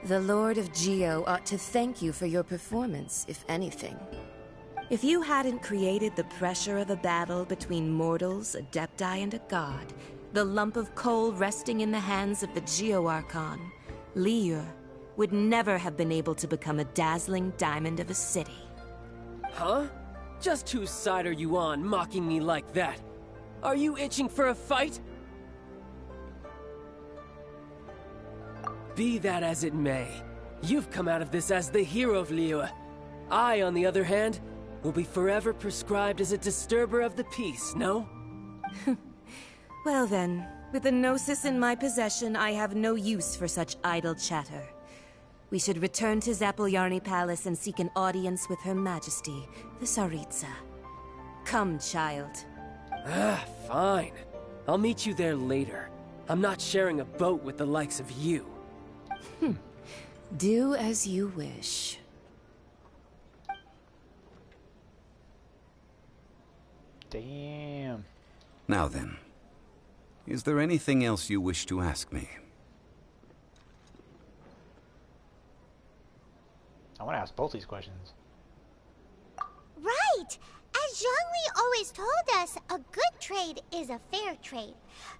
The Lord of Geo ought to thank you for your performance, if anything. If you hadn't created the pressure of a battle between mortals, adepti, and a god, the lump of coal resting in the hands of the Geo Archon, Liyue, would never have been able to become a dazzling diamond of a city. Huh? Just whose side are you on, mocking me like that? Are you itching for a fight? Be that as it may, you've come out of this as the hero of Liyue. I, on the other hand, will be forever prescribed as a disturber of the peace, no? Well then, with the Gnosis in my possession, I have no use for such idle chatter. We should return to Zapoljarny Palace and seek an audience with Her Majesty, the Tsaritsa. Come, child. Fine. I'll meet you there later. I'm not sharing a boat with the likes of you. Do as you wish. Damn. Now then, is there anything else you wish to ask me? I want to ask both these questions. Right! As Zhongli always told us, a good trade is a fair trade.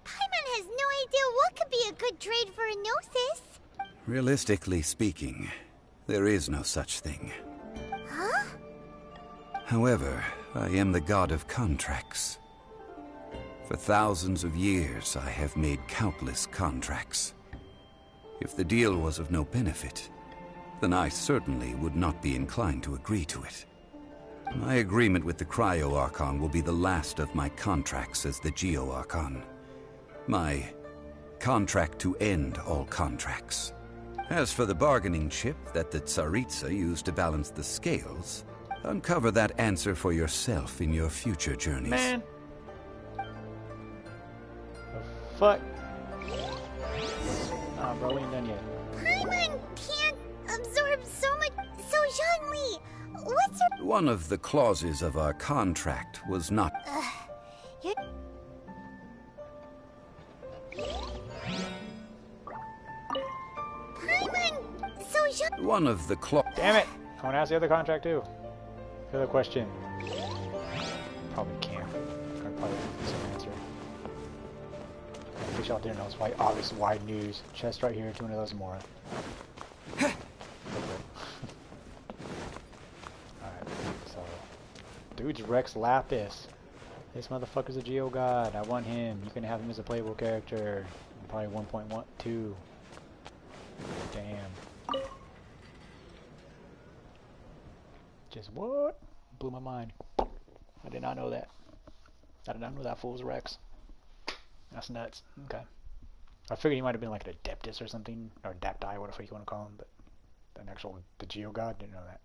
Paimon has no idea what could be a good trade for a Gnosis. Realistically speaking, there is no such thing. Huh? However, I am the god of contracts. For thousands of years, I have made countless contracts. If the deal was of no benefit, then I certainly would not be inclined to agree to it. My agreement with the Cryo Archon will be the last of my contracts as the Geo Archon. My contract to end all contracts. As for the bargaining chip that the Tsaritsa used to balance the scales, uncover that answer for yourself in your future journeys. Man. The fuck? Nah, bro, we ain't done yet. Paimon can't absorb so much. So, Zhongli, what's your... One of the clauses of our contract was not... You're... Paimon, so Zhongli... One of the Damn it! I want to ask the other contract too. The other question. Probably can't. I probably have the same answer. In case y'all didn't know, it's why obvious wide news. Chest right here, 200,000 more. Alright, so dude's Rex Lapis. This motherfucker's a Geo God. I want him. You can have him as a playable character. Probably 1.12. Damn. Just what? Blew my mind. I did not know that. I did not know that fool's Rex. That's nuts. Okay. I figured he might have been like an Adeptus or something, or Adepti, whatever you want to call him, but an actual, the Geo God, didn't know that.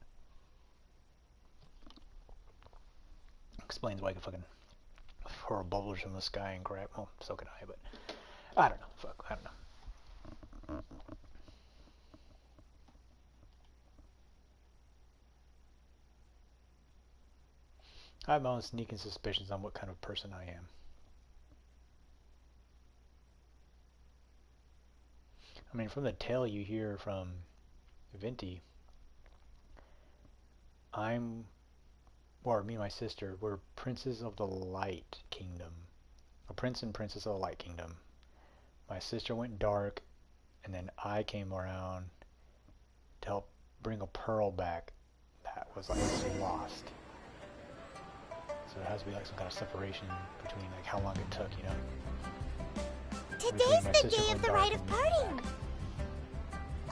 Explains why I can fucking hurl bubbles from the sky and crap. Well, so can I, but I don't know. Fuck, I don't know. I have my own sneaking suspicions on what kind of person I am. I mean, from the tale you hear from Venti, or me and my sister, we're princes of the Light Kingdom. A prince and princess of the Light Kingdom. My sister went dark, and then I came around to help bring a pearl back that was like lost. has to be like some kind of separation between like how long it took, you know. Today's the day of the rite of parting.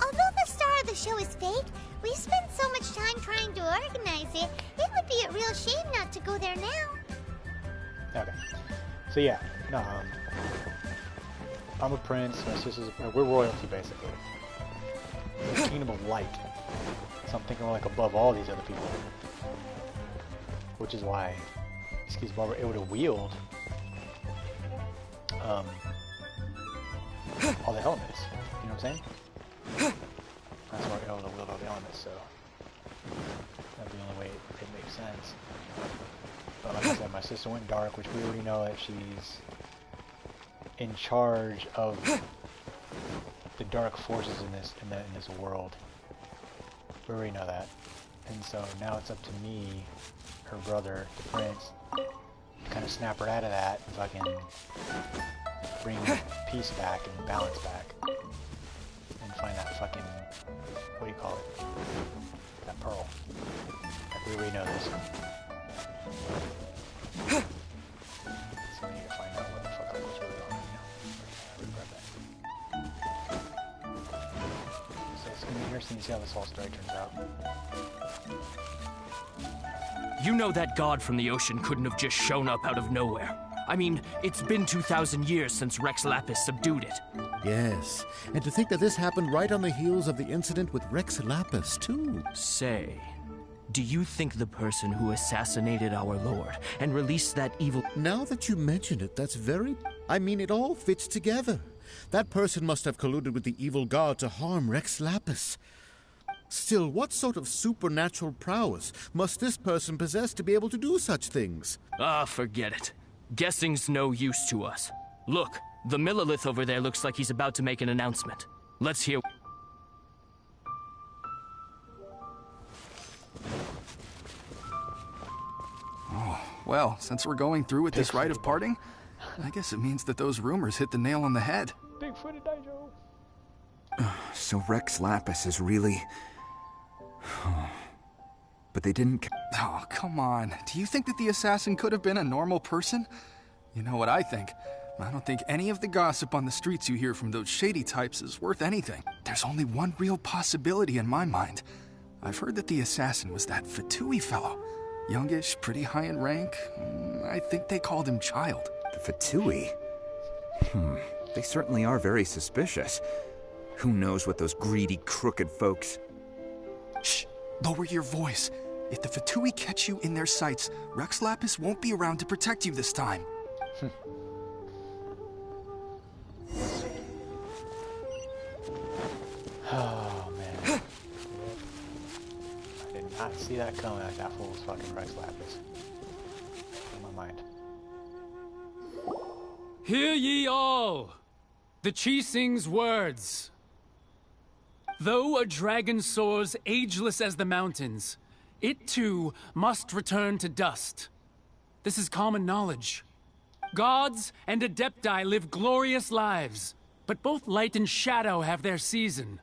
Although the star of the show is fake, we spent so much time trying to organize it, it would be a real shame not to go there now. Okay. So yeah, no, I'm a prince, my sister's we're royalty basically. The Kingdom of Light. So I'm thinking we're like above all these other people. Which is why, excuse me, we're able to wield all the elements. You know what I'm saying? That's why we're able to wield all the elements, so that'd be the only way it makes sense. But like I said, my sister went dark, which we already know that she's in charge of the dark forces in this world. We already know that. And so now it's up to me, her brother, the prince, to kind of snap her out of that and fucking bring peace back and balance back. And find that fucking, what do you call it? That pearl. Like we already know this. So we need to find out what the fuck was really on right now. So it's gonna be interesting to see how this whole story turns out. You know that god from the ocean couldn't have just shown up out of nowhere. I mean, it's been 2,000 years since Rex Lapis subdued it. Yes, and to think that this happened right on the heels of the incident with Rex Lapis, too. Say, do you think the person who assassinated our lord and released that evil... Now that you mention it, that's very... I mean, it all fits together. That person must have colluded with the evil god to harm Rex Lapis. Still, what sort of supernatural prowess must this person possess to be able to do such things? Ah, forget it. Guessing's no use to us. Look, the Millilith over there looks like he's about to make an announcement. Let's hear... Oh, well, since we're going through with this rite of parting, I guess it means that those rumors hit the nail on the head. Bigfooted Daijo. So Rex Lapis is really... But they didn't... Oh, come on. Do you think that the assassin could have been a normal person? You know what I think. I don't think any of the gossip on the streets you hear from those shady types is worth anything. There's only one real possibility in my mind. I've heard that the assassin was that Fatui fellow. Youngish, pretty high in rank. I think they called him Child. The Fatui? They certainly are very suspicious. Who knows what those greedy, crooked folks... Shh! Lower your voice. If the Fatui catch you in their sights, Rex Lapis won't be around to protect you this time. Oh, man. I did not see that coming. Like that fool's fucking Rex Lapis. In my mind. Hear ye all! The Chi Sing's words. Though a dragon soars ageless as the mountains, it too must return to dust. This is common knowledge. Gods and Adepti live glorious lives, but both light and shadow have their season.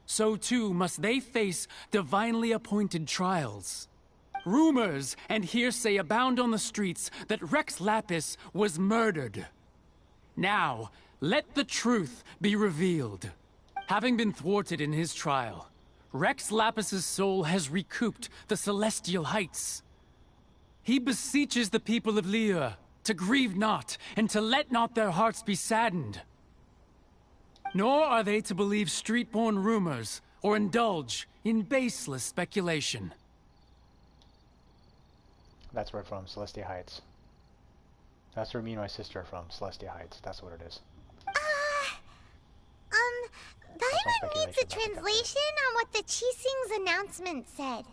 So too must they face divinely appointed trials. Rumors and hearsay abound on the streets that Rex Lapis was murdered. Now, let the truth be revealed. Having been thwarted in his trial, Rex Lapis's soul has recouped the celestial heights. He beseeches the people of Liyue to grieve not, and to let not their hearts be saddened. Nor are they to believe street-born rumors, or indulge in baseless speculation. That's where from, Celestia Heights. That's where me and my sister are from, Celestia Heights. That's what it is. Paimon needs a translation on what the Chi Sing's announcement said.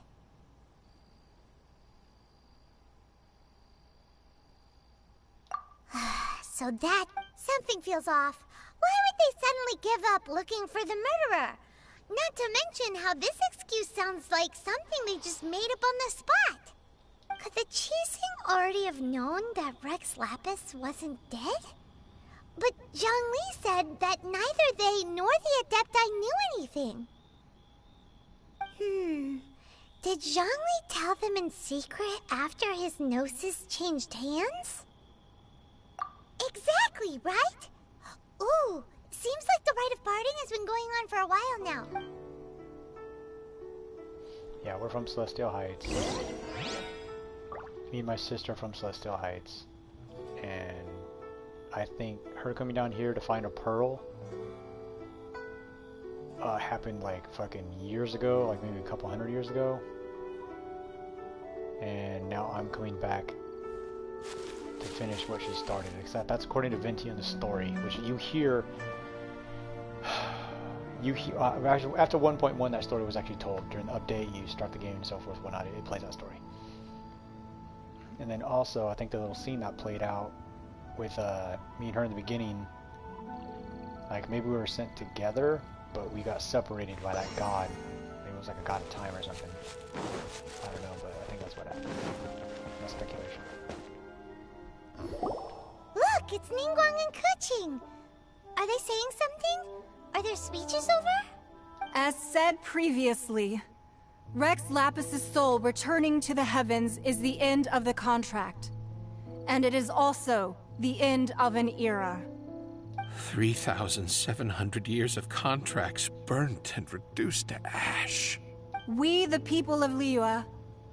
So that... something feels off. Why would they suddenly give up looking for the murderer? Not to mention how this excuse sounds like something they just made up on the spot. Could the Chi Sing already have known that Rex Lapis wasn't dead? But Zhongli said that neither they nor the Adepti knew anything. Did Zhongli tell them in secret after his gnosis changed hands? Exactly, right? Ooh, seems like the rite of parting has been going on for a while now. Yeah, we're from Celestial Heights. Me and my sister are from Celestial Heights. And I think her coming down here to find a pearl happened like fucking years ago, like maybe a couple hundred years ago. And now I'm coming back to finish what she started. Except that's according to Venti in the story, which you hear. Actually, after 1.1, that story was actually told. During the update, you start the game and so forth, whatnot. It plays that story. And then also, I think the little scene that played out with me and her in the beginning, like maybe we were sent together, but we got separated by that god. Maybe it was like a god of time or something. I don't know, but I think that's what happened. That's speculation. Look, it's Ningguang and Keqing. Are they saying something? Are their speeches over? As said previously, Rex Lapis's soul returning to the heavens is the end of the contract. And it is also the end of an era. 3,700 years of contracts burnt and reduced to ash. We, the people of Liyue,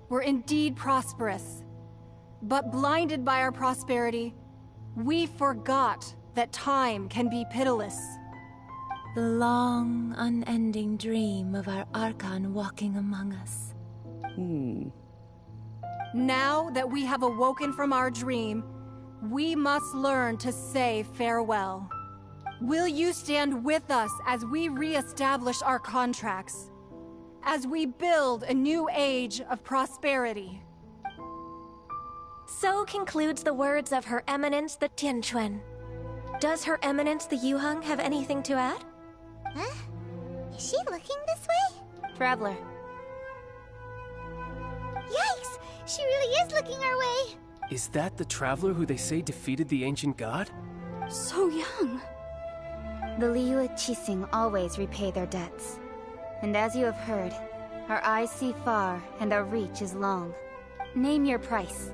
were indeed prosperous. But blinded by our prosperity, we forgot that time can be pitiless. The long, unending dream of our Archon walking among us. Now that we have awoken from our dream, we must learn to say farewell. Will you stand with us as we re-establish our contracts? As we build a new age of prosperity? So concludes the words of Her Eminence the Tianquan. Does Her Eminence the Yuheng have anything to add? Huh? Is she looking this way? Traveler. Yikes! She really is looking our way! Is that the traveler who they say defeated the ancient god? So young. The Liyue Qixing always repay their debts. And as you have heard, our eyes see far and our reach is long. Name your price.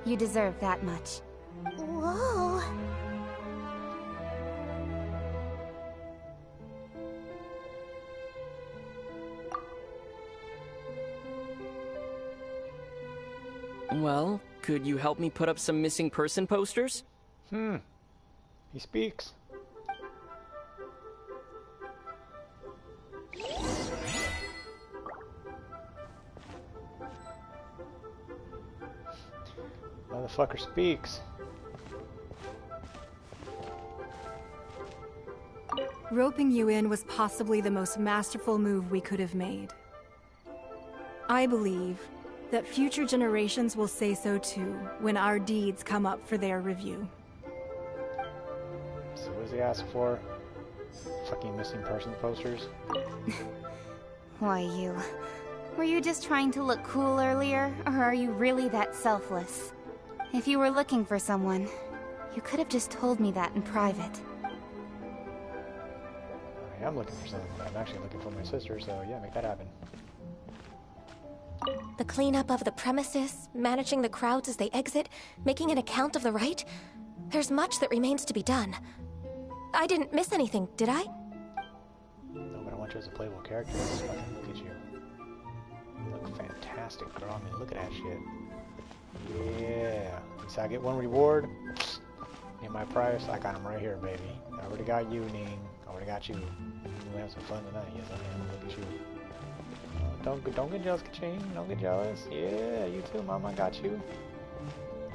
You deserve that much. Whoa! Well, could you help me put up some missing person posters? He speaks. Motherfucker speaks. Roping you in was possibly the most masterful move we could have made. I believe that future generations will say so too when our deeds come up for their review. So what does he ask for? Fucking missing person posters? Why you? Were you just trying to look cool earlier, or are you really that selfless? If you were looking for someone, you could have just told me that in private. I am looking for someone. I'm actually looking for my sister, so yeah, make that happen. The cleanup of the premises, managing the crowds as they exit, making an account of the rite. There's much that remains to be done. I didn't miss anything, did I? No, but I want you as a playable character. Let's fucking look at you. You look fantastic, girl. I mean, look at that shit. Yeah. So I get one reward. Get my price. I got him right here, baby. I already got you, Ning. I already got you. We'll have some fun tonight. Yes, I am. Look at you. Don't get jealous, Ka-ching. Don't get jealous. Yeah, you too, Mama. I got you.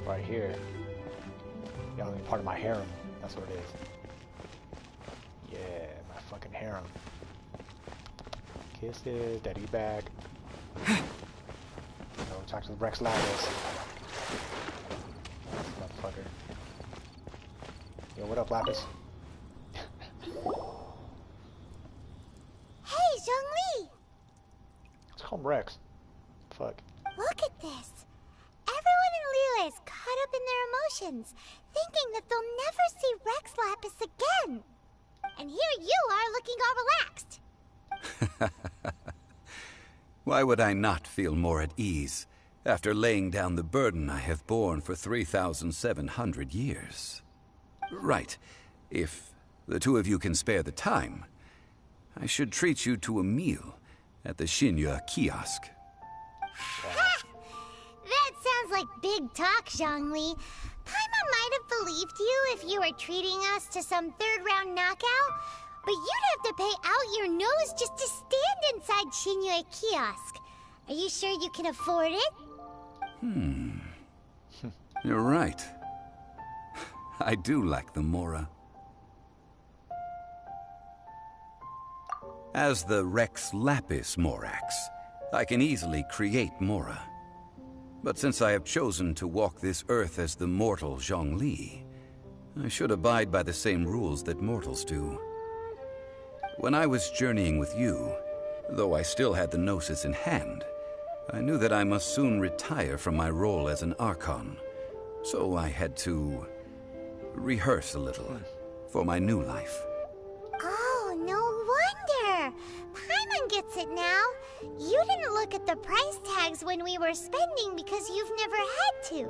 Right here. Y'all be part of my harem. That's what it is. Yeah, my fucking harem. Kisses, daddy back. Go talk to the Rex Lapis. Motherfucker. Yo, what up, Lapis? Hey, Zhongli! Let's call him Rex. Fuck. Look at this. Everyone in Liyue is caught up in their emotions, thinking that they'll never see Rex Lapis again. And here you are looking all relaxed. Why would I not feel more at ease after laying down the burden I have borne for 3,700 years? Right. If the two of you can spare the time, I should treat you to a meal at the Shinya kiosk. That sounds like big talk, Zhongli. Paimon might have believed you if you were treating us to some third-round knockout, but you'd have to pay out your nose just to stand inside Shinya kiosk. Are you sure you can afford it? You're right. I do lack the Mora. As the Rex Lapis Morax, I can easily create Mora. But since I have chosen to walk this earth as the mortal Zhongli, I should abide by the same rules that mortals do. When I was journeying with you, though I still had the Gnosis in hand, I knew that I must soon retire from my role as an Archon, so I had to rehearse a little for my new life. Oh, no wonder! Paimon gets it now. You didn't look at the price tags when we were spending because you've never had to.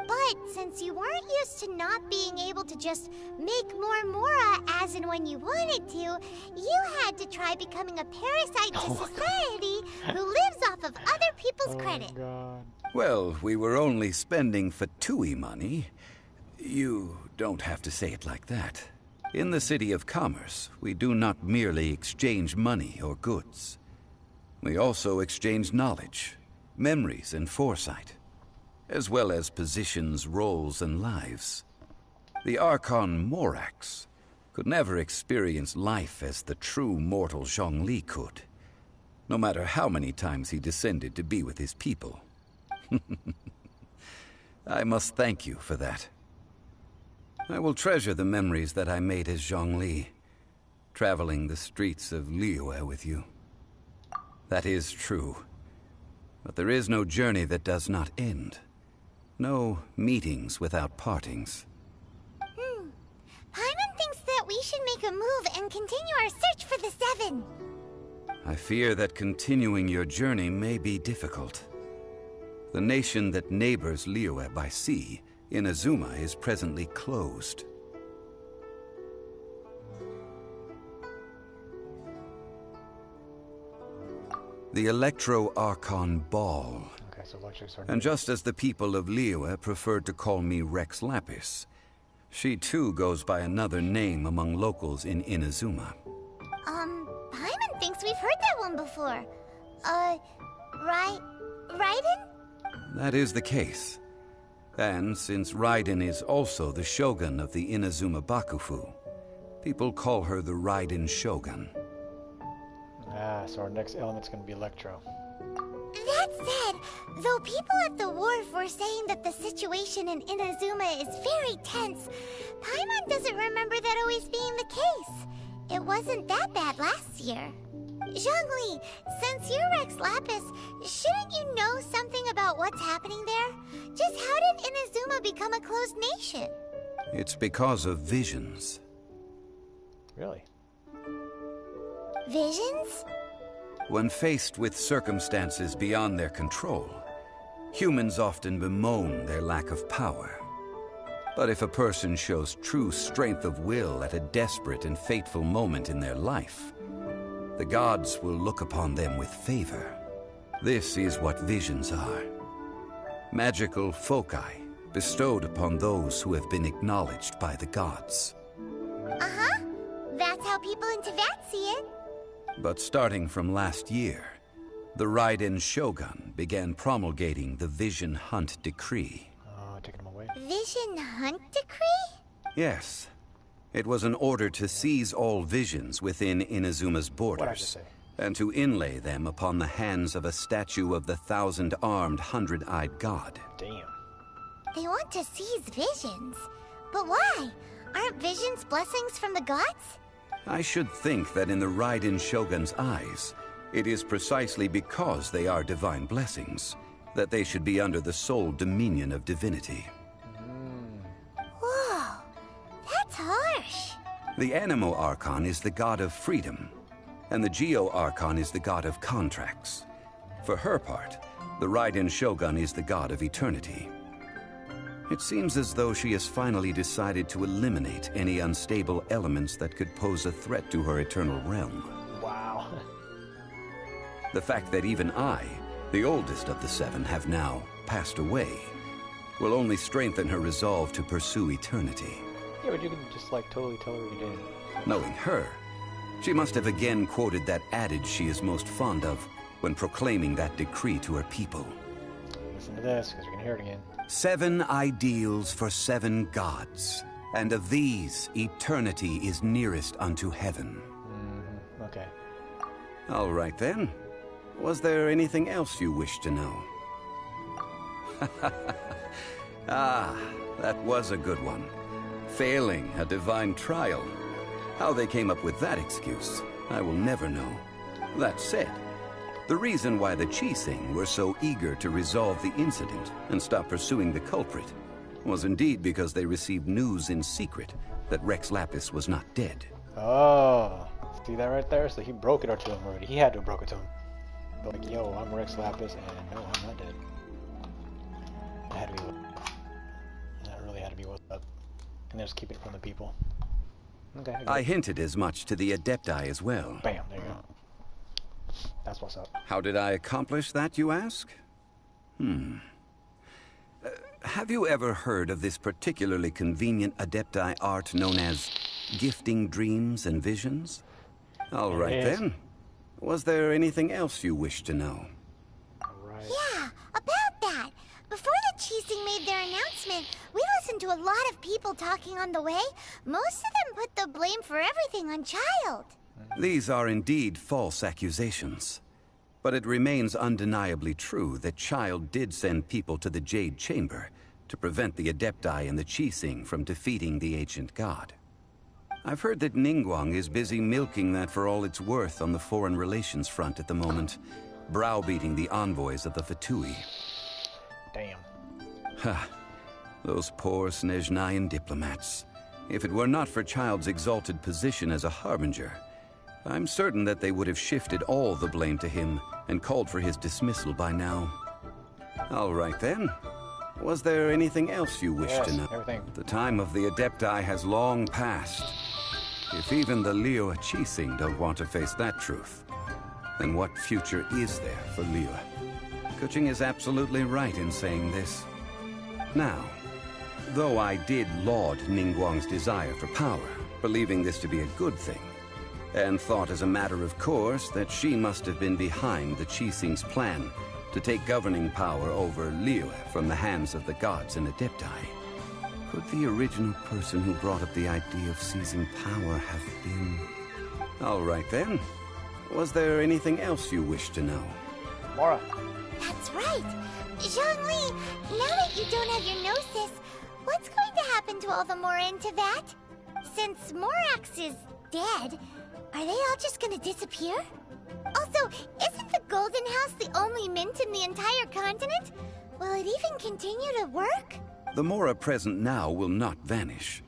But since you weren't used to not being able to just make more Mora as and when you wanted to, you had to try becoming a parasite to society who lives off of other people's credit. Well, we were only spending Fatui money. You don't have to say it like that. In the City of Commerce, we do not merely exchange money or goods. We also exchange knowledge, memories, and foresight, as well as positions, roles, and lives. The Archon Morax could never experience life as the true mortal Zhongli could, no matter how many times he descended to be with his people. I must thank you for that. I will treasure the memories that I made as Zhongli, traveling the streets of Liyue with you. That is true. But there is no journey that does not end. No meetings without partings. Paimon thinks that we should make a move and continue our search for the Seven. I fear that continuing your journey may be difficult. The nation that neighbors Liyue by sea, Inazuma, is presently closed. The Electro-Archon Ball. Okay, so electrics are... And just as the people of Liyue preferred to call me Rex Lapis, she too goes by another name among locals in Inazuma. Paimon thinks we've heard that one before. Raiden? That is the case. And since Raiden is also the Shogun of the Inazuma Bakufu, people call her the Raiden Shogun. So our next element's gonna be Electro. That said, though people at the wharf were saying that the situation in Inazuma is very tense, Paimon doesn't remember that always being the case. It wasn't that bad last year. Zhongli, since you're Rex Lapis, shouldn't you know something about what's happening there? Just how did Inazuma become a closed nation? It's because of visions. Really? Visions? When faced with circumstances beyond their control, humans often bemoan their lack of power. But if a person shows true strength of will at a desperate and fateful moment in their life, the gods will look upon them with favor. This is what visions are. Magical foci bestowed upon those who have been acknowledged by the gods. Uh-huh. That's how people in Teyvat see it. But starting from last year, the Raiden Shogun began promulgating the Vision Hunt Decree. Oh, taking them away. Vision Hunt Decree? Yes. It was an order to seize all visions within Inazuma's borders, and to inlay them upon the hands of a statue of the 1,000-armed, 100-eyed god. Damn. They want to seize visions. But why? Aren't visions blessings from the gods? I should think that in the Raiden Shogun's eyes, it is precisely because they are divine blessings that they should be under the sole dominion of divinity. Whoa, that's harsh. The Animo Archon is the god of freedom, and the Geo Archon is the god of contracts. For her part, the Raiden Shogun is the god of eternity. It seems as though she has finally decided to eliminate any unstable elements that could pose a threat to her eternal realm. Wow. The fact that even I, the oldest of the seven, have now passed away will only strengthen her resolve to pursue eternity. Yeah, but you can just like totally tell her you did. Knowing her, she must have again quoted that adage she is most fond of when proclaiming that decree to her people. Listen to this, because you're going to hear it again. 7 ideals for 7 gods, and of these, eternity is nearest unto heaven. Okay. All right then. Was there anything else you wish to know? Ah, that was a good one. Failing a divine trial. How they came up with that excuse, I will never know. That said, the reason why the Qixing were so eager to resolve the incident and stop pursuing the culprit was indeed because they received news in secret that Rex Lapis was not dead. Oh, see that right there? So he broke it to him already. He had to have broke it to him. But like, yo, I'm Rex Lapis, and no, I'm not dead. That had to be. That really had to be what's up. And just keep it from the people. Okay. I hinted as much to the Adepti as well. Bam, there you go. That's what's up. How did I accomplish that, you ask? Have you ever heard of this particularly convenient Adepti art known as gifting dreams and visions? All right then. Was there anything else you wish to know? Yeah, about that. Before the Qixing made their announcement, we listened to a lot of people talking on the way. Most of them put the blame for everything on Child. These are indeed false accusations. But it remains undeniably true that Child did send people to the Jade Chamber to prevent the Adepti and the Qixing from defeating the ancient god. I've heard that Ningguang is busy milking that for all it's worth on the foreign relations front at the moment, browbeating the envoys of the Fatui. Damn. Ha! Those poor Snezhnayan diplomats. If it were not for Child's exalted position as a harbinger, I'm certain that they would have shifted all the blame to him and called for his dismissal by now. All right then. Was there anything else you wish to know? Everything. The time of the Adepti has long passed. If even the Liyue Qixing don't want to face that truth, then what future is there for Liyue? Kuching is absolutely right in saying this. Now, though I did laud Ningguang's desire for power, believing this to be a good thing, and thought as a matter of course that she must have been behind the Qixing's plan to take governing power over Liyue from the hands of the gods and Adepti, could the original person who brought up the idea of seizing power have been... All right then. Was there anything else you wish to know? Mora. That's right. Zhongli, now that you don't have your gnosis, what's going to happen to all the Mora in Teyvat? Since Morax is dead, are they all just gonna disappear? Also, isn't the Golden House the only mint in the entire continent? Will it even continue to work? The Mora present now will not vanish.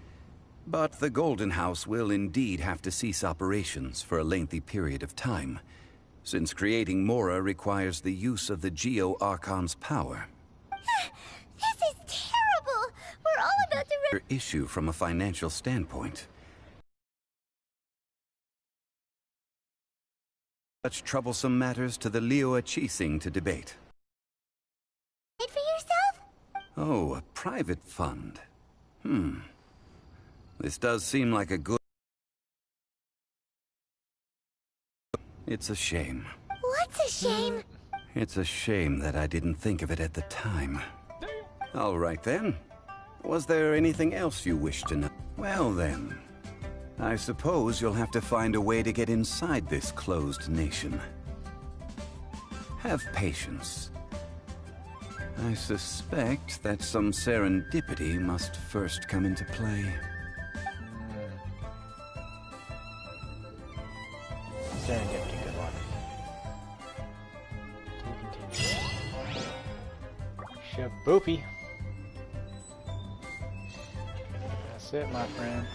But the Golden House will indeed have to cease operations for a lengthy period of time, since creating Mora requires the use of the Geo-Archon's power. This is terrible! We're all about to... Issue from a financial standpoint. Such troublesome matters to the Liyue Qixing to debate. For yourself? Oh, a private fund. This does seem like a good... It's a shame. What's a shame? It's a shame that I didn't think of it at the time. All right then. Was there anything else you wish to know? Well then, I suppose you'll have to find a way to get inside this closed nation. Have patience. I suspect that some serendipity must first come into play. Serendipity, good luck. Shaboopy. That's it, my friend.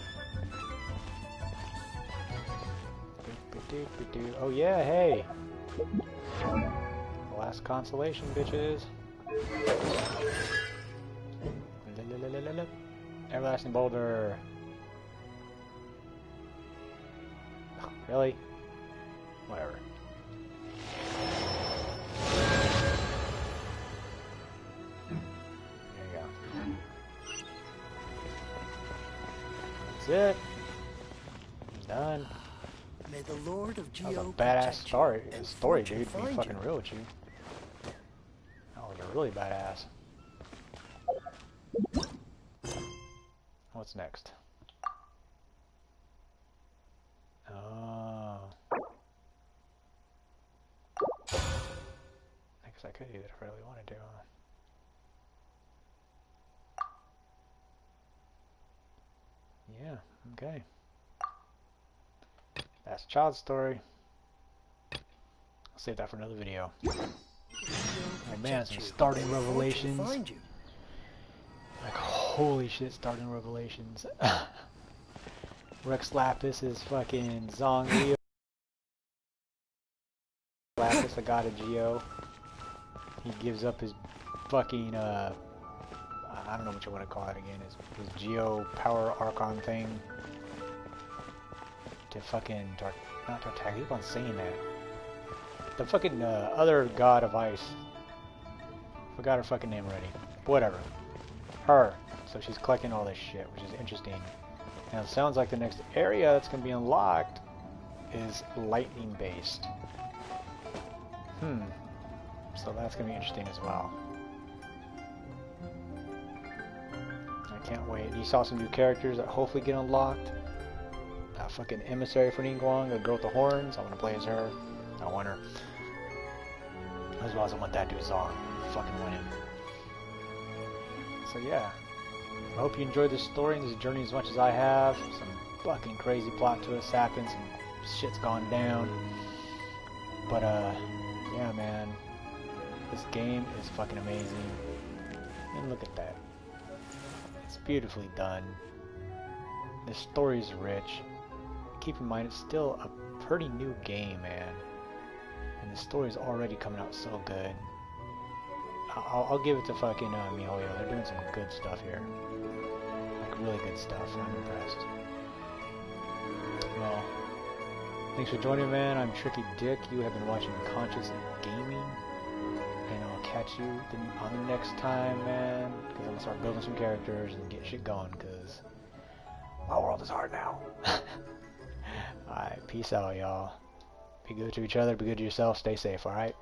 Oh yeah, hey! Last consolation, bitches. Everlasting boulder. Really? Whatever. There you go. That's it. Done. May the Lord of That was a Geo badass story, and dude. fortune To be find fucking you. real with you. That was a really badass. What's next? Oh. I guess I could do that if I really wanted to. Yeah, okay. That's a child's story. I'll save that for another video. Oh man, some starting revelations. Like, holy shit, starting revelations. Rex Lapis is fucking Zong Leo. Lapis, the god of Geo. He gives up his fucking, I don't know what you want to call it again, his Geo power Archon thing. To fucking, not Tartag, I keep on saying that. The fucking other god of ice. Forgot her fucking name already. Whatever. Her. So she's collecting all this shit, which is interesting. Now it sounds like the next area that's going to be unlocked is lightning based. So that's going to be interesting as well. I can't wait. You saw some new characters that hopefully get unlocked. That fucking emissary for Ningguang, the girl with the horns. I want to play as her. I want her. As well as I want that dude Zong. Fucking win him. So yeah. I hope you enjoyed this story and this journey as much as I have. Some fucking crazy plot twists happen. Some shit's gone down. But yeah, man. This game is fucking amazing. And look at that. It's beautifully done. The story's rich. Keep in mind, it's still a pretty new game, man. And the story's already coming out so good. I'll give it to fucking MiHoYo. They're doing some good stuff here. Like, really good stuff. I'm impressed. Well, thanks for joining me, man. I'm Tricky Dick. You have been watching Conscious Gaming. And I'll catch you on the next time, man. Because I'm going to start building some characters and get shit going. Because my world is hard now. Alright, peace out, y'all. Be good to each other. Be good to yourself. Stay safe, alright?